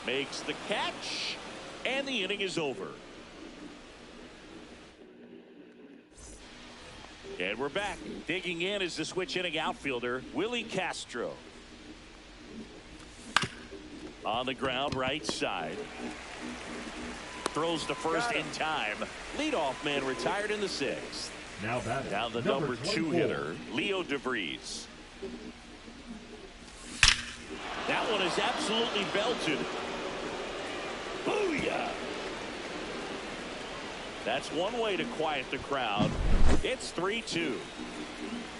Makes the catch, and the inning is over. And we're back. Digging in is the switch inning outfielder, Willie Castro. On the ground, right side. Throws to first in time. Leadoff man retired in the 6th. Now the number 2 hitter, Leo DeVries. That one is absolutely belted. Booyah! That's one way to quiet the crowd. It's 3-2.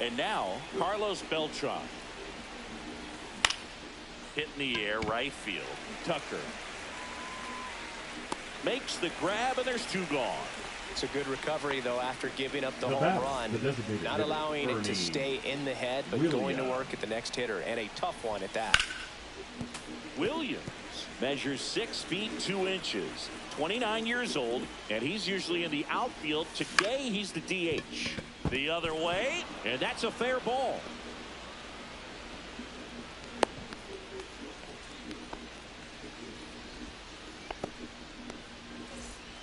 And now, Carlos Beltran. Hit in the air, right field. Tucker makes the grab, and there's 2 gone. It's a good recovery, though, after giving up the home run. Not allowing it to stay in the head, but going to work at the next hitter, and a tough one at that. Williams measures 6 feet 2 inches, 29 years old, and he's usually in the outfield. Today, he's the DH. The other way, and that's a fair ball.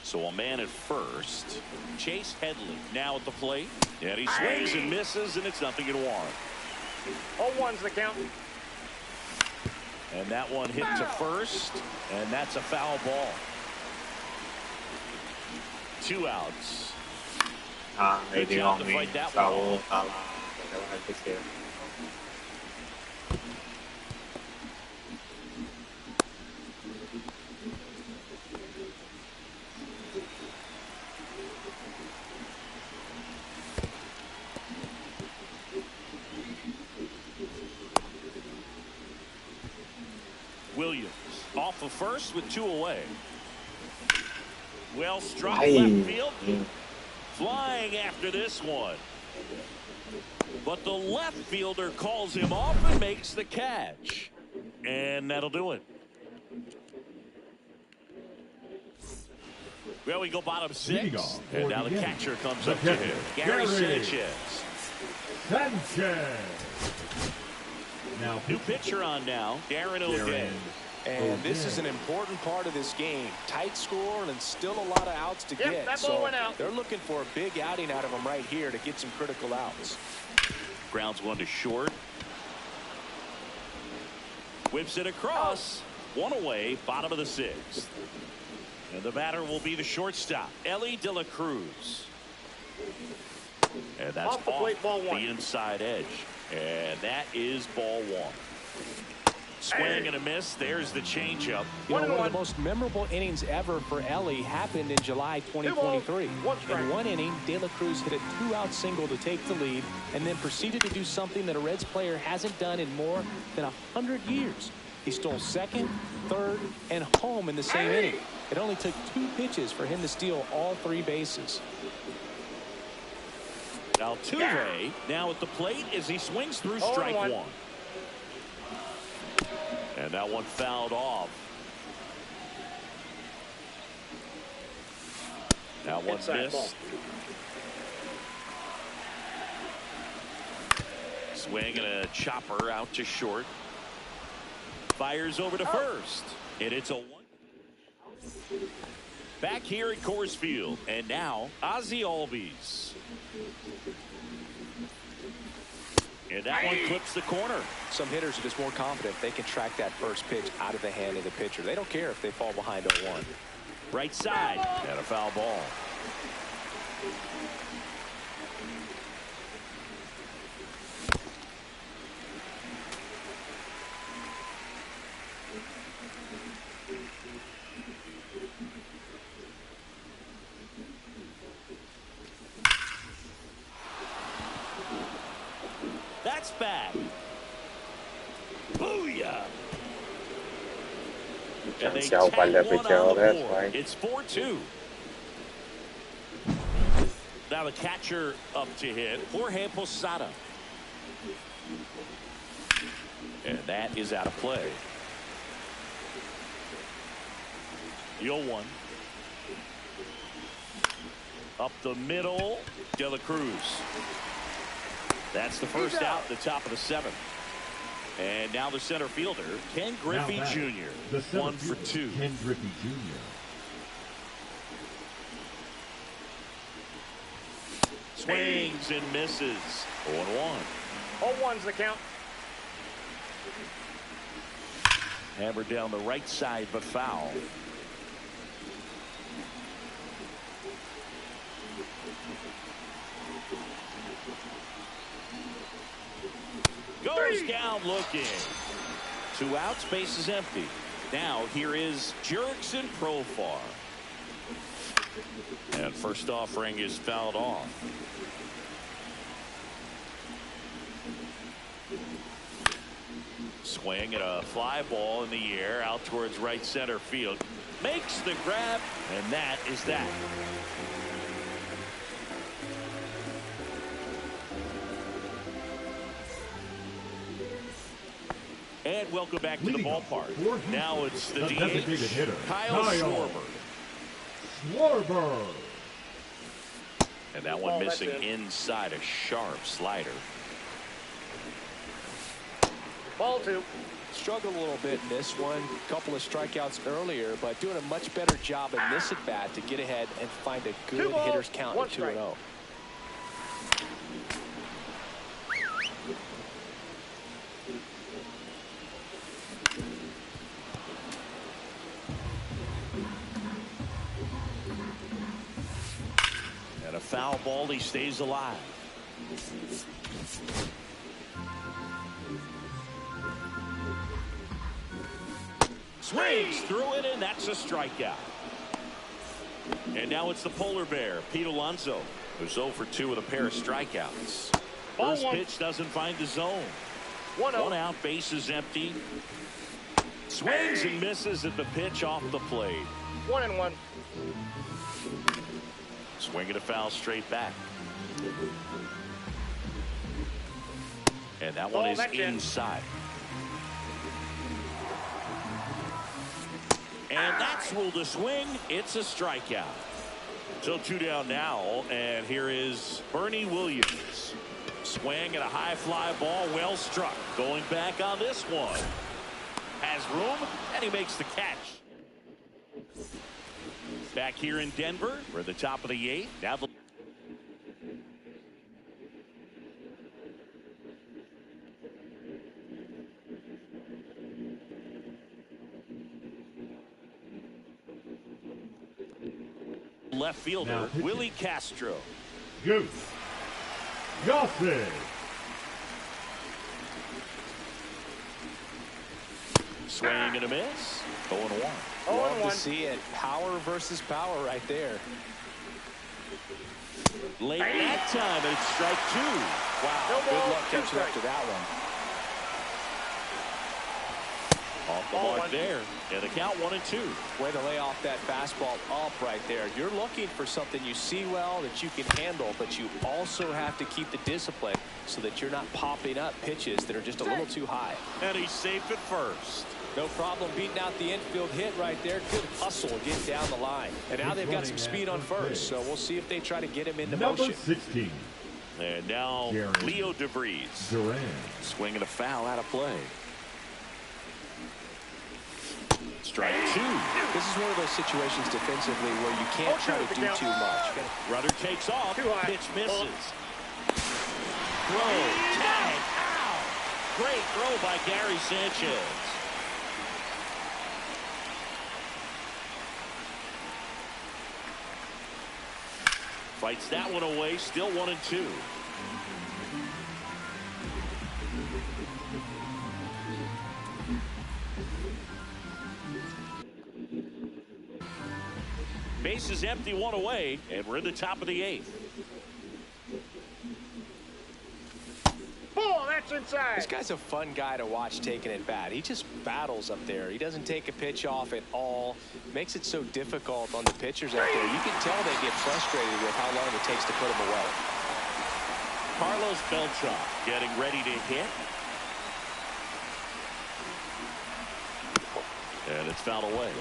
So a man at first. Chase Headley now at the plate. And he swings and misses, and it's 0-1. 0-1's the count. And that one hit to first, and that's a foul ball. 2 outs. Good job to fight that one off. Williams off of first with 2 away. Well struck left field. Flying after this one. But the left fielder calls him off and makes the catch. And that'll do it. Well, we go bottom 6. And now the catcher comes up to him. Gary Sanchez. Now, new pitcher on now, Darren O'Day. And this is an important part of this game. Tight score and still a lot of outs to get. That ball went out. They're looking for a big outing out of him right here to get some critical outs. Grounds one to short. Whips it across. 1 away, bottom of the 6th. And the batter will be the shortstop, Ellie De La Cruz. And that's off the plate, ball 1. The inside edge. And that is ball 1. Swing and a miss. There's the changeup. One of the most memorable innings ever for Ellie happened in July 2023. In one inning, De La Cruz hit a 2-out single to take the lead and then proceeded to do something that a Reds player hasn't done in more than 100 years. He stole second, third, and home in the same inning. It only took 2 pitches for him to steal all 3 bases. Altuve now at the plate as he swings through strike 1. And that one fouled off. That one missed. Swing and a chopper out to short. Fires over to first. And it's a 1. Back here at Coors Field. And now Ozzie Albies. And that one clips the corner. Some hitters are just more confident they can track that first pitch out of the hand of the pitcher. They don't care if they fall behind 0-1. Right side. And a foul ball. That's back. Booyah. And they tack one on the board. It's 4-2. Now the catcher up to hit, Jorge Posada. And that is out of play. The 0-1. Up the middle, De La Cruz. That's the first out, the top of the 7th. And now the center fielder, Ken Griffey Jr. 1 for 2. Ken Griffey Jr. Swings and misses. 0-1. 0-1's the count. Hammered down the right side, but foul. Goes down looking. 2 outs, base is empty. Now here is Jurickson Profar. And first offering is fouled off. Swing and a fly ball in the air out towards right center field. Makes the grab, and that is that. And welcome back to the ballpark. Now it's the designated DH, hitter, Kyle Schwarber. Schwarber. And that one missing inside a sharp slider. Ball 2. Struggled a little bit in this one. A couple of strikeouts earlier, but doing a much better job in this at bat to get ahead and find a good hitter's count at 2-0. And a foul ball, he stays alive. Swings through it, and that's a strikeout. And now it's the polar bear, Pete Alonso, who's 0 for 2 with a pair of strikeouts. First pitch doesn't find the zone. 1 out, bases empty. Swings and misses at the pitch off the plate. 1-1. Swinging a foul straight back. And that one is inside. And that's ruled a swing. It's a strikeout. So 2 down now, and here is Bernie Williams. Swing and a high fly ball, well struck. Going back on this one. Has room, and he makes the catch. Back here in Denver, we're at the top of the 8th. Now the left fielder, Willie Castro. Goose. Gossett. Swing and a miss. 0-1. Love to see it. Power versus power right there. Late that time, and it's strike 2. Wow, good luck catching up to that one. Off the mark there, and the count 1-2. Way to lay off that fastball up right there. You're looking for something you see well that you can handle, but you also have to keep the discipline so that you're not popping up pitches that are just a little too high. And he's safe at first. No problem beating out the infield hit right there. Good hustle getting down the line. And now they've got some speed on first, so we'll see if they try to get him into motion. Number 16. And now Leo DeVries. Swinging a foul out of play. Strike 2. This is one of those situations defensively where you can't try to do too much. Runner takes off. Pitch misses. Throw. Tag. Ow. Great throw by Gary Sanchez. Fights that one away. Still 1-2. Base is empty, 1 away, and we're in the top of the 8th. Ball, that's inside. This guy's a fun guy to watch taking at bat. He just battles up there. He doesn't take a pitch off at all. Makes it so difficult on the pitchers out there. You can tell they get frustrated with how long it takes to put him away. Carlos Beltran getting ready to hit. And it's fouled away.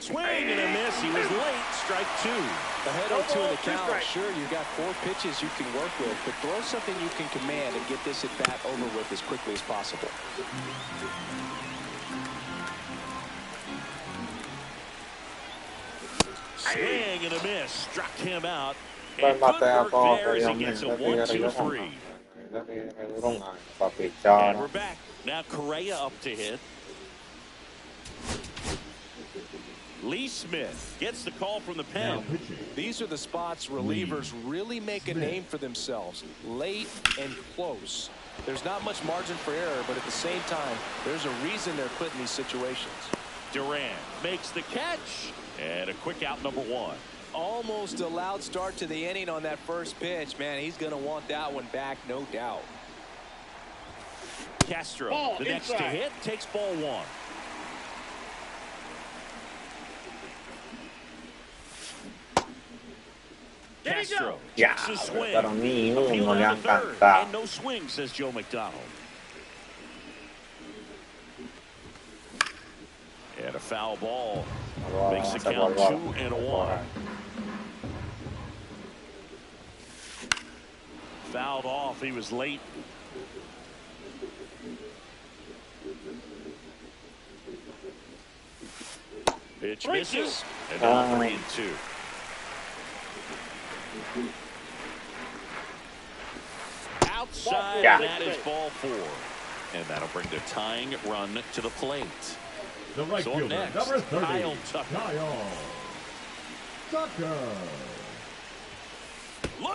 Swing and a miss. He was late. Strike 2. Ahead 0-2 in the count. Sure, you've got 4 pitches you can work with, but throw something you can command and get this at bat over with as quickly as possible. Swing and a miss. Struck him out. Pues And maté a good todos, work there as Dios he mío. gets a Ese tigre yo 1-2-3. ese tigre duró un año para And pichar. we're back. Now Correa up to hit. Lee Smith gets the call from the pen. These are the spots relievers really make a name for themselves. Late and close. There's not much margin for error, but at the same time, there's a reason they're put in these situations. Duran makes the catch. And a quick out, number 1. Almost a loud start to the inning on that first pitch. Man, he's going to want that one back, no doubt. Castro, Ball the next inside. to hit, takes ball 1. Castro Ya, takes a swing. pero ni Appeal uno le down han to third. cantado. And no swing, says Joe McDonald. And a foul ball makes the count 2-1. Fouled off. He was late. Pitch misses. And now 3-2. Outside, and that is ball 4. And that'll bring the tying run to the plate. The right So fielder, next, number 30, Kyle Tucker.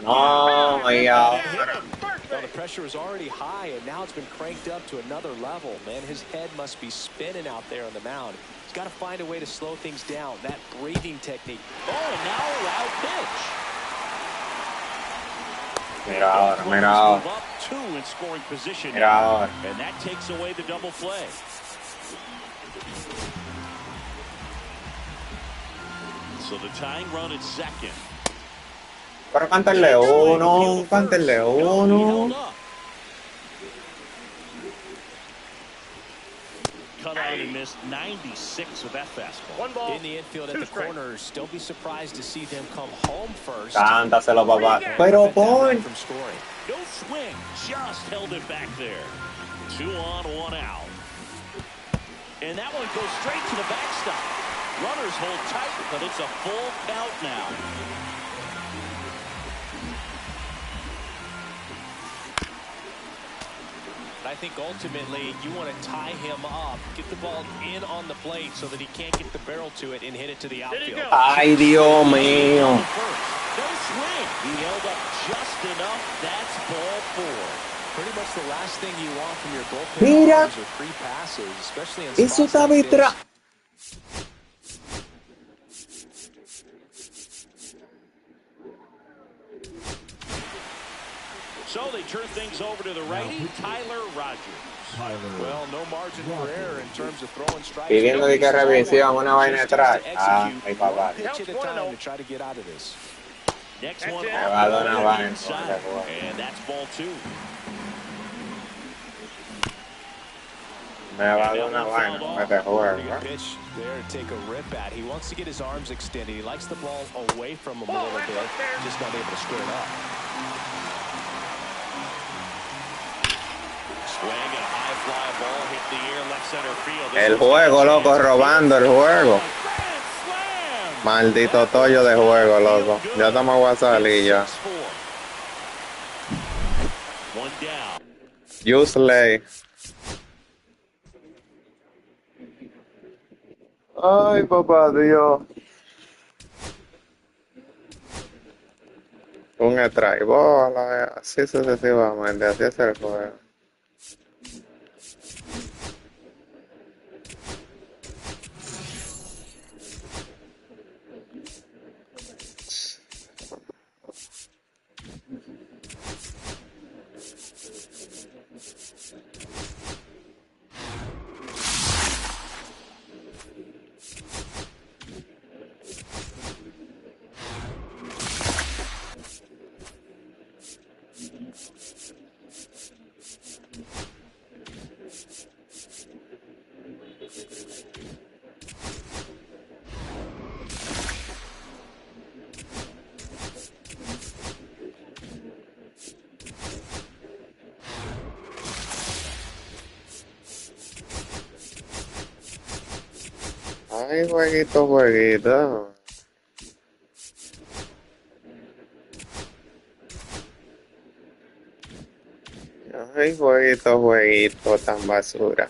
No, yeah. Well, the pressure is already high, and now it's been cranked up to another level. Man, his head must be spinning out there on the mound. He's got to find a way to slow things down. That breathing technique. Oh, and now a wild pitch. Mira ahora, mira ahora. Up 2 in scoring position. Mira ahora. And that takes away the double play. So the tying run at second. Pero cántale uno, cántale uno. Cut out and missed 96 with that fastball. One ball. In the infield at the corners, don't be surprised to see them come home first. Cántaselo, papá. Pero pon. From scoring. No swing, just held it back there. 2 on, 1 out. And that one goes straight to the backstop. Runners hold tight, but it's a full count now. I think ultimately you want to tie him up, get the ball in on the plate so that he can't get the barrel to it and hit it to the outfield. Ay, Dios mío. No swing. He held up just enough. That's ball 4. Pretty much the last thing you want from your bullpen Mira. are free passes, especially in Eso spots está like detrás. this. So they turn things over to the righty, Tyler Rogers. Well, no margin for error in terms of throwing strikes. Pidiendo de que revisión una vaina detrás. Ah, ay, papá. Pitch at a time to try to get out of this. Next one Me va a dar una vaina. inside, and that's ball 2. Me va a dar una vaina con este juego. Pretty good pitch there to take a rip at. He wants to get his arms extended. He likes the ball away from him a little bit, just not able to square it up. Swing and a high fly ball hit the air left center field. El juego, loco, robando el juego. Maldito tollo de juego, loco. Ya estamos a salir ya. One down. Useless. Ay, papá Dios. Un strike, bola, así sucesivamente, así es el juego. Ay, jueguito, jueguito. Ay, jueguito, jueguito, tan basura.